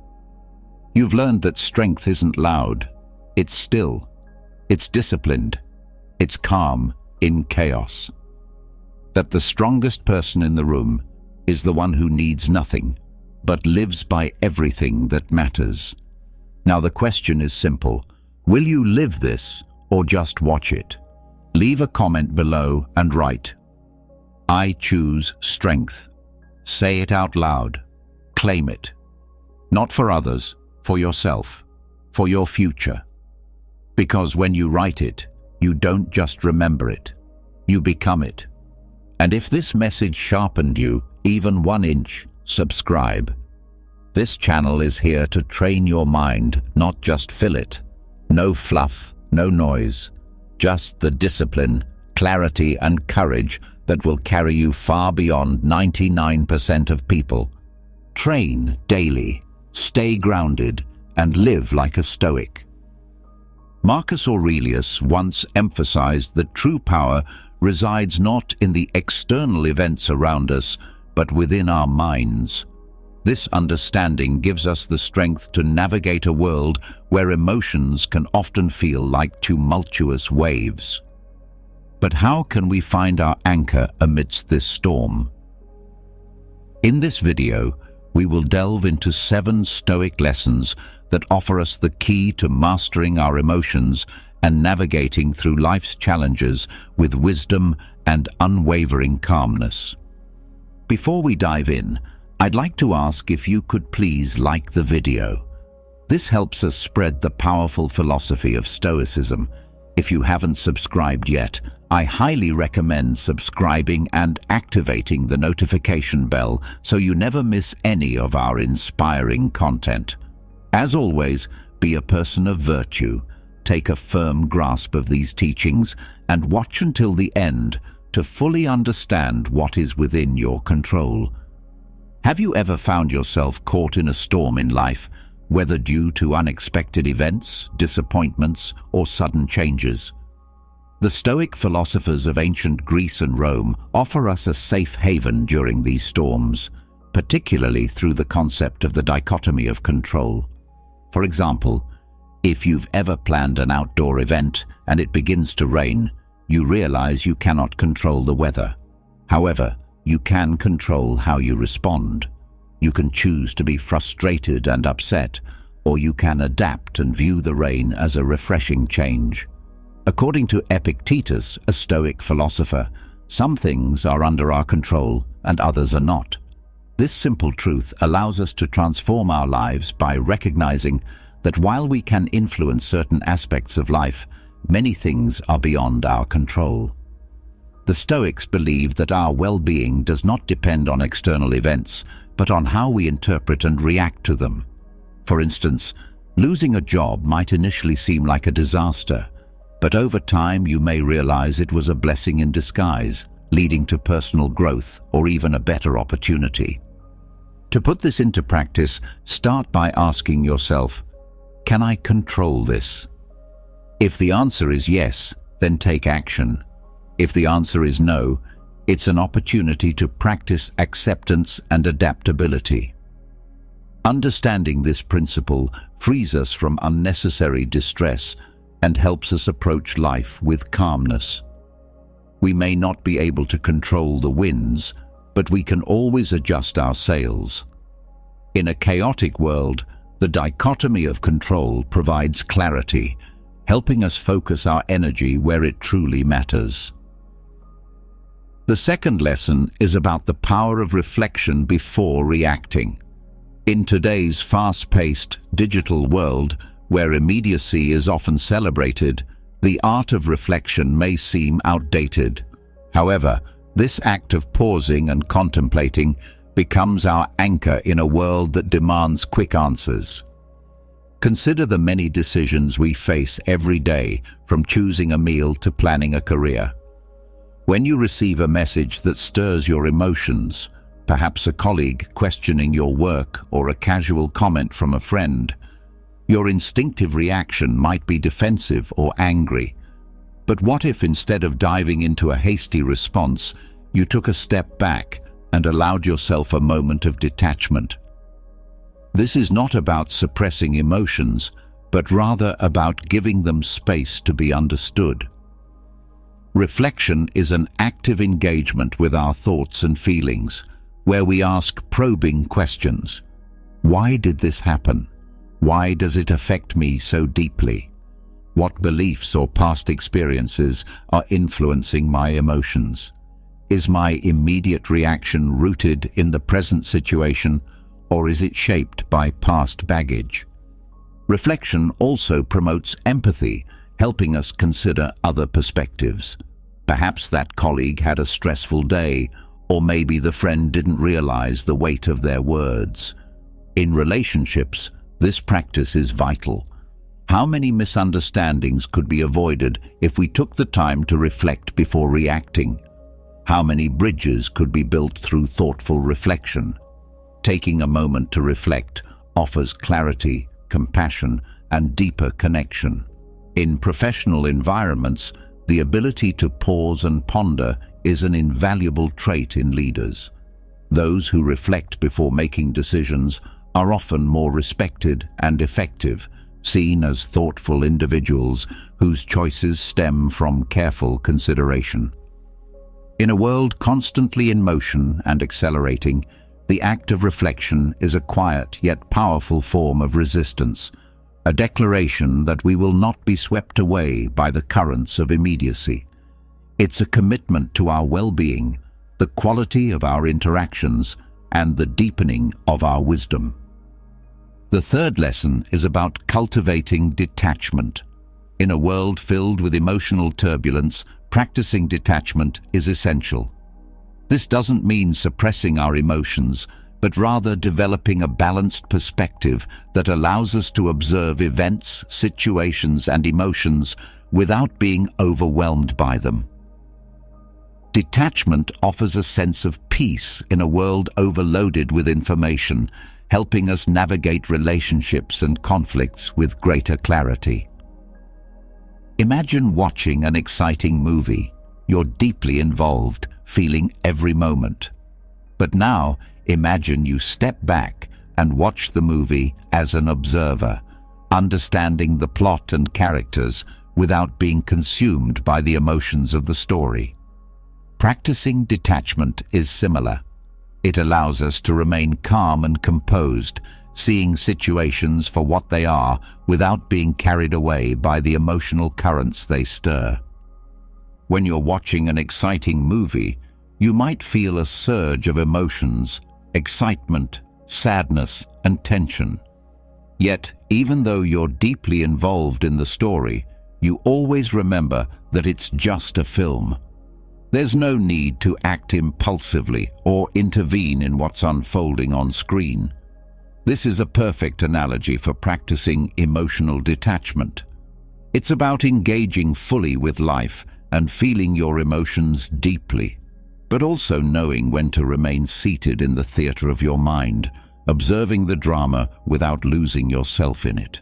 You've learned that strength isn't loud. It's still. It's disciplined. It's calm in chaos. That the strongest person in the room is the one who needs nothing, but lives by everything that matters. Now the question is simple. Will you live this or just watch it? Leave a comment below and write, "I choose strength." Say it out loud. Claim it. Not for others, for yourself, for your future. Because when you write it, you don't just remember it. You become it. And if this message sharpened you even 1 inch, subscribe. This channel is here to train your mind, not just fill it. No fluff, no noise. Just the discipline, clarity, and courage that will carry you far beyond 99% of people. Train daily, stay grounded, and live like a Stoic. Marcus Aurelius once emphasized that true power resides not in the external events around us, but within our minds. This understanding gives us the strength to navigate a world where emotions can often feel like tumultuous waves. But how can we find our anchor amidst this storm? In this video, we will delve into 7 Stoic lessons that offer us the key to mastering our emotions and navigating through life's challenges with wisdom and unwavering calmness. Before we dive in, I'd like to ask if you could please like the video. This helps us spread the powerful philosophy of Stoicism. If you haven't subscribed yet, I highly recommend subscribing and activating the notification bell so you never miss any of our inspiring content. As always, be a person of virtue. Take a firm grasp of these teachings and watch until the end to fully understand what is within your control. Have you ever found yourself caught in a storm in life, whether due to unexpected events, disappointments, or sudden changes? The Stoic philosophers of ancient Greece and Rome offer us a safe haven during these storms, particularly through the concept of the dichotomy of control. For example, if you've ever planned an outdoor event and it begins to rain, you realize you cannot control the weather. However, you can control how you respond. You can choose to be frustrated and upset, or you can adapt and view the rain as a refreshing change. According to Epictetus, a Stoic philosopher, some things are under our control and others are not. This simple truth allows us to transform our lives by recognizing that while we can influence certain aspects of life, many things are beyond our control. The Stoics believe that our well-being does not depend on external events, but on how we interpret and react to them. For instance, losing a job might initially seem like a disaster, but over time you may realize it was a blessing in disguise, leading to personal growth or even a better opportunity. To put this into practice, start by asking yourself, can I control this? If the answer is yes, then take action. If the answer is no, it's an opportunity to practice acceptance and adaptability. Understanding this principle frees us from unnecessary distress and helps us approach life with calmness. We may not be able to control the winds, but we can always adjust our sails. In a chaotic world, the dichotomy of control provides clarity, helping us focus our energy where it truly matters. The second lesson is about the power of reflection before reacting. In today's fast-paced digital world, where immediacy is often celebrated, the art of reflection may seem outdated. However, this act of pausing and contemplating becomes our anchor in a world that demands quick answers. Consider the many decisions we face every day, from choosing a meal to planning a career. When you receive a message that stirs your emotions, perhaps a colleague questioning your work or a casual comment from a friend, your instinctive reaction might be defensive or angry. But what if, instead of diving into a hasty response, you took a step back and allowed yourself a moment of detachment? This is not about suppressing emotions, but rather about giving them space to be understood. Reflection is an active engagement with our thoughts and feelings, where we ask probing questions. Why did this happen? Why does it affect me so deeply? What beliefs or past experiences are influencing my emotions? Is my immediate reaction rooted in the present situation, or is it shaped by past baggage? Reflection also promotes empathy, helping us consider other perspectives. Perhaps that colleague had a stressful day, or maybe the friend didn't realize the weight of their words. In relationships, this practice is vital. How many misunderstandings could be avoided if we took the time to reflect before reacting? How many bridges could be built through thoughtful reflection? Taking a moment to reflect offers clarity, compassion, and deeper connection. In professional environments, the ability to pause and ponder is an invaluable trait in leaders. Those who reflect before making decisions are often more respected and effective, seen as thoughtful individuals whose choices stem from careful consideration. In a world constantly in motion and accelerating, the act of reflection is a quiet yet powerful form of resistance, a declaration that we will not be swept away by the currents of immediacy. It's a commitment to our well-being, the quality of our interactions, and the deepening of our wisdom. The third lesson is about cultivating detachment. In a world filled with emotional turbulence, practicing detachment is essential. This doesn't mean suppressing our emotions, but rather developing a balanced perspective that allows us to observe events, situations, and emotions without being overwhelmed by them. Detachment offers a sense of peace in a world overloaded with information, helping us navigate relationships and conflicts with greater clarity. Imagine watching an exciting movie. You're deeply involved, feeling every moment. But now, imagine you step back and watch the movie as an observer, understanding the plot and characters without being consumed by the emotions of the story. Practicing detachment is similar. It allows us to remain calm and composed, seeing situations for what they are without being carried away by the emotional currents they stir. When you're watching an exciting movie, you might feel a surge of emotions, excitement, sadness, and tension. Yet, even though you're deeply involved in the story, you always remember that it's just a film. There's no need to act impulsively or intervene in what's unfolding on screen. This is a perfect analogy for practicing emotional detachment. It's about engaging fully with life and feeling your emotions deeply, but also knowing when to remain seated in the theater of your mind, observing the drama without losing yourself in it.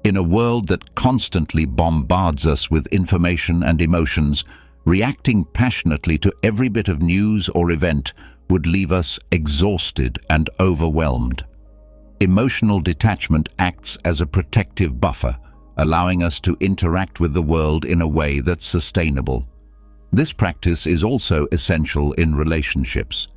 In a world that constantly bombards us with information and emotions, reacting passionately to every bit of news or event would leave us exhausted and overwhelmed. Emotional detachment acts as a protective buffer, allowing us to interact with the world in a way that's sustainable. This practice is also essential in relationships.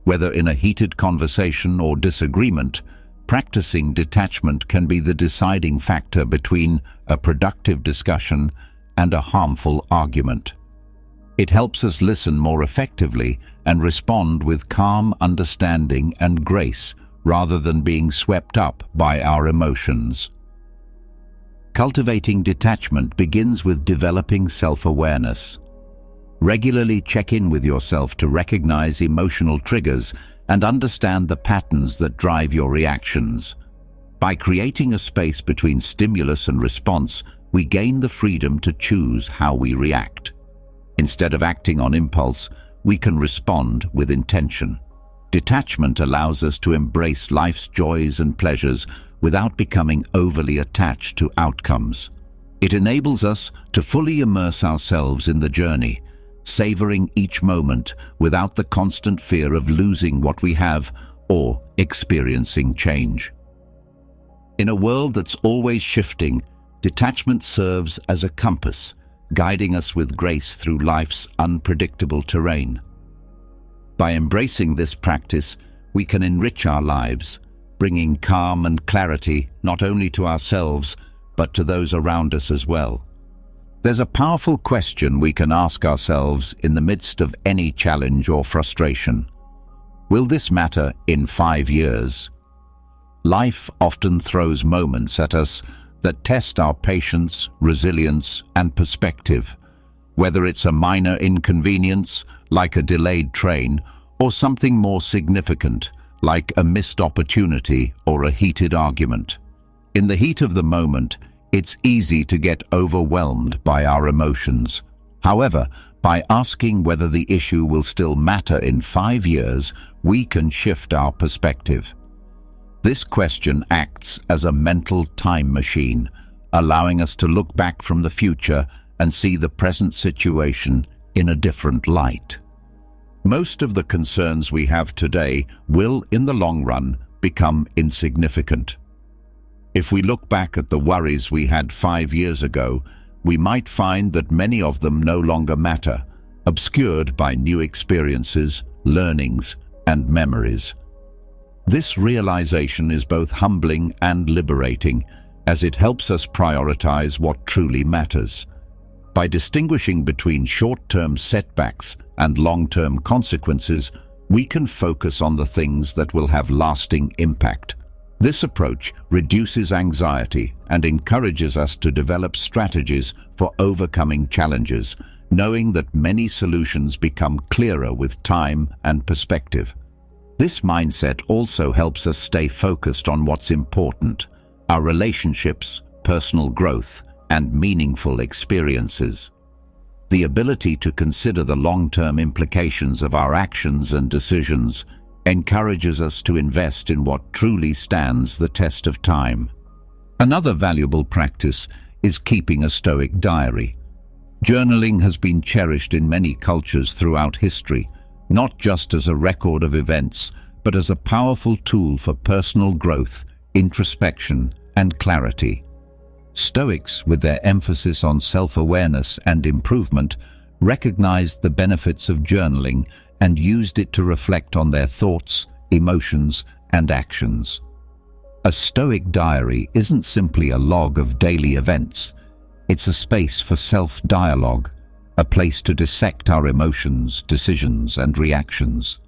Whether in a heated conversation or disagreement, practicing detachment can be the deciding factor between a productive discussion and a harmful argument. It helps us listen more effectively and respond with calm understanding and grace, rather than being swept up by our emotions. Cultivating detachment begins with developing self-awareness. Regularly check in with yourself to recognize emotional triggers and understand the patterns that drive your reactions. By creating a space between stimulus and response, we gain the freedom to choose how we react. Instead of acting on impulse, we can respond with intention. Detachment allows us to embrace life's joys and pleasures without becoming overly attached to outcomes. It enables us to fully immerse ourselves in the journey, savoring each moment without the constant fear of losing what we have or experiencing change. In a world that's always shifting, detachment serves as a compass, guiding us with grace through life's unpredictable terrain. By embracing this practice, we can enrich our lives, bringing calm and clarity not only to ourselves, but to those around us as well. There's a powerful question we can ask ourselves in the midst of any challenge or frustration. Will this matter in 5 years? Life often throws moments at us that test our patience, resilience, and perspective, whether it's a minor inconvenience, like a delayed train, or something more significant, like a missed opportunity or a heated argument. In the heat of the moment, it's easy to get overwhelmed by our emotions. However, by asking whether the issue will still matter in 5 years, we can shift our perspective. This question acts as a mental time machine, allowing us to look back from the future and see the present situation in a different light. Most of the concerns we have today will, in the long run, become insignificant. If we look back at the worries we had 5 years ago, we might find that many of them no longer matter, obscured by new experiences, learnings, and memories. This realization is both humbling and liberating, as it helps us prioritize what truly matters. By distinguishing between short-term setbacks and long-term consequences, we can focus on the things that will have lasting impact. This approach reduces anxiety and encourages us to develop strategies for overcoming challenges, knowing that many solutions become clearer with time and perspective. This mindset also helps us stay focused on what's important: our relationships, personal growth, and meaningful experiences. The ability to consider the long-term implications of our actions and decisions encourages us to invest in what truly stands the test of time. Another valuable practice is keeping a Stoic diary. Journaling has been cherished in many cultures throughout history, not just as a record of events, but as a powerful tool for personal growth, introspection, and clarity. Stoics, with their emphasis on self-awareness and improvement, recognized the benefits of journaling and used it to reflect on their thoughts, emotions, and actions. A Stoic diary isn't simply a log of daily events. It's a space for self-dialogue, a place to dissect our emotions, decisions, and reactions.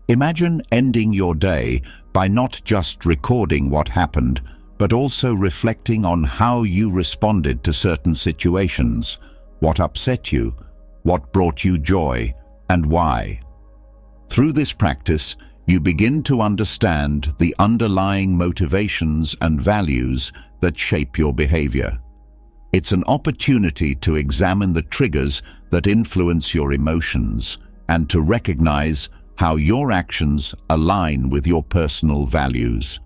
Imagine ending your day by not just recording what happened, but also reflecting on how you responded to certain situations, what upset you, what brought you joy, and why. Through this practice, you begin to understand the underlying motivations and values that shape your behavior. It's an opportunity to examine the triggers that influence your emotions and to recognize how your actions align with your personal values.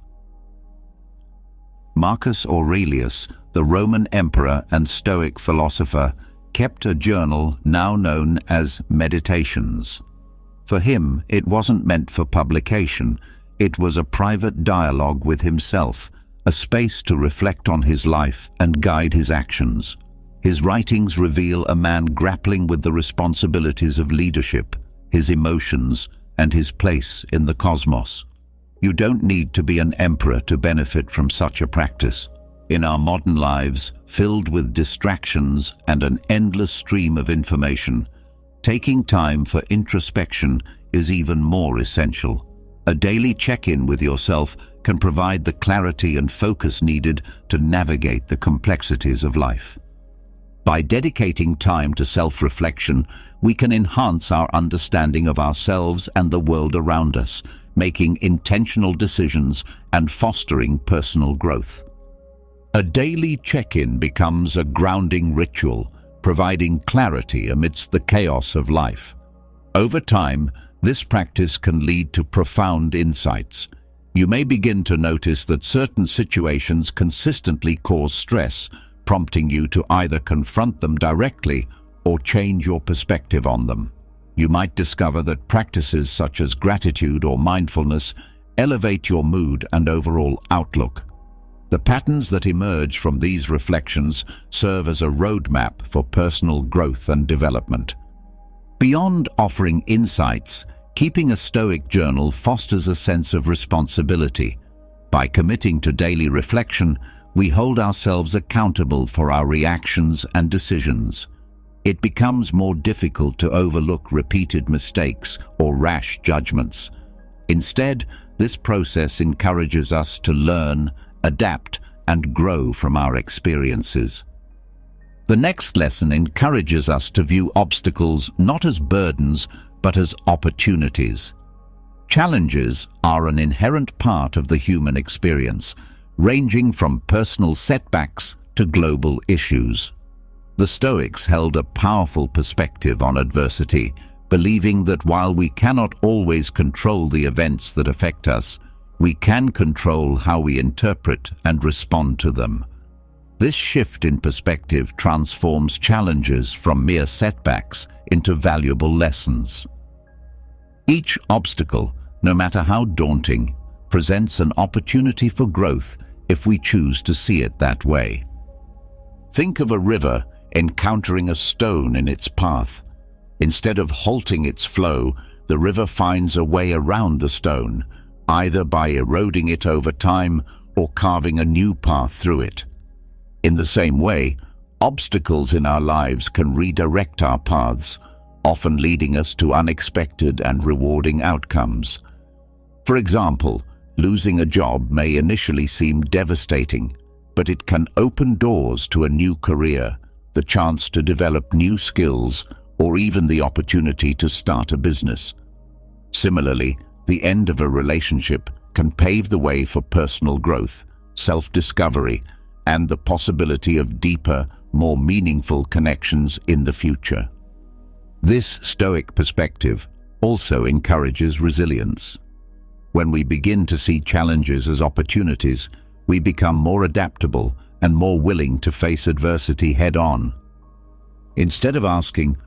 Marcus Aurelius, the Roman emperor and Stoic philosopher, kept a journal now known as Meditations. For him, it wasn't meant for publication. It was a private dialogue with himself, a space to reflect on his life and guide his actions. His writings reveal a man grappling with the responsibilities of leadership, his emotions, and his place in the cosmos. You don't need to be an emperor to benefit from such a practice. In our modern lives, filled with distractions and an endless stream of information, taking time for introspection is even more essential. A daily check-in with yourself can provide the clarity and focus needed to navigate the complexities of life. By dedicating time to self-reflection, we can enhance our understanding of ourselves and the world around us, making intentional decisions and fostering personal growth. A daily check-in becomes a grounding ritual, providing clarity amidst the chaos of life. Over time, this practice can lead to profound insights. You may begin to notice that certain situations consistently cause stress, prompting you to either confront them directly or change your perspective on them. You might discover that practices such as gratitude or mindfulness elevate your mood and overall outlook. The patterns that emerge from these reflections serve as a roadmap for personal growth and development. Beyond offering insights, keeping a Stoic journal fosters a sense of responsibility. By committing to daily reflection, we hold ourselves accountable for our reactions and decisions. It becomes more difficult to overlook repeated mistakes or rash judgments. Instead, this process encourages us to learn, adapt, and grow from our experiences. The next lesson encourages us to view obstacles not as burdens, but as opportunities. Challenges are an inherent part of the human experience, ranging from personal setbacks to global issues. The Stoics held a powerful perspective on adversity, believing that while we cannot always control the events that affect us, we can control how we interpret and respond to them. This shift in perspective transforms challenges from mere setbacks into valuable lessons. Each obstacle, no matter how daunting, presents an opportunity for growth if we choose to see it that way. Think of a river encountering a stone in its path. Instead of halting its flow, the river finds a way around the stone, either by eroding it over time or carving a new path through it. In the same way, obstacles in our lives can redirect our paths, often leading us to unexpected and rewarding outcomes. For example, losing a job may initially seem devastating, but it can open doors to a new career, the chance to develop new skills, or even the opportunity to start a business. Similarly, the end of a relationship can pave the way for personal growth, self-discovery, and the possibility of deeper, more meaningful connections in the future. This Stoic perspective also encourages resilience. When we begin to see challenges as opportunities, we become more adaptable and more willing to face adversity head-on. Instead of asking,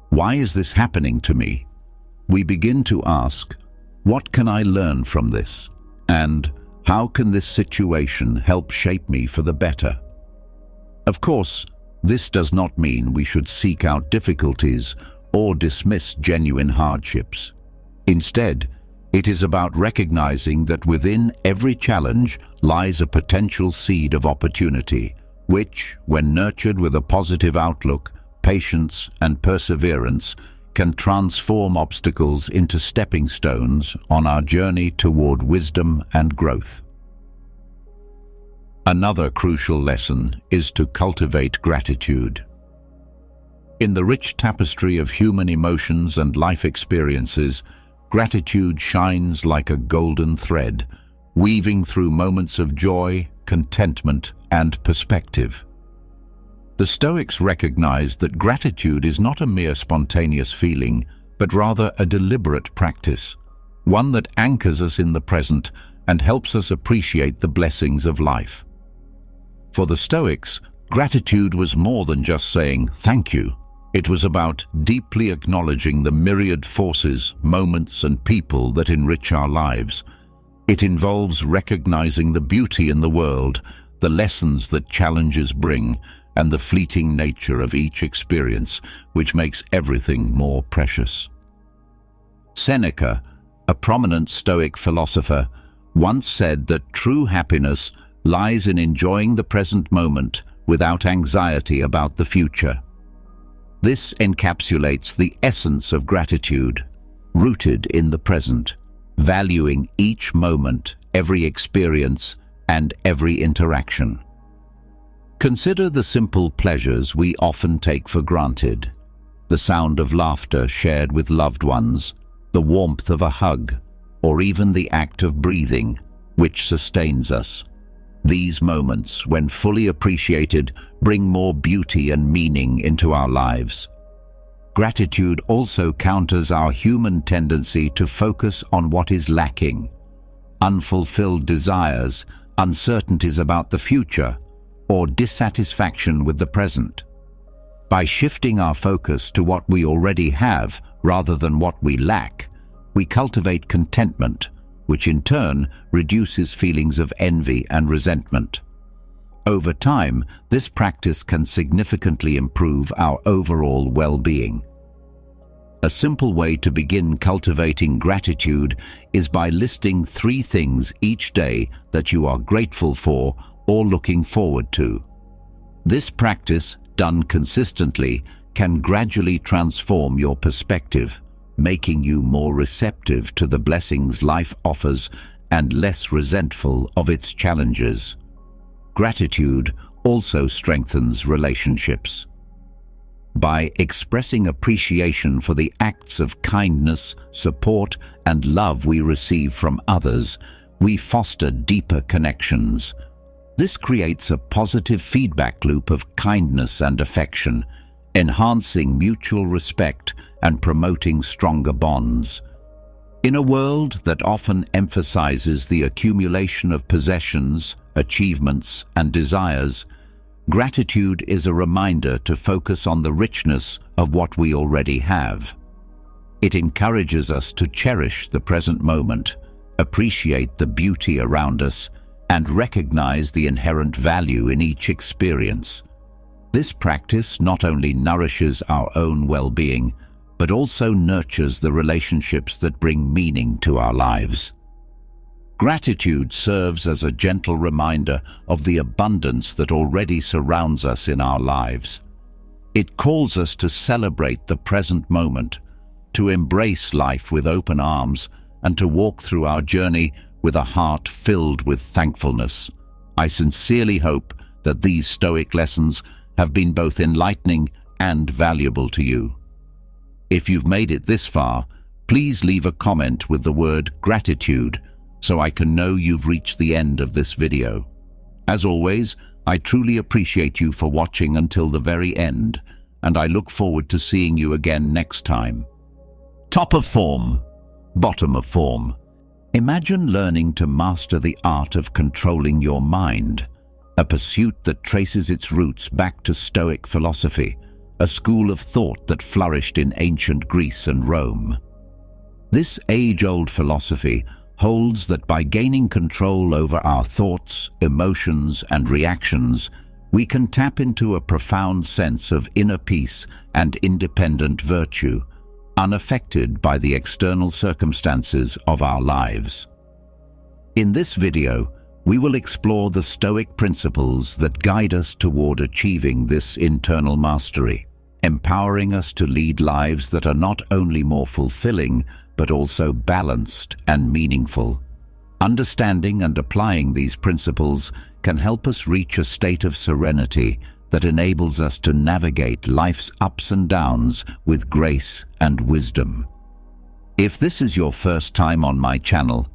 "Why is this happening to me?" we begin to ask, "What can I learn from this?" and "How can this situation help shape me for the better?" Of course, this does not mean we should seek out difficulties or dismiss genuine hardships. Instead, it is about recognizing that within every challenge lies a potential seed of opportunity, which, when nurtured with a positive outlook, patience, and perseverance, can transform obstacles into stepping stones on our journey toward wisdom and growth. Another crucial lesson is to cultivate gratitude. In the rich tapestry of human emotions and life experiences, gratitude shines like a golden thread, weaving through moments of joy, contentment, and perspective. The Stoics recognized that gratitude is not a mere spontaneous feeling, but rather a deliberate practice, one that anchors us in the present and helps us appreciate the blessings of life. For the Stoics, gratitude was more than just saying thank you. It was about deeply acknowledging the myriad forces, moments, and people that enrich our lives. It involves recognizing the beauty in the world, the lessons that challenges bring, and the fleeting nature of each experience, which makes everything more precious. Seneca, a prominent Stoic philosopher, once said that true happiness lies in enjoying the present moment without anxiety about the future. This encapsulates the essence of gratitude, rooted in the present. valuing each moment, every experience, and every interaction. Consider the simple pleasures we often take for granted: the sound of laughter shared with loved ones, the warmth of a hug, or even the act of breathing, which sustains us. These moments, when fully appreciated, bring more beauty and meaning into our lives. Gratitude also counters our human tendency to focus on what is lacking: unfulfilled desires, uncertainties about the future, or dissatisfaction with the present. By shifting our focus to what we already have rather than what we lack, we cultivate contentment, which in turn reduces feelings of envy and resentment. Over time, this practice can significantly improve our overall well-being. A simple way to begin cultivating gratitude is by listing 3 things each day that you are grateful for or looking forward to. This practice, done consistently, can gradually transform your perspective, making you more receptive to the blessings life offers and less resentful of its challenges. Gratitude also strengthens relationships. By expressing appreciation for the acts of kindness, support, and love we receive from others, we foster deeper connections. This creates a positive feedback loop of kindness and affection, enhancing mutual respect and promoting stronger bonds. In a world that often emphasizes the accumulation of possessions, achievements, and desires, gratitude is a reminder to focus on the richness of what we already have. It encourages us to cherish the present moment, appreciate the beauty around us, and recognize the inherent value in each experience. This practice not only nourishes our own well-being, but also nurtures the relationships that bring meaning to our lives. Gratitude serves as a gentle reminder of the abundance that already surrounds us in our lives. It calls us to celebrate the present moment, to embrace life with open arms, and to walk through our journey with a heart filled with thankfulness. I sincerely hope that these Stoic lessons have been both enlightening and valuable to you. If you've made it this far, please leave a comment with the word gratitude so I can know you've reached the end of this video. As always, I truly appreciate you for watching until the very end, and I look forward to seeing you again next time. Top of form, bottom of form. Imagine learning to master the art of controlling your mind, a pursuit that traces its roots back to Stoic philosophy, a school of thought that flourished in ancient Greece and Rome. This age-old philosophy holds that by gaining control over our thoughts, emotions, and reactions, we can tap into a profound sense of inner peace and independent virtue, unaffected by the external circumstances of our lives. In this video, we will explore the Stoic principles that guide us toward achieving this internal mastery, empowering us to lead lives that are not only more fulfilling, but also balanced and meaningful. Understanding and applying these principles can help us reach a state of serenity that enables us to navigate life's ups and downs with grace and wisdom. If this is your first time on my channel,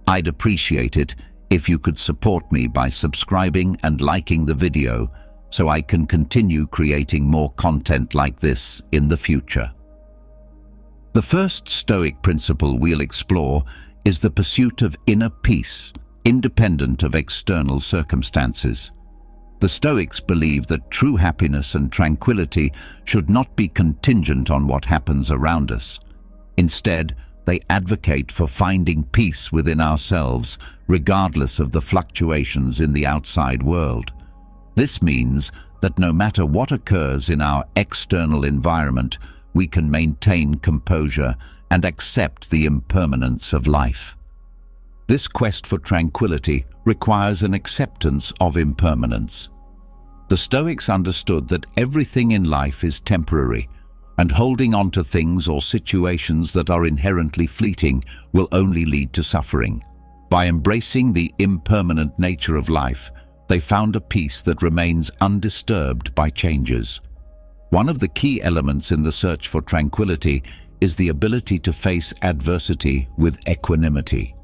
I'd appreciate it if you could support me by subscribing and liking the video so I can continue creating more content like this in the future. The first Stoic principle we'll explore is the pursuit of inner peace, independent of external circumstances. The Stoics believe that true happiness and tranquility should not be contingent on what happens around us. Instead, they advocate for finding peace within ourselves, regardless of the fluctuations in the outside world. This means that no matter what occurs in our external environment, we can maintain composure and accept the impermanence of life. This quest for tranquility requires an acceptance of impermanence. The Stoics understood that everything in life is temporary, and holding on to things or situations that are inherently fleeting will only lead to suffering. By embracing the impermanent nature of life, they found a peace that remains undisturbed by changes. One of the key elements in the search for tranquility is the ability to face adversity with equanimity.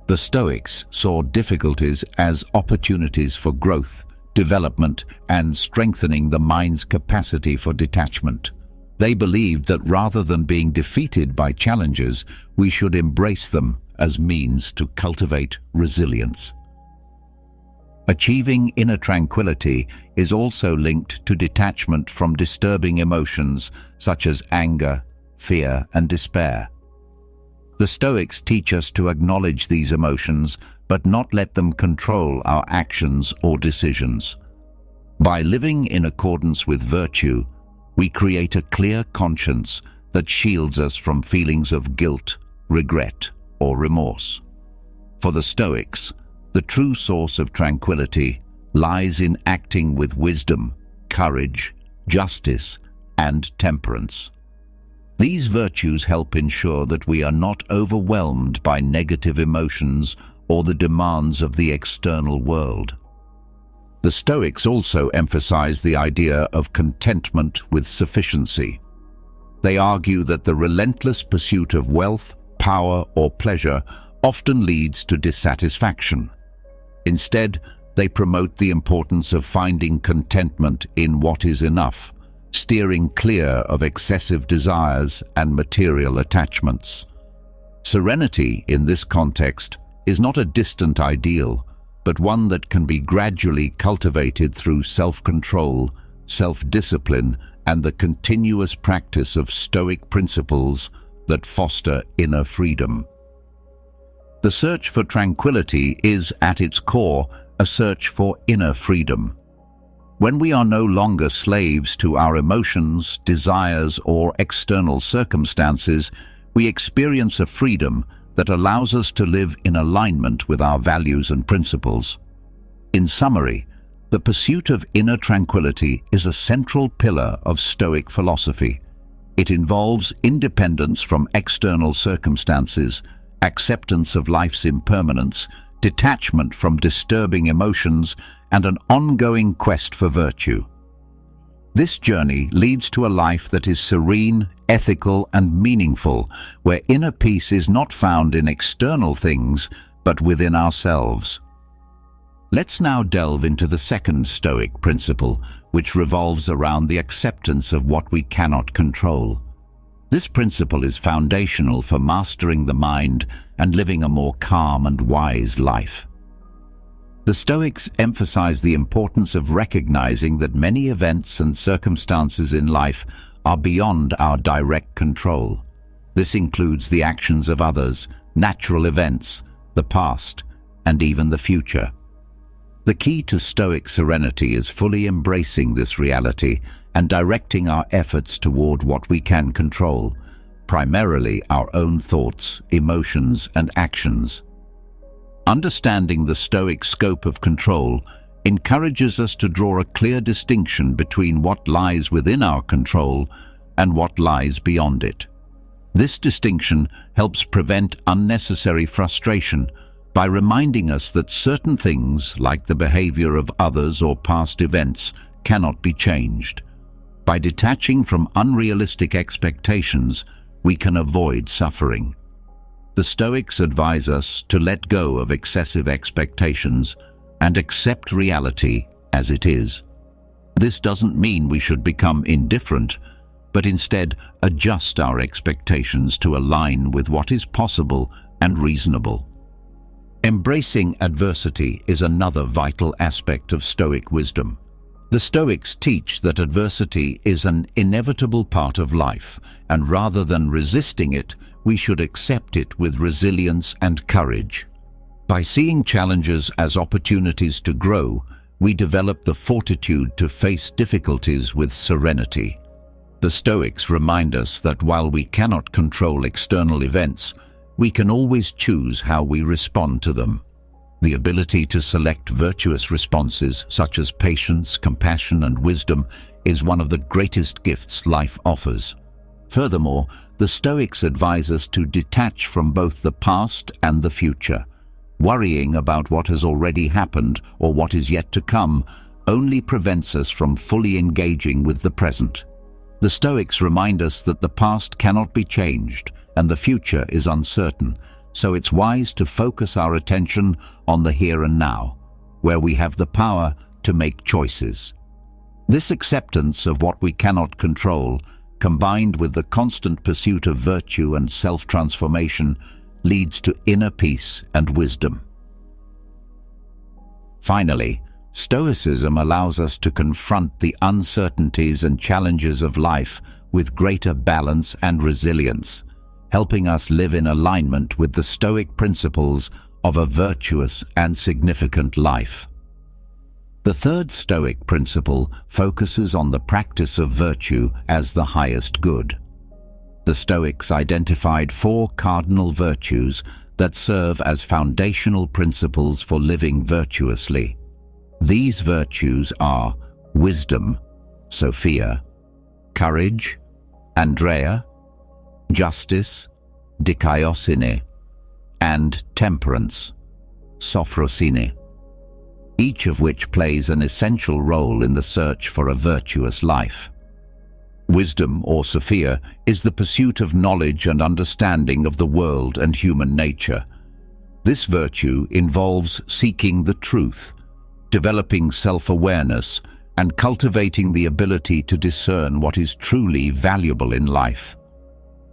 The Stoics saw difficulties as opportunities for growth, development, and strengthening the mind's capacity for detachment. They believed that rather than being defeated by challenges, we should embrace them as means to cultivate resilience. Achieving inner tranquility is also linked to detachment from disturbing emotions such as anger, fear, and despair. The Stoics teach us to acknowledge these emotions, but not let them control our actions or decisions. By living in accordance with virtue, we create a clear conscience that shields us from feelings of guilt, regret, or remorse. For the Stoics, the true source of tranquility lies in acting with wisdom, courage, justice, and temperance. These virtues help ensure that we are not overwhelmed by negative emotions or the demands of the external world. The Stoics also emphasize the idea of contentment with sufficiency. They argue that the relentless pursuit of wealth, power, or pleasure often leads to dissatisfaction. Instead, they promote the importance of finding contentment in what is enough, steering clear of excessive desires and material attachments. Serenity, in this context, is not a distant ideal, but one that can be gradually cultivated through self-control, self-discipline, and the continuous practice of Stoic principles that foster inner freedom. The search for tranquility is, at its core, a search for inner freedom. When we are no longer slaves to our emotions, desires, or external circumstances, we experience a freedom that allows us to live in alignment with our values and principles. In summary, the pursuit of inner tranquility is a central pillar of Stoic philosophy. It involves independence from external circumstances, acceptance of life's impermanence, detachment from disturbing emotions, and an ongoing quest for virtue. This journey leads to a life that is serene, ethical, and meaningful, where inner peace is not found in external things, but within ourselves. Let's now delve into the second Stoic principle, which revolves around the acceptance of what we cannot control. This principle is foundational for mastering the mind and living a more calm and wise life. The Stoics emphasize the importance of recognizing that many events and circumstances in life are beyond our direct control. This includes the actions of others, natural events, the past, and even the future. The key to Stoic serenity is fully embracing this reality and directing our efforts toward what we can control, primarily our own thoughts, emotions, and actions. Understanding the Stoic scope of control encourages us to draw a clear distinction between what lies within our control and what lies beyond it. This distinction helps prevent unnecessary frustration by reminding us that certain things, like the behavior of others or past events, cannot be changed. By detaching from unrealistic expectations, we can avoid suffering. The Stoics advise us to let go of excessive expectations and accept reality as it is. This doesn't mean we should become indifferent, but instead adjust our expectations to align with what is possible and reasonable. Embracing adversity is another vital aspect of Stoic wisdom. The Stoics teach that adversity is an inevitable part of life, and rather than resisting it, we should accept it with resilience and courage. By seeing challenges as opportunities to grow, we develop the fortitude to face difficulties with serenity. The Stoics remind us that while we cannot control external events, we can always choose how we respond to them. The ability to select virtuous responses, such as patience, compassion, and wisdom, is one of the greatest gifts life offers. Furthermore, the Stoics advise us to detach from both the past and the future. Worrying about what has already happened or what is yet to come only prevents us from fully engaging with the present. The Stoics remind us that the past cannot be changed and the future is uncertain, so it's wise to focus our attention on the here and now, where we have the power to make choices. This acceptance of what we cannot control, combined with the constant pursuit of virtue and self-transformation, leads to inner peace and wisdom. Finally, Stoicism allows us to confront the uncertainties and challenges of life with greater balance and resilience, helping us live in alignment with the Stoic principles of a virtuous and significant life. The third Stoic principle focuses on the practice of virtue as the highest good. The Stoics identified 4 cardinal virtues that serve as foundational principles for living virtuously. These virtues are wisdom, Sophia, courage, Andrea, justice, dikaiosine, and temperance, sophrosine, each of which plays an essential role in the search for a virtuous life. Wisdom, or Sophia, is the pursuit of knowledge and understanding of the world and human nature. This virtue involves seeking the truth, developing self-awareness, and cultivating the ability to discern what is truly valuable in life.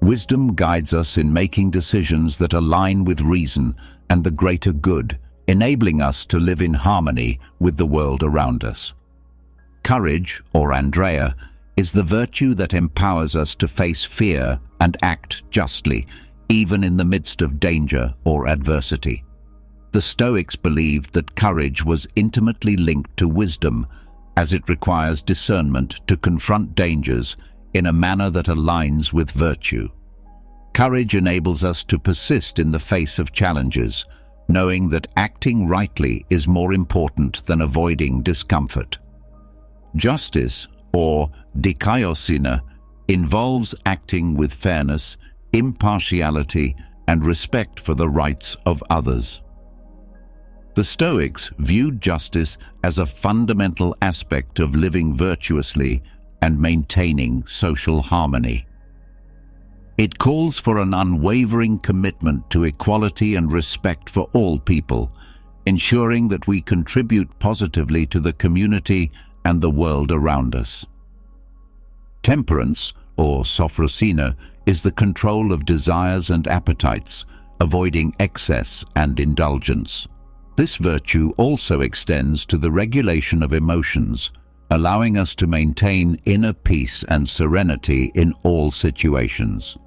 Wisdom guides us in making decisions that align with reason and the greater good, enabling us to live in harmony with the world around us. Courage, or Andrea, is the virtue that empowers us to face fear and act justly, even in the midst of danger or adversity. The Stoics believed that courage was intimately linked to wisdom, as it requires discernment to confront dangers in a manner that aligns with virtue. Courage enables us to persist in the face of challenges, knowing that acting rightly is more important than avoiding discomfort. Justice, or dikaiosine, involves acting with fairness, impartiality, and respect for the rights of others. The Stoics viewed justice as a fundamental aspect of living virtuously and maintaining social harmony. It calls for an unwavering commitment to equality and respect for all people, ensuring that we contribute positively to the community and the world around us. Temperance, or sophrosine, is the control of desires and appetites, avoiding excess and indulgence. This virtue also extends to the regulation of emotions, allowing us to maintain inner peace and serenity in all situations.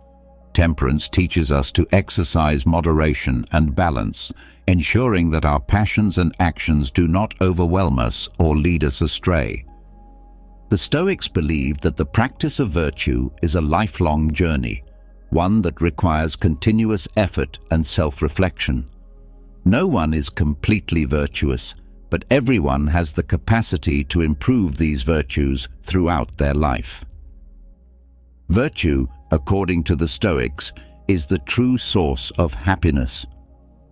Temperance teaches us to exercise moderation and balance, ensuring that our passions and actions do not overwhelm us or lead us astray. The Stoics believed that the practice of virtue is a lifelong journey, one that requires continuous effort and self-reflection. No one is completely virtuous, but everyone has the capacity to improve these virtues throughout their life. Virtue, according to the Stoics, is the true source of happiness.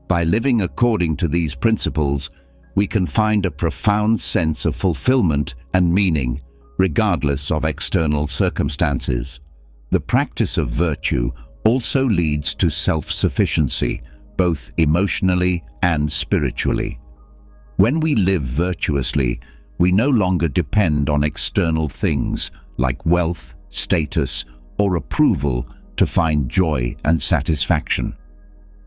By living according to these principles, we can find a profound sense of fulfillment and meaning, regardless of external circumstances. The practice of virtue also leads to self-sufficiency, both emotionally and spiritually. When we live virtuously, we no longer depend on external things like wealth, status, or approval to find joy and satisfaction.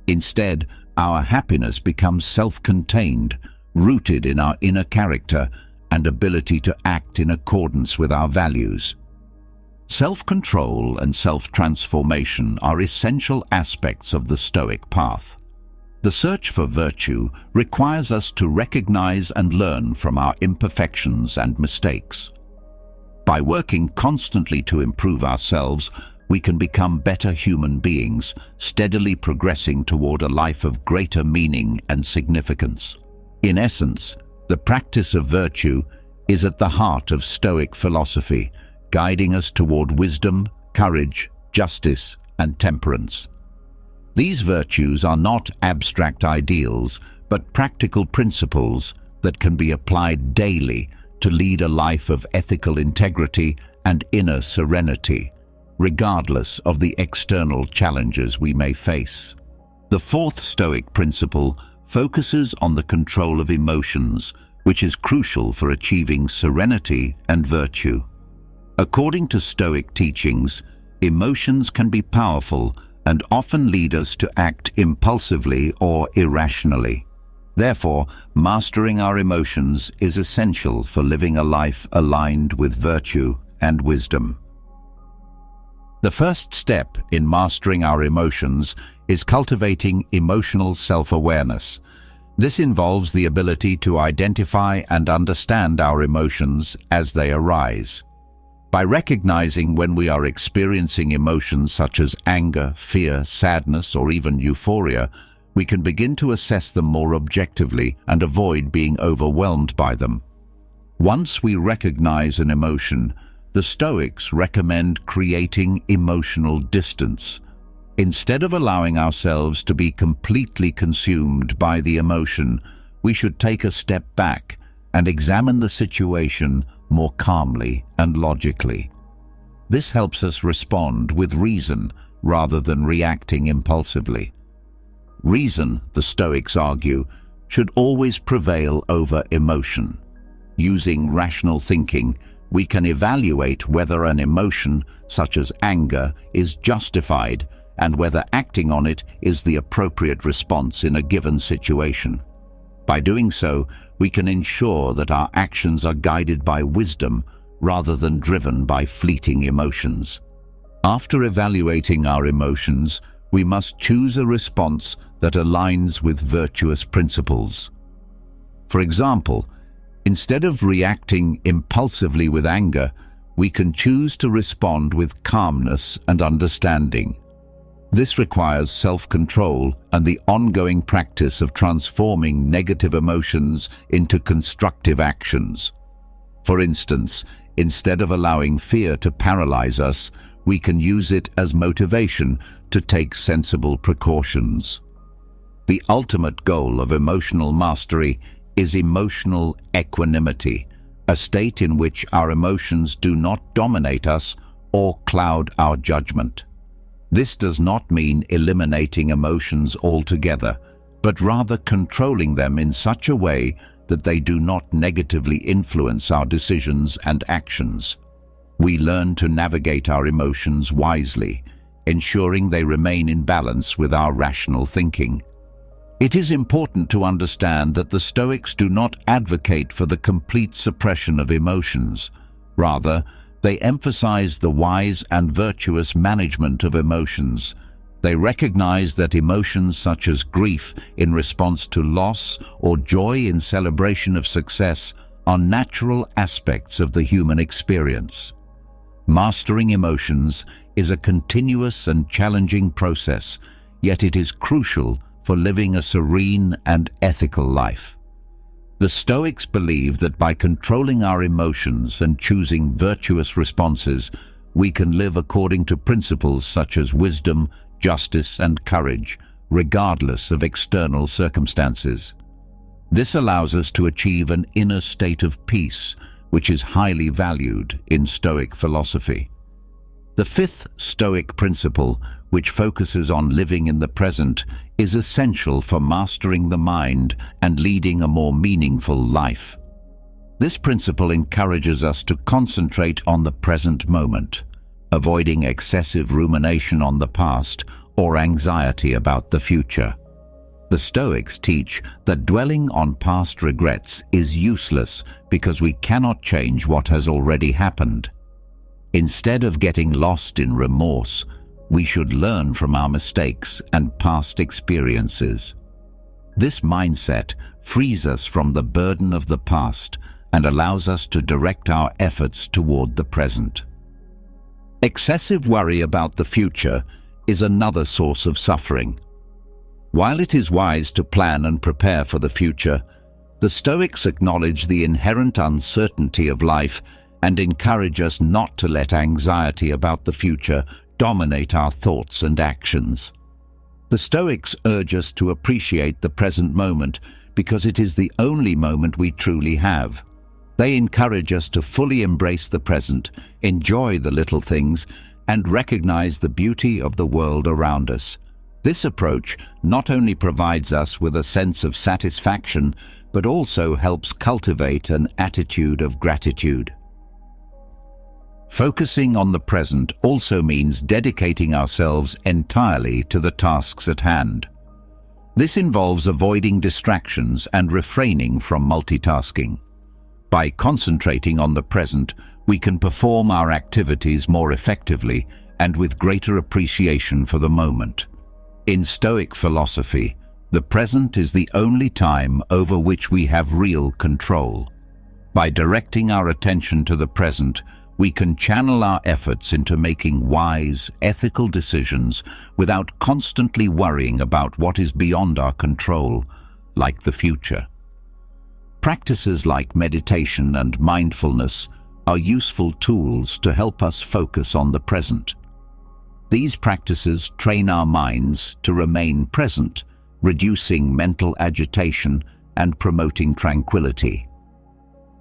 Instead, our happiness becomes self-contained, rooted in our inner character and ability to act in accordance with our values. Self-control and self-transformation are essential aspects of the Stoic path. The search for virtue requires us to recognize and learn from our imperfections and mistakes. By working constantly to improve ourselves, we can become better human beings, steadily progressing toward a life of greater meaning and significance. In essence, the practice of virtue is at the heart of Stoic philosophy, guiding us toward wisdom, courage, justice, and temperance. These virtues are not abstract ideals, but practical principles that can be applied daily to lead a life of ethical integrity and inner serenity, regardless of the external challenges we may face. The fourth Stoic principle focuses on the control of emotions, which is crucial for achieving serenity and virtue. According to Stoic teachings, emotions can be powerful and often lead us to act impulsively or irrationally. Therefore, mastering our emotions is essential for living a life aligned with virtue and wisdom. The first step in mastering our emotions is cultivating emotional self-awareness. This involves the ability to identify and understand our emotions as they arise. By recognizing when we are experiencing emotions such as anger, fear, sadness, or even euphoria, we can begin to assess them more objectively and avoid being overwhelmed by them. Once we recognize an emotion, the Stoics recommend creating emotional distance. Instead of allowing ourselves to be completely consumed by the emotion, we should take a step back and examine the situation more calmly and logically. This helps us respond with reason rather than reacting impulsively. Reason, the Stoics argue, should always prevail over emotion. Using rational thinking, we can evaluate whether an emotion, such as anger, is justified and whether acting on it is the appropriate response in a given situation. By doing so, we can ensure that our actions are guided by wisdom rather than driven by fleeting emotions. After evaluating our emotions, we must choose a response that aligns with virtuous principles. For example, instead of reacting impulsively with anger, we can choose to respond with calmness and understanding. This requires self-control and the ongoing practice of transforming negative emotions into constructive actions. For instance, instead of allowing fear to paralyze us, we can use it as motivation to take sensible precautions. The ultimate goal of emotional mastery is emotional equanimity, a state in which our emotions do not dominate us or cloud our judgment. This does not mean eliminating emotions altogether, but rather controlling them in such a way that they do not negatively influence our decisions and actions. We learn to navigate our emotions wisely, ensuring they remain in balance with our rational thinking. It is important to understand that the Stoics do not advocate for the complete suppression of emotions. Rather, they emphasize the wise and virtuous management of emotions. They recognize that emotions such as grief in response to loss or joy in celebration of success are natural aspects of the human experience. Mastering emotions is a continuous and challenging process, yet it is crucial for living a serene and ethical life. The Stoics believe that by controlling our emotions and choosing virtuous responses, we can live according to principles such as wisdom, justice, and courage, regardless of external circumstances. This allows us to achieve an inner state of peace, which is highly valued in Stoic philosophy. The fifth Stoic principle, which focuses on living in the present, is essential for mastering the mind and leading a more meaningful life. This principle encourages us to concentrate on the present moment, avoiding excessive rumination on the past or anxiety about the future. The Stoics teach that dwelling on past regrets is useless because we cannot change what has already happened. Instead of getting lost in remorse, we should learn from our mistakes and past experiences. This mindset frees us from the burden of the past and allows us to direct our efforts toward the present. Excessive worry about the future is another source of suffering. While it is wise to plan and prepare for the future, the Stoics acknowledge the inherent uncertainty of life and encourage us not to let anxiety about the future dominate our thoughts and actions. The Stoics urge us to appreciate the present moment because it is the only moment we truly have. They encourage us to fully embrace the present, enjoy the little things, and recognize the beauty of the world around us. This approach not only provides us with a sense of satisfaction, but also helps cultivate an attitude of gratitude. Focusing on the present also means dedicating ourselves entirely to the tasks at hand. This involves avoiding distractions and refraining from multitasking. By concentrating on the present, we can perform our activities more effectively and with greater appreciation for the moment. In Stoic philosophy, the present is the only time over which we have real control. By directing our attention to the present, we can channel our efforts into making wise, ethical decisions without constantly worrying about what is beyond our control, like the future. Practices like meditation and mindfulness are useful tools to help us focus on the present. These practices train our minds to remain present, reducing mental agitation and promoting tranquility.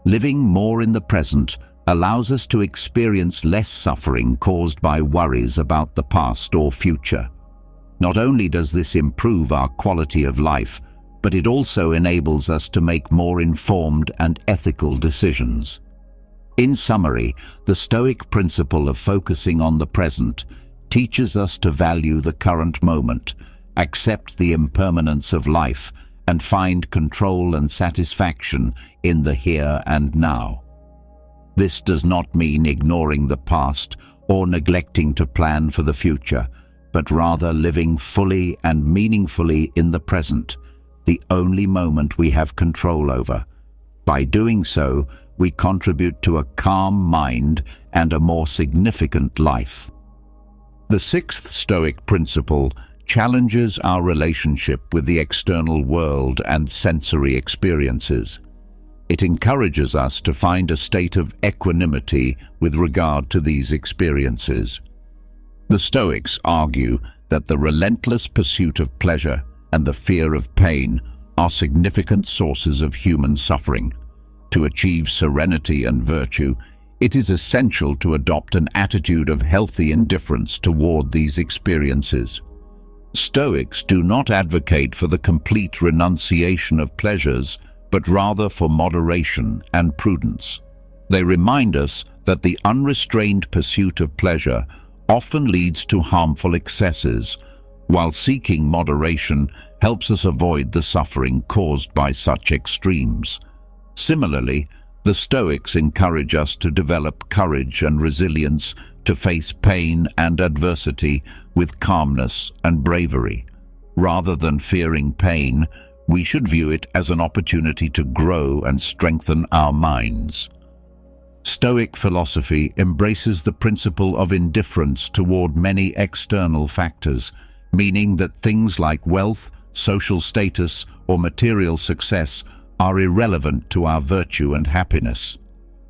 Living more in the present allows us to experience less suffering caused by worries about the past or future. Not only does this improve our quality of life, but it also enables us to make more informed and ethical decisions. In summary, the Stoic principle of focusing on the present teaches us to value the current moment, accept the impermanence of life, and find control and satisfaction in the here and now. This does not mean ignoring the past or neglecting to plan for the future, but rather living fully and meaningfully in the present, the only moment we have control over. By doing so, we contribute to a calm mind and a more significant life. The sixth Stoic principle challenges our relationship with the external world and sensory experiences. It encourages us to find a state of equanimity with regard to these experiences. The Stoics argue that the relentless pursuit of pleasure and the fear of pain are significant sources of human suffering. To achieve serenity and virtue, it is essential to adopt an attitude of healthy indifference toward these experiences. Stoics do not advocate for the complete renunciation of pleasures, but rather for moderation and prudence. They remind us that the unrestrained pursuit of pleasure often leads to harmful excesses, while seeking moderation helps us avoid the suffering caused by such extremes. Similarly, the Stoics encourage us to develop courage and resilience to face pain and adversity with calmness and bravery. Rather than fearing pain, we should view it as an opportunity to grow and strengthen our minds. Stoic philosophy embraces the principle of indifference toward many external factors, meaning that things like wealth, social status, or material success are irrelevant to our virtue and happiness.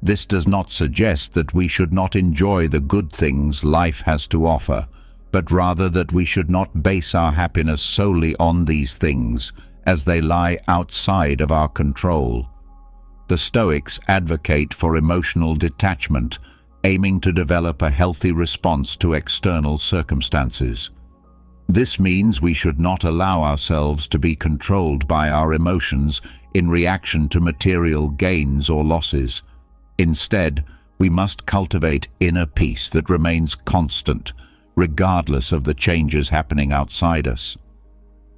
This does not suggest that we should not enjoy the good things life has to offer, but rather that we should not base our happiness solely on these things, as they lie outside of our control. The Stoics advocate for emotional detachment, aiming to develop a healthy response to external circumstances. This means we should not allow ourselves to be controlled by our emotions in reaction to material gains or losses. Instead, we must cultivate inner peace that remains constant, regardless of the changes happening outside us.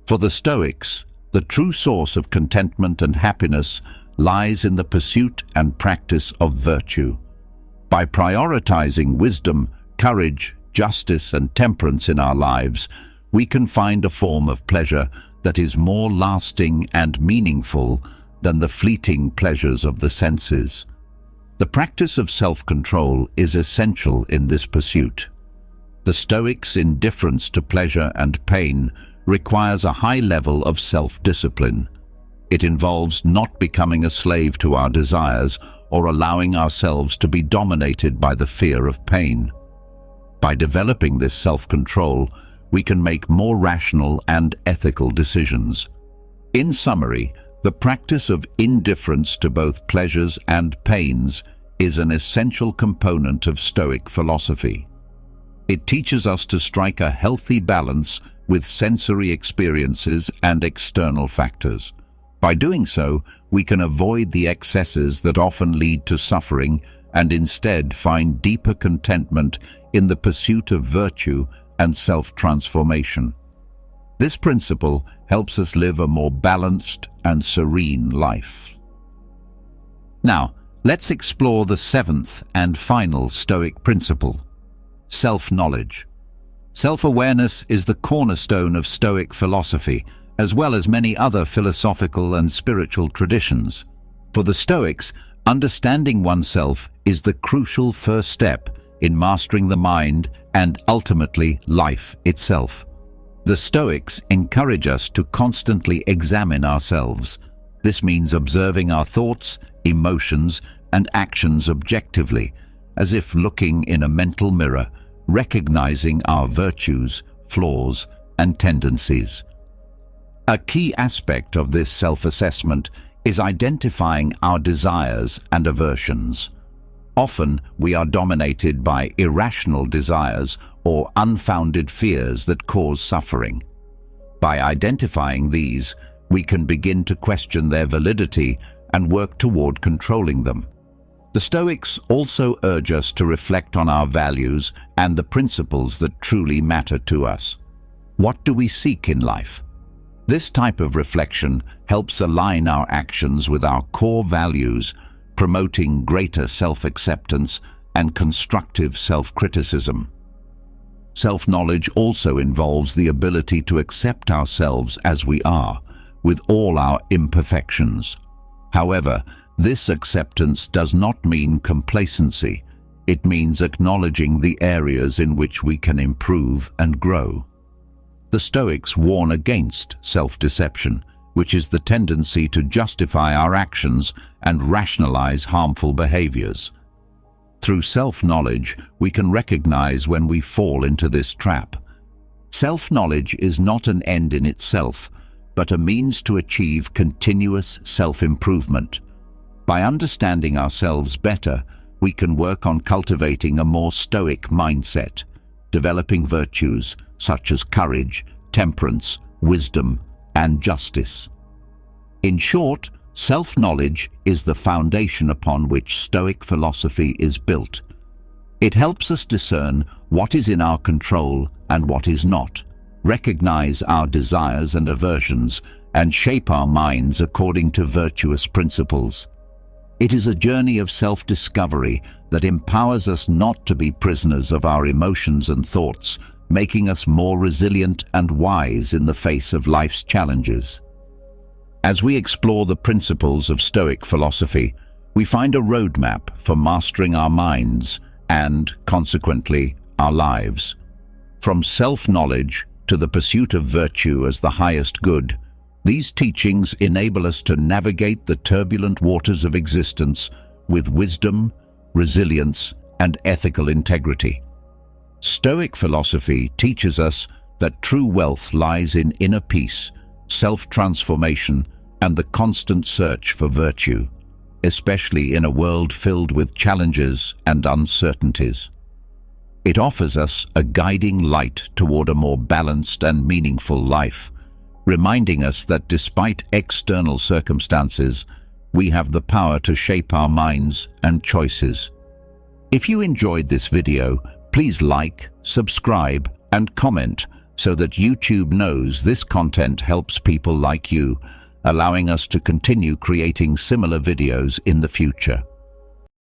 For the Stoics, the true source of contentment and happiness lies in the pursuit and practice of virtue. By prioritizing wisdom, courage, justice, and temperance in our lives, we can find a form of pleasure that is more lasting and meaningful than the fleeting pleasures of the senses. The practice of self-control is essential in this pursuit. The Stoics' indifference to pleasure and pain requires a high level of self-discipline. It involves not becoming a slave to our desires or allowing ourselves to be dominated by the fear of pain. By developing this self-control, we can make more rational and ethical decisions. In summary, the practice of indifference to both pleasures and pains is an essential component of Stoic philosophy. It teaches us to strike a healthy balance with sensory experiences and external factors. By doing so, we can avoid the excesses that often lead to suffering and instead find deeper contentment in the pursuit of virtue and self-transformation. This principle helps us live a more balanced and serene life. Now, let's explore the seventh and final Stoic principle: self-knowledge. Self-awareness is the cornerstone of Stoic philosophy, as well as many other philosophical and spiritual traditions. For the Stoics, understanding oneself is the crucial first step in mastering the mind and ultimately life itself. The Stoics encourage us to constantly examine ourselves. This means observing our thoughts, emotions, and actions objectively, as if looking in a mental mirror, recognizing our virtues, flaws, and tendencies. A key aspect of this self-assessment is identifying our desires and aversions. Often, we are dominated by irrational desires or unfounded fears that cause suffering. By identifying these, we can begin to question their validity and work toward controlling them. The Stoics also urge us to reflect on our values and the principles that truly matter to us. What do we seek in life? This type of reflection helps align our actions with our core values, promoting greater self-acceptance and constructive self-criticism. Self-knowledge also involves the ability to accept ourselves as we are, with all our imperfections. However, this acceptance does not mean complacency. It means acknowledging the areas in which we can improve and grow. The Stoics warn against self-deception, which is the tendency to justify our actions and rationalize harmful behaviors. Through self-knowledge, we can recognize when we fall into this trap. Self-knowledge is not an end in itself, but a means to achieve continuous self-improvement. By understanding ourselves better, we can work on cultivating a more Stoic mindset, developing virtues such as courage, temperance, wisdom, and justice. In short, self-knowledge is the foundation upon which Stoic philosophy is built. It helps us discern what is in our control and what is not, recognize our desires and aversions, and shape our minds according to virtuous principles. It is a journey of self-discovery that empowers us not to be prisoners of our emotions and thoughts, making us more resilient and wise in the face of life's challenges. As we explore the principles of Stoic philosophy, we find a roadmap for mastering our minds and, consequently, our lives. From self-knowledge to the pursuit of virtue as the highest good, these teachings enable us to navigate the turbulent waters of existence with wisdom, resilience, and ethical integrity. Stoic philosophy teaches us that true wealth lies in inner peace, self-transformation, and the constant search for virtue, especially in a world filled with challenges and uncertainties. It offers us a guiding light toward a more balanced and meaningful life, reminding us that despite external circumstances, we have the power to shape our minds and choices. If you enjoyed this video, please like, subscribe, and comment so that YouTube knows this content helps people like you, allowing us to continue creating similar videos in the future.